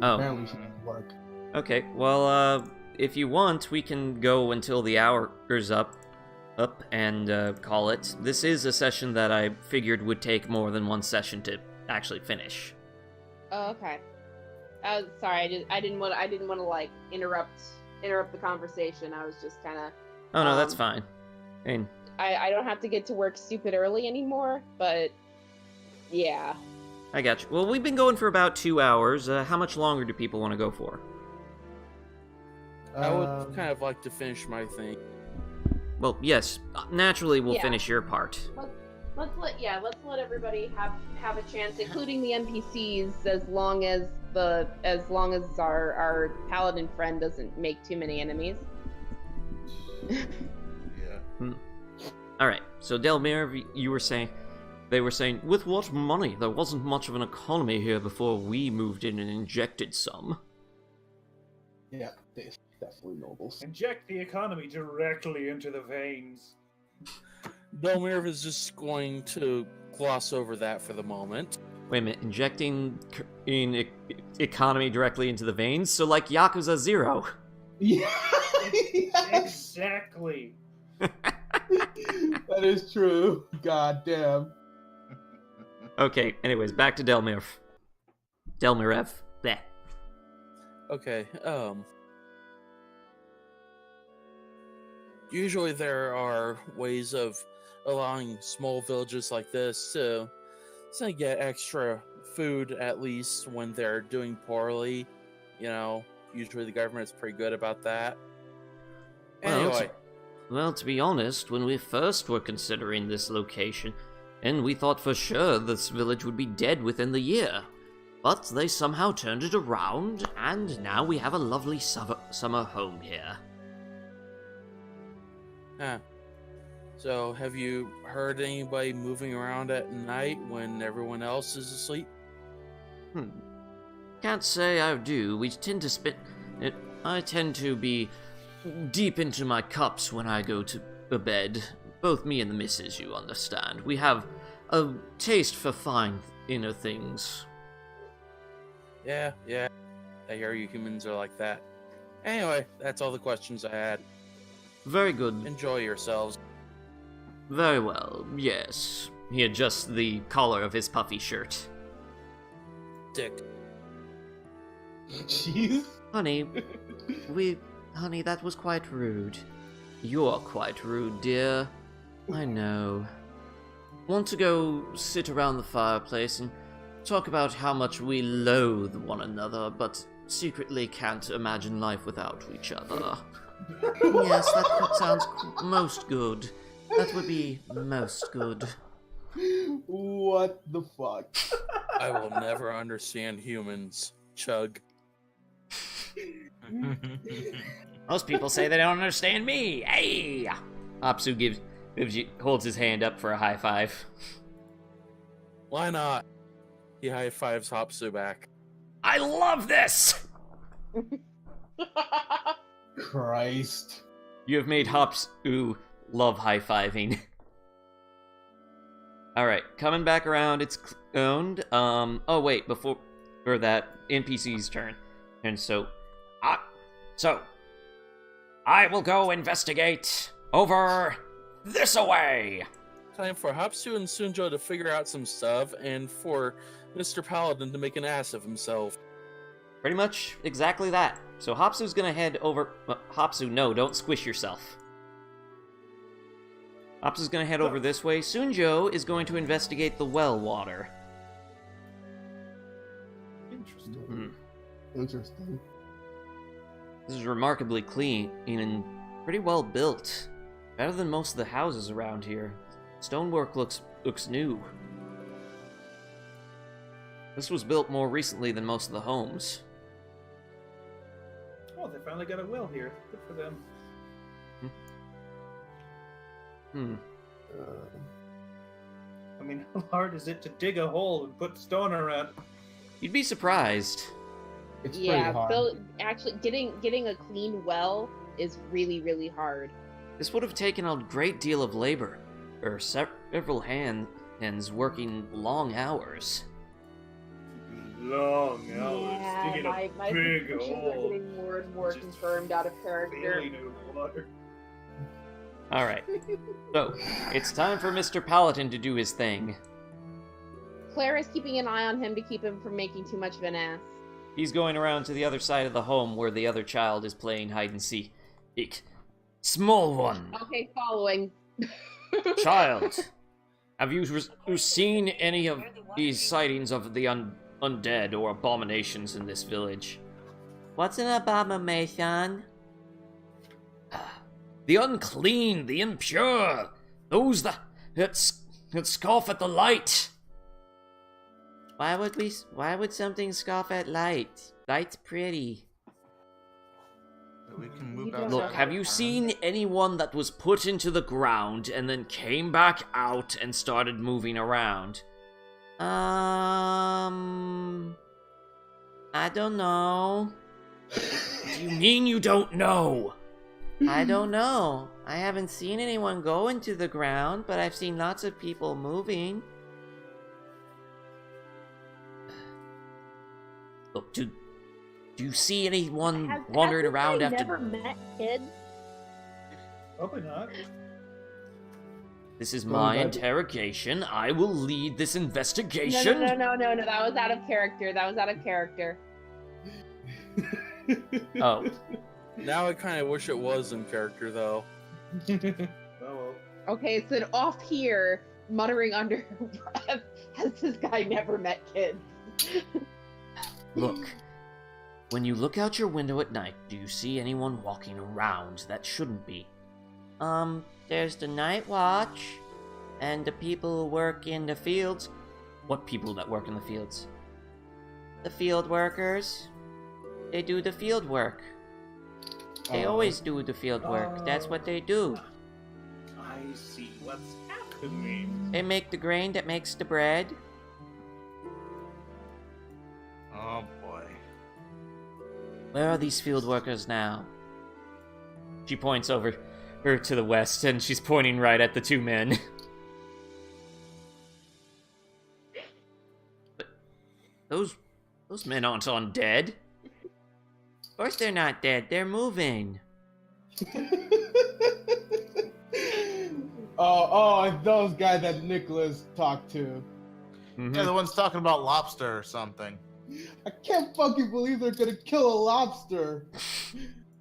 Oh. Apparently she needs work. Okay, well, if you want, we can go until the hour's up and call it. This is a session that I figured would take more than one session to actually finish. Oh, okay. Sorry, I didn't want to like interrupt the conversation. I was just kind of. Oh no, that's fine. I don't have to get to work stupid early anymore, but yeah. I got you. Well, we've been going for about 2 hours. How much longer do people want to go for? I would kind of like to finish my thing. Well, yes. Naturally, we'll finish your part. let's let everybody have a chance, including the NPCs, as long as our paladin friend doesn't make too many enemies. Yeah. Alright, so Delmir, they were saying, with what money? There wasn't much of an economy here before we moved in and injected some. Yeah, definitely nobles. Inject the economy directly into the veins. Delmir is just going to gloss over that for the moment. Wait a minute, injecting economy directly into the veins? So like Yakuza 0. Yeah. Exactly. That is true. God damn. Okay, anyways, back to Delmir. Delmirev. Bleh. Okay, usually there are ways of allowing small villages like this to get extra food, at least when they're doing poorly. You know, usually the government's pretty good about that. Anyway. Well, to be honest, when we first were considering this location, and we thought for sure this village would be dead within the year. But they somehow turned it around, and now we have a lovely summer home here. Huh. So, have you heard anybody moving around at night when everyone else is asleep? Can't say I do. I tend to be deep into my cups when I go to bed. Both me and the missus, you understand. We have a taste for fine inner things. Yeah. I hear you humans are like that. Anyway, that's all the questions I had. Very good. Enjoy yourselves. Very well, yes. He adjusts the collar of his puffy shirt. Dick. Jeez. Honey, that was quite rude. You're quite rude, dear. I know. Want to go sit around the fireplace and talk about how much we loathe one another, but secretly can't imagine life without each other. Yes, that sounds most good. That would be most good. What the fuck? I will never understand humans. Chug. Most people say they don't understand me. Hey! Hapsu holds his hand up for a high five. Why not? He high fives Hapsu back. I love this! Christ. You have made Hapsu love high fiving. Alright, coming back around, it's owned. Oh wait, before that, NPC's turn. And so I will go investigate over this away. Time for Hapsu and Sunjo to figure out some stuff, and for Mr. Paladin to make an ass of himself. Pretty much exactly that. So Hapsu's gonna head over... Hapsu, no, don't squish yourself. Hapsu's gonna head over this way. Sunjo is going to investigate the well water. Interesting. Interesting. This is remarkably clean and pretty well built. Better than most of the houses around here. Stonework looks new. This was built more recently than most of the homes. Oh, they finally got a well here. Good for them. I mean, how hard is it to dig a hole and put stone around? You'd be surprised. It's pretty hard. Actually, getting a clean well is really, really hard. This would have taken a great deal of labor, or several hands working long hours. Long hours. Yeah, Digging my a big suspicions are hole. getting more and more Just confirmed out of character. Failing in water. Alright, so it's time for Mr. Paladin to do his thing. Claire is keeping an eye on him to keep him from making too much of an ass. He's going around to the other side of the home where the other child is playing hide and seek. Small one. Okay, following. Child, have you seen any of these sightings of the undead or abominations in this village? What's an abomination? The unclean, the impure, those that's scoff at the light. Why would something scoff at light? Light's pretty. We can move out. Look, have you seen anyone that was put into the ground and then came back out and started moving around? I don't know. Do you mean you don't know? I don't know. I haven't seen anyone go into the ground, but I've seen lots of people moving. Look, do you see anyone wandering around after... never met kids? Probably not. This is my interrogation. I will lead this investigation. No. That was out of character. Oh. Now I kind of wish it was in character, though. Oh well. Okay, so off here, muttering under her breath, has this guy never met kids? Look. When you look out your window at night, do you see anyone walking around that shouldn't be? There's the night watch, and the people who work in the fields. What people that work in the fields? The field workers. They do the field work. They always do the field work. That's what they do. I see what's happening. They make the grain that makes the bread. Oh boy. Where are these field workers now? She points over her to the west, and she's pointing right at the two men. But those men aren't undead. Of course they're not dead. They're moving. Oh, it's those guys that Nicholas talked to. Mm-hmm. Yeah, the one's talking about lobster or something. I can't fucking believe they're gonna kill a lobster.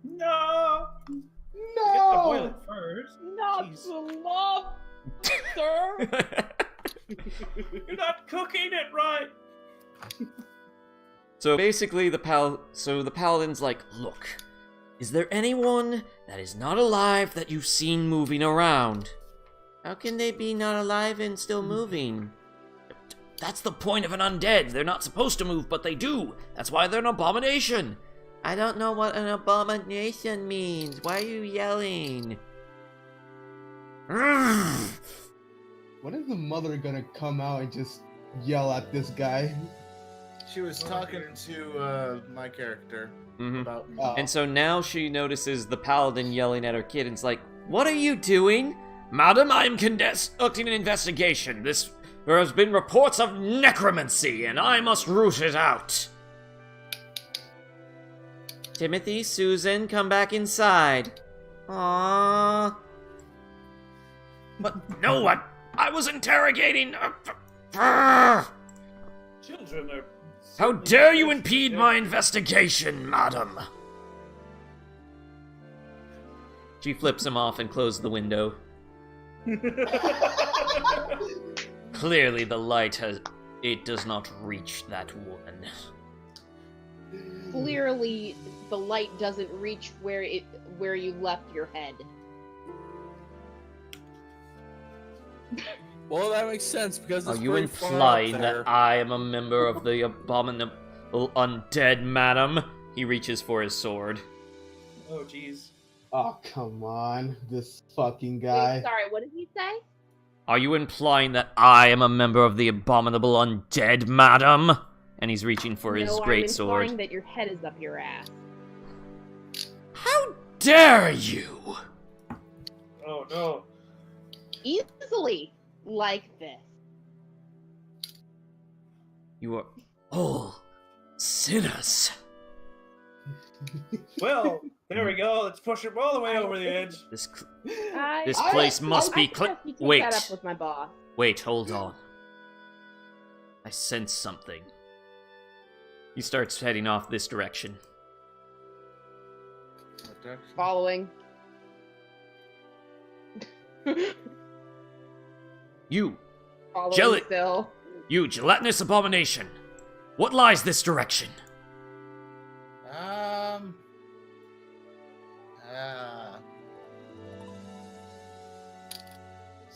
No. No. Get to boil it first. Not Jeez. the lobster! You're not cooking it right. So basically, the paladin's like, look, is there anyone that is not alive that you've seen moving around? How can they be not alive and still moving? That's the point of an undead. They're not supposed to move, but they do. That's why they're an abomination. I don't know what an abomination means. Why are you yelling? When is the mother gonna come out and just yell at this guy? She was talking to my character about. And so now she notices the paladin yelling at her kid and it's like, what are you doing? Madam, I am conducting an investigation. There has been reports of necromancy, and I must root it out. Timothy, Susan, come back inside. Aww. But no, I was interrogating. Children are. How dare you impede my investigation, madam? She flips him off and closes the window. Clearly the light does not reach that woman. Clearly, the light doesn't reach where you left your head. Well, that makes sense because it's Are you pretty far implying up there. that I am a member of the abominable undead, madam? He reaches for his sword. Oh, jeez. Oh, come on. This fucking guy. Wait, sorry, what did he say? Are you implying that I am a member of the abominable undead, madam? And he's reaching for his great sword. I'm implying that your head is up your ass. How dare you! Oh, no. Easily like this. You are all sinners. Well, there we go. Let's push him all the way over the edge. This place must be clean. Wait. That up with my boss. Wait, hold on. I sense something. He starts heading off this direction. Following. You, Following still. You gelatinous abomination. What lies this direction?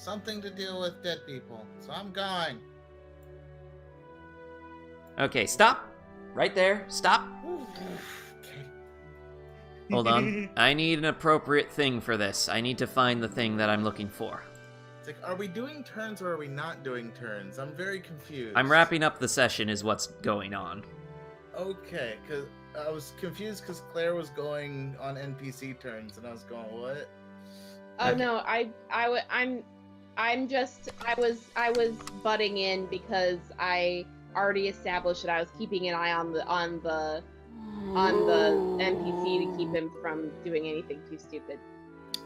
something to deal with dead people. So I'm going. Okay, stop. Right there. Stop. Okay. Hold on. I need an appropriate thing for this. I need to find the thing that I'm looking for. It's like, are we doing turns or are we not doing turns? I'm very confused. I'm wrapping up the session is what's going on. Okay, because I was confused because Claire was going on NPC turns and I was going, what? Oh Okay. no, I was butting in because I already established that I was keeping an eye on the NPC to keep him from doing anything too stupid.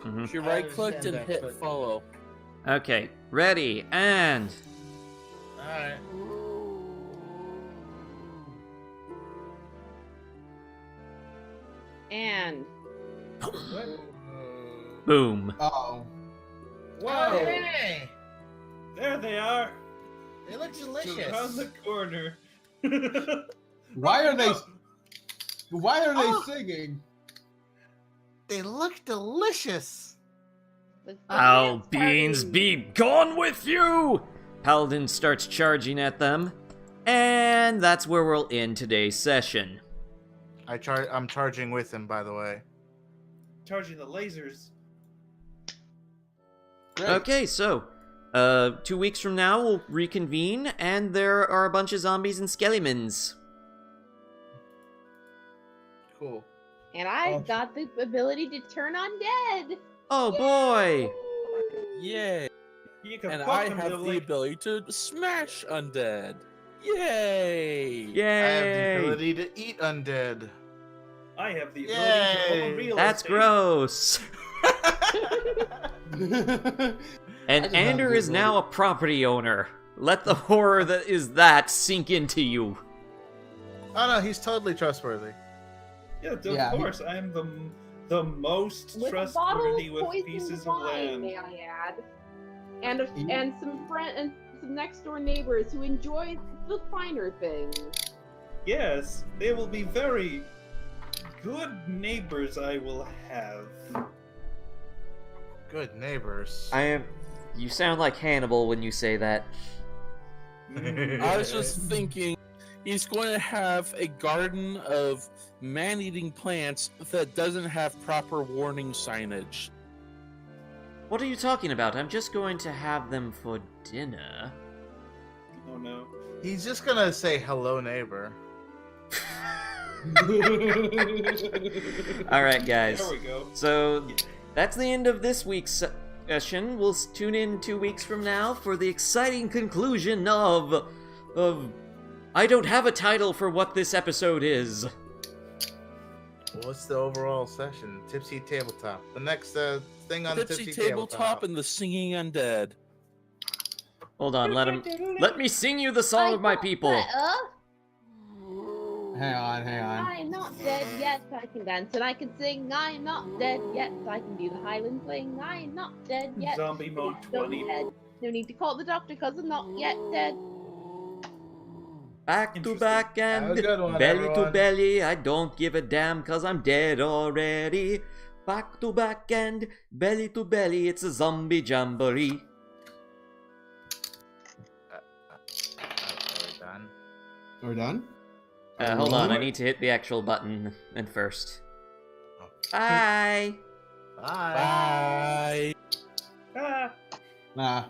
Mm-hmm. She right-clicked and hit follow. Okay, ready, and... Alright. And boom. Uh-oh. Whoa! Hey! There they are. They look delicious. Around the corner. Why are they singing? They look delicious. I'll beans be gone with you! Paladin starts charging at them, and that's where we'll end today's session. I'm charging with him, by the way. Charging the lasers. Great. Okay, so, 2 weeks from now we'll reconvene, and there are a bunch of zombies and skeletons. Cool. And I've got the ability to turn undead. Oh boy! Yay! You can And fuck I them, have they're the like- ability to smash undead. Yay! Yay! I have the ability to eat undead. I have the ability Yay. to own real That's estate. gross! And I just have Ander the is now a ability- property owner. Let the horror that is that sink into you. Oh no, he's totally trustworthy. Yeah, of Yeah, course. I am the most With a bottle trustworthy of with poisoned pieces of wine, land. may I add, and some next door neighbors who enjoy the finer things. Yes, they will be very good neighbors. I will have. Good neighbors. You sound like Hannibal when you say that. I was just thinking, he's going to have a garden of man-eating plants that doesn't have proper warning signage. What are you talking about? I'm just going to have them for dinner. Oh no. He's just gonna say hello, neighbor. Alright, guys. There we go. So, that's the end of this week's session. We'll tune in 2 weeks from now for the exciting conclusion of... I don't have a title for what this episode is. What's the overall session? Tipsy Tabletop. The next thing on Tipsy Tipsy Tabletop and the Singing Undead. Hold on, let me sing you the song of my people. Hang on. I'm not dead yet, I can dance and I can sing. I'm not dead yet, I can do the Highland fling. I'm not dead yet. Zombie mode No 20. No need to call the doctor because I'm not yet dead. Back to Interesting. back and Have a good one, belly to everyone. belly, I don't give a damn cause I'm dead already. Back to back and belly to belly, it's a zombie jamboree. Are we done? We're done? Hold on, I need to hit the actual button first. Bye! Bye. Bye. Ah. Nah.